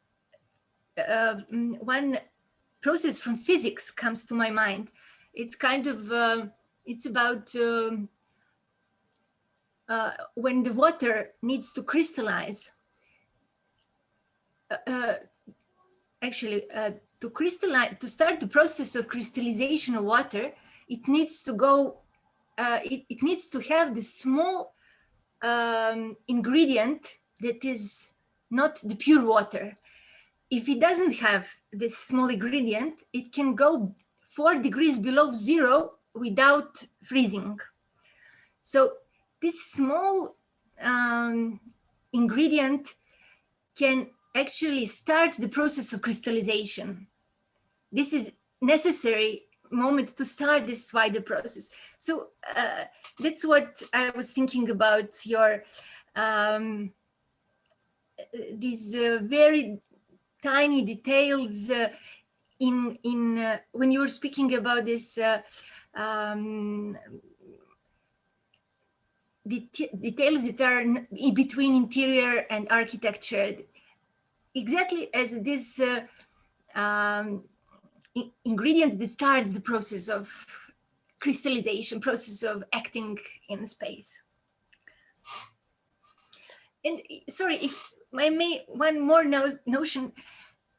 process from physics comes to my mind. It's kind of, it's about when the water needs to crystallize. Actually, to crystallize, to start the process of crystallization of water, it needs to go, it needs to have the small ingredient that is not the pure water. If it doesn't have this small ingredient, it can go 4 degrees below zero without freezing. So this small ingredient can actually start the process of crystallization. This is necessary moment to start this wider process. So that's what I was thinking about your these very tiny details in when you were speaking about this details that are in between interior and architecture, exactly as this ingredients that starts the process of crystallization, process of acting in space. And sorry, if I may, one more notion.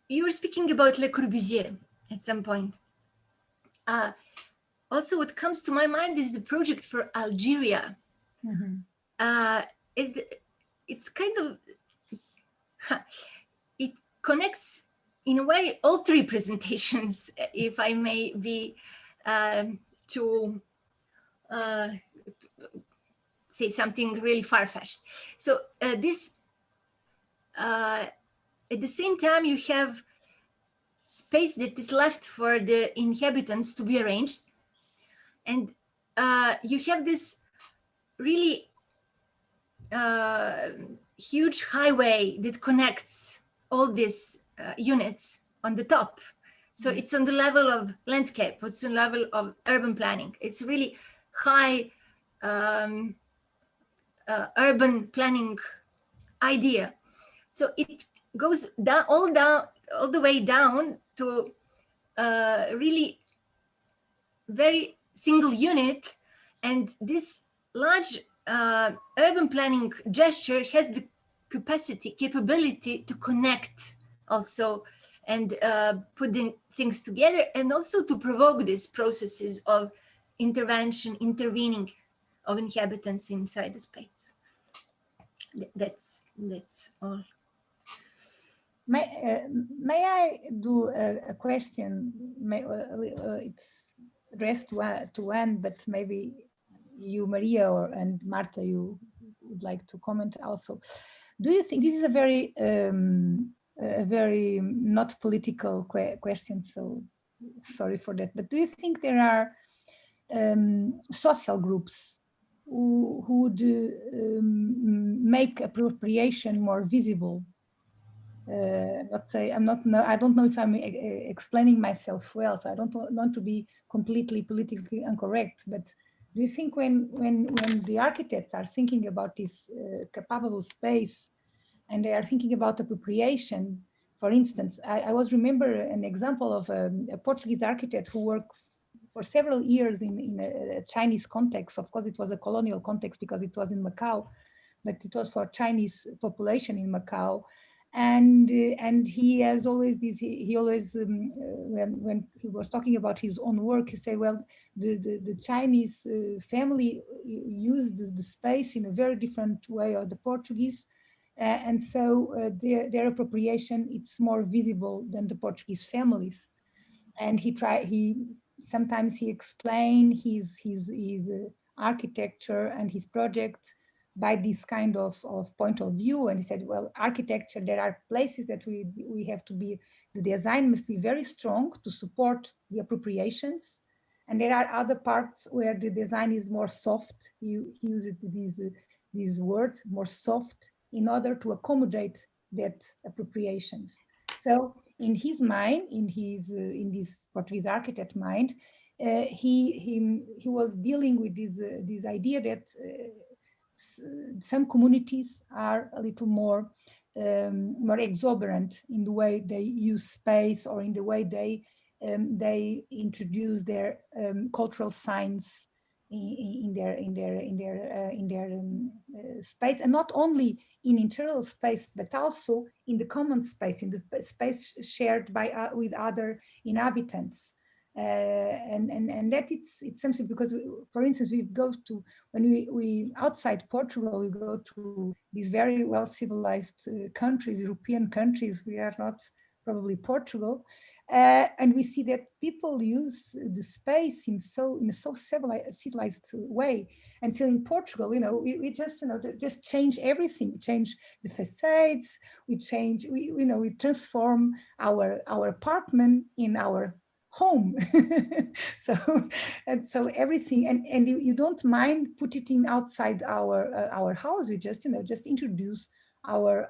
You were speaking about Le Corbusier at some point. Also, what comes to my mind is the project for Algeria. Mm-hmm. It's kind of, it connects in a way all 3 presentations, if I may be to say something really far-fetched. So this, at the same time, you have space that is left for the inhabitants to be arranged. And you have this really huge highway that connects all these units on the top. So it's on the level of landscape, it's on the level of urban planning. It's really high urban planning idea. So it goes down all the way down to really very single unit. And this large urban planning gesture has the capability to connect also and putting things together, and also to provoke these processes of intervention, intervening of inhabitants inside the space. That's all. May I do a question? It's addressed to Anne, but maybe you, Maria, and Marta, you would like to comment also. Do you think this is a very not political question, so sorry for that, but do you think there are social groups who would make appropriation more visible. Let's say I don't know if I'm explaining myself well, so I don't want to be completely politically incorrect, but do you think when the architects are thinking about this capable space and they are thinking about appropriation, for instance, I was remember an example of a Portuguese architect who worked for several years in a Chinese context. Of course, it was a colonial context because it was in Macau, but it was for Chinese population in Macau. And he has always this, he always, when he was talking about his own work, he said, well, the Chinese family used the space in a very different way of the Portuguese. And so their appropriation, it's more visible than the Portuguese families. And sometimes he explained his architecture and his project by this kind of point of view. And he said, well, architecture, there are places that we have to be, the design must be very strong to support the appropriations. And there are other parts where the design is more soft. He uses these words, more soft, in order to accommodate that appropriations. So in his mind, in this Portuguese architect mind, he was dealing with this idea that some communities are a little more exuberant in the way they use space or in the way they introduce their cultural signs in their space, and not only in internal space, but also in the common space, in the space shared by with other inhabitants. And that it's something, because for instance, we go to, when we outside Portugal, we go to these very well civilized countries, European countries. We are not probably Portugal, and we see that people use the space in a so civilized way. And so in Portugal, we just just change everything. We change the facades. We transform our apartment in our home. so everything, and you don't mind put it in outside our house. We just just introduce our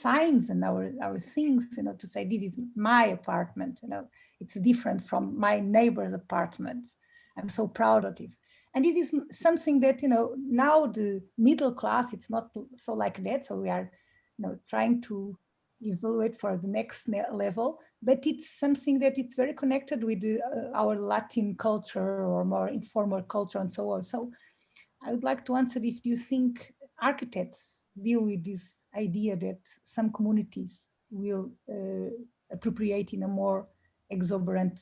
signs and our things, to say this is my apartment. It's different from my neighbor's apartment. I'm so proud of it. And this is something that now the middle class, it's not so like that. So we are trying to evaluate for the next level, but it's something that it's very connected with our Latin culture or more informal culture and so on. So I would like to answer if you think architects deal with this idea that some communities will appropriate in a more exuberant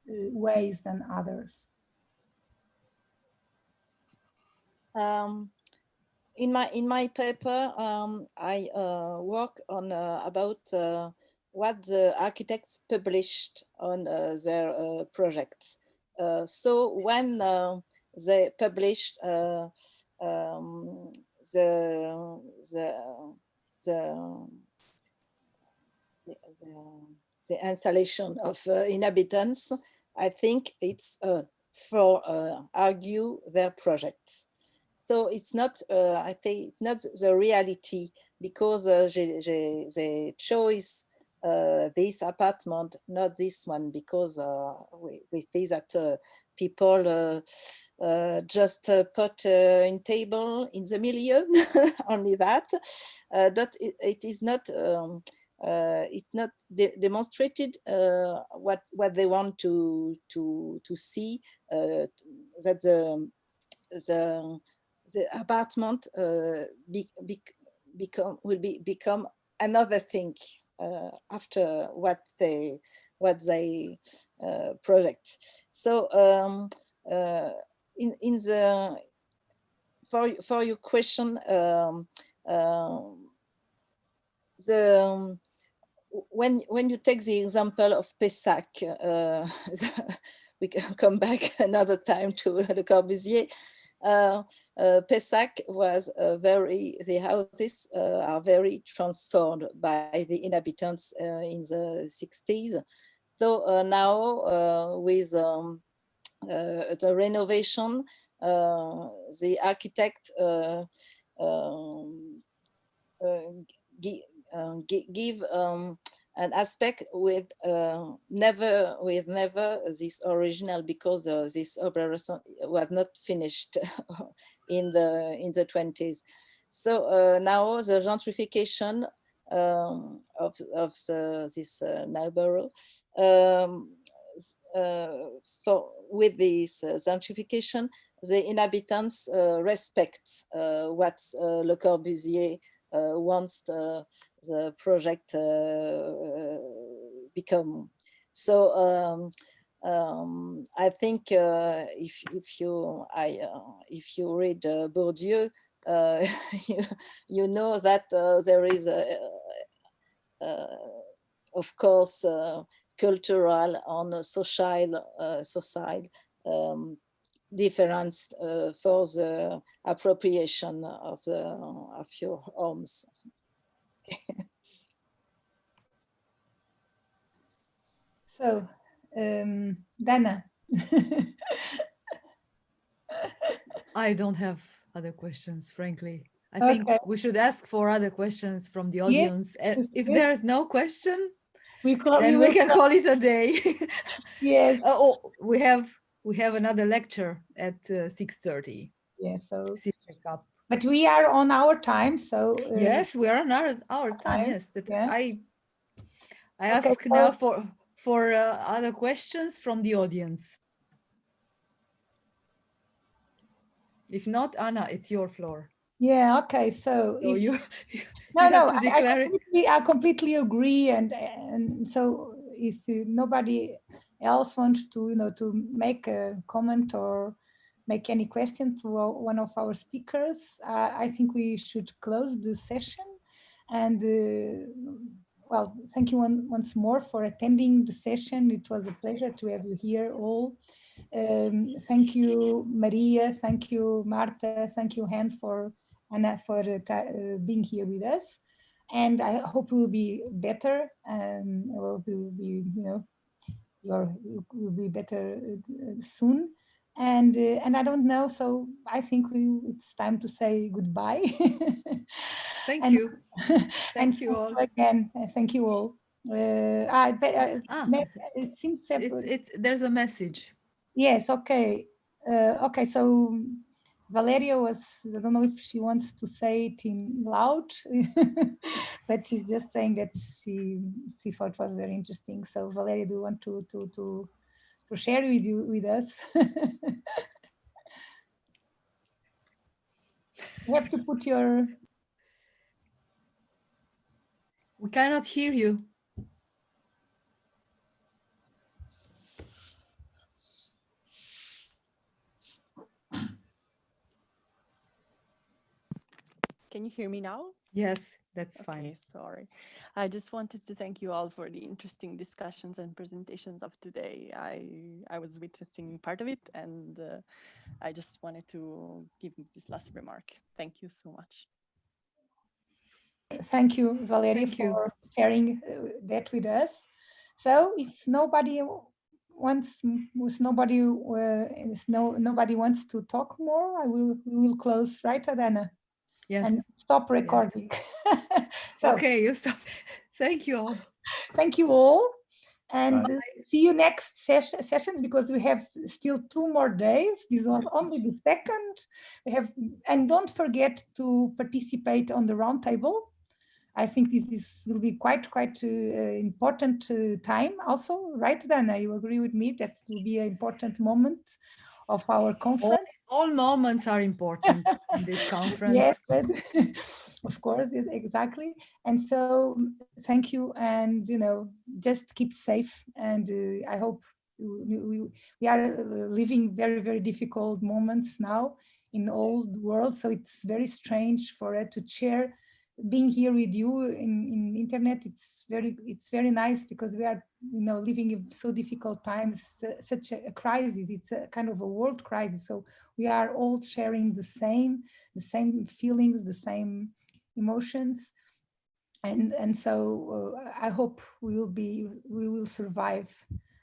ways than others. In my paper, I work on about what the architects published on their projects. So when they published the installation of inhabitants, I think it's for argue their projects. So it's not, I think, not the reality, because they chose this apartment, not this one, because we see that people just put in table in the milieu, only that. That it is not. It's not demonstrated what they want to see, that the apartment become another thing after what they project. So in the for your question, when you take the example of Pessac, we can come back another time to Le Corbusier. Pessac was the houses are very transformed by the inhabitants in the 60s. So now with the renovation, the architect give an aspect with never this original, because this operation was not finished in the 20s. So now the gentrification of this neighborhood, with this gentrification, the inhabitants respect what Le Corbusier wants the project become. So I think if you read Bourdieu, you know that there is of course cultural and social difference for the appropriation of your homes. So, Dana. I don't have other questions, frankly. I think we should ask for other questions from the audience. Yes. If there is no question, then we can call it a day. Yes. Oh, we have another lecture at 6:30. Yes. So. But we are on our time, so. Yes, we are on our time. Yes, but yeah. I ask now for other questions from the audience. If not, Anna, it's your floor. Yeah. Okay. So if you I completely agree, and so if nobody else wants to to make a comment or make any questions to one of our speakers, I think we should close the session. And well, thank you once more for attending the session. It was a pleasure to have you here all. Thank you, Marija. Thank you, Marta. Thank you, Anna, for being here with us. And I hope we'll be better. We'll be, will be better soon. And I don't know, so I think it's time to say goodbye. Thank you. Thank you all. Again, thank you all. It seems there's a message. Yes, okay. Okay, so Valeria I don't know if she wants to say it in loud, but she's just saying that she thought it was very interesting. So Valeria, do you want to share with us? You have to put your... We cannot hear you. Can you hear me now? Yes, that's fine. Okay, sorry. I just wanted to thank you all for the interesting discussions and presentations of today. I was witnessing part of it, and I just wanted to give this last remark. Thank you so much. Thank you, Valeria, for sharing that with us. So if nobody wants to talk more, we will close, right, Adana? Yes. And stop recording. Yes. So, okay, you stop. Thank you all. Thank you all. And see you next sessions, because we have still 2 more days. This was only the second. And don't forget to participate on the roundtable. I think this will be quite important time also, right, Dana? You agree with me? That will be an important moment of our conference. All moments are important in this conference. Yes, but of course, exactly. And so thank you, and just keep safe. And I hope we are living very, very difficult moments now in all the world. So it's very strange for us to share being here with you in internet. It's very nice, because we are living in so difficult times, such a crisis. It's a kind of a world crisis, so we are all sharing the same feelings, the same emotions, and so I hope we will survive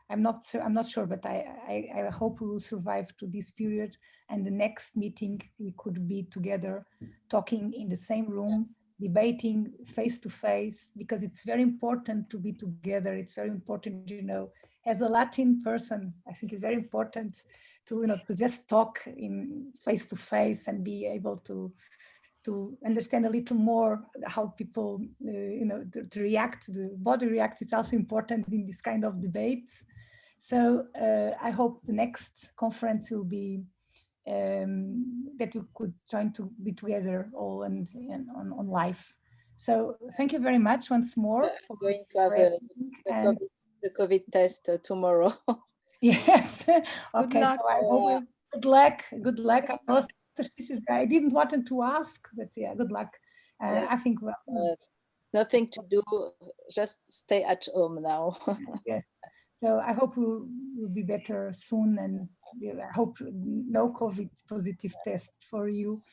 I'm not sure, but I hope we will survive to this period. And the next meeting, we could be together, talking in the same room, debating face to face, because it's very important to be together. It's very important, you know, as a Latin person, I think it's very important to, you know, to just talk in face to face and be able to understand a little more how people, you know, to react, the body reacts. It's also important in this kind of debates. So I hope the next conference will be that we could join to be together all and on live. So thank you very much once more. I'm going to have the COVID test tomorrow. Yes. Okay. Good luck. So I hope good luck. I didn't want to ask, but yeah, good luck. I think nothing to do, just stay at home now. Yeah. So I hope we'll be better soon, and I hope no COVID positive test for you.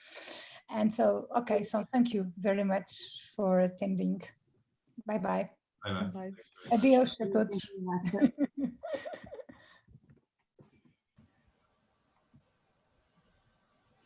And so, okay, so thank you very much for attending. Bye-bye. Bye-bye. Adios a todos.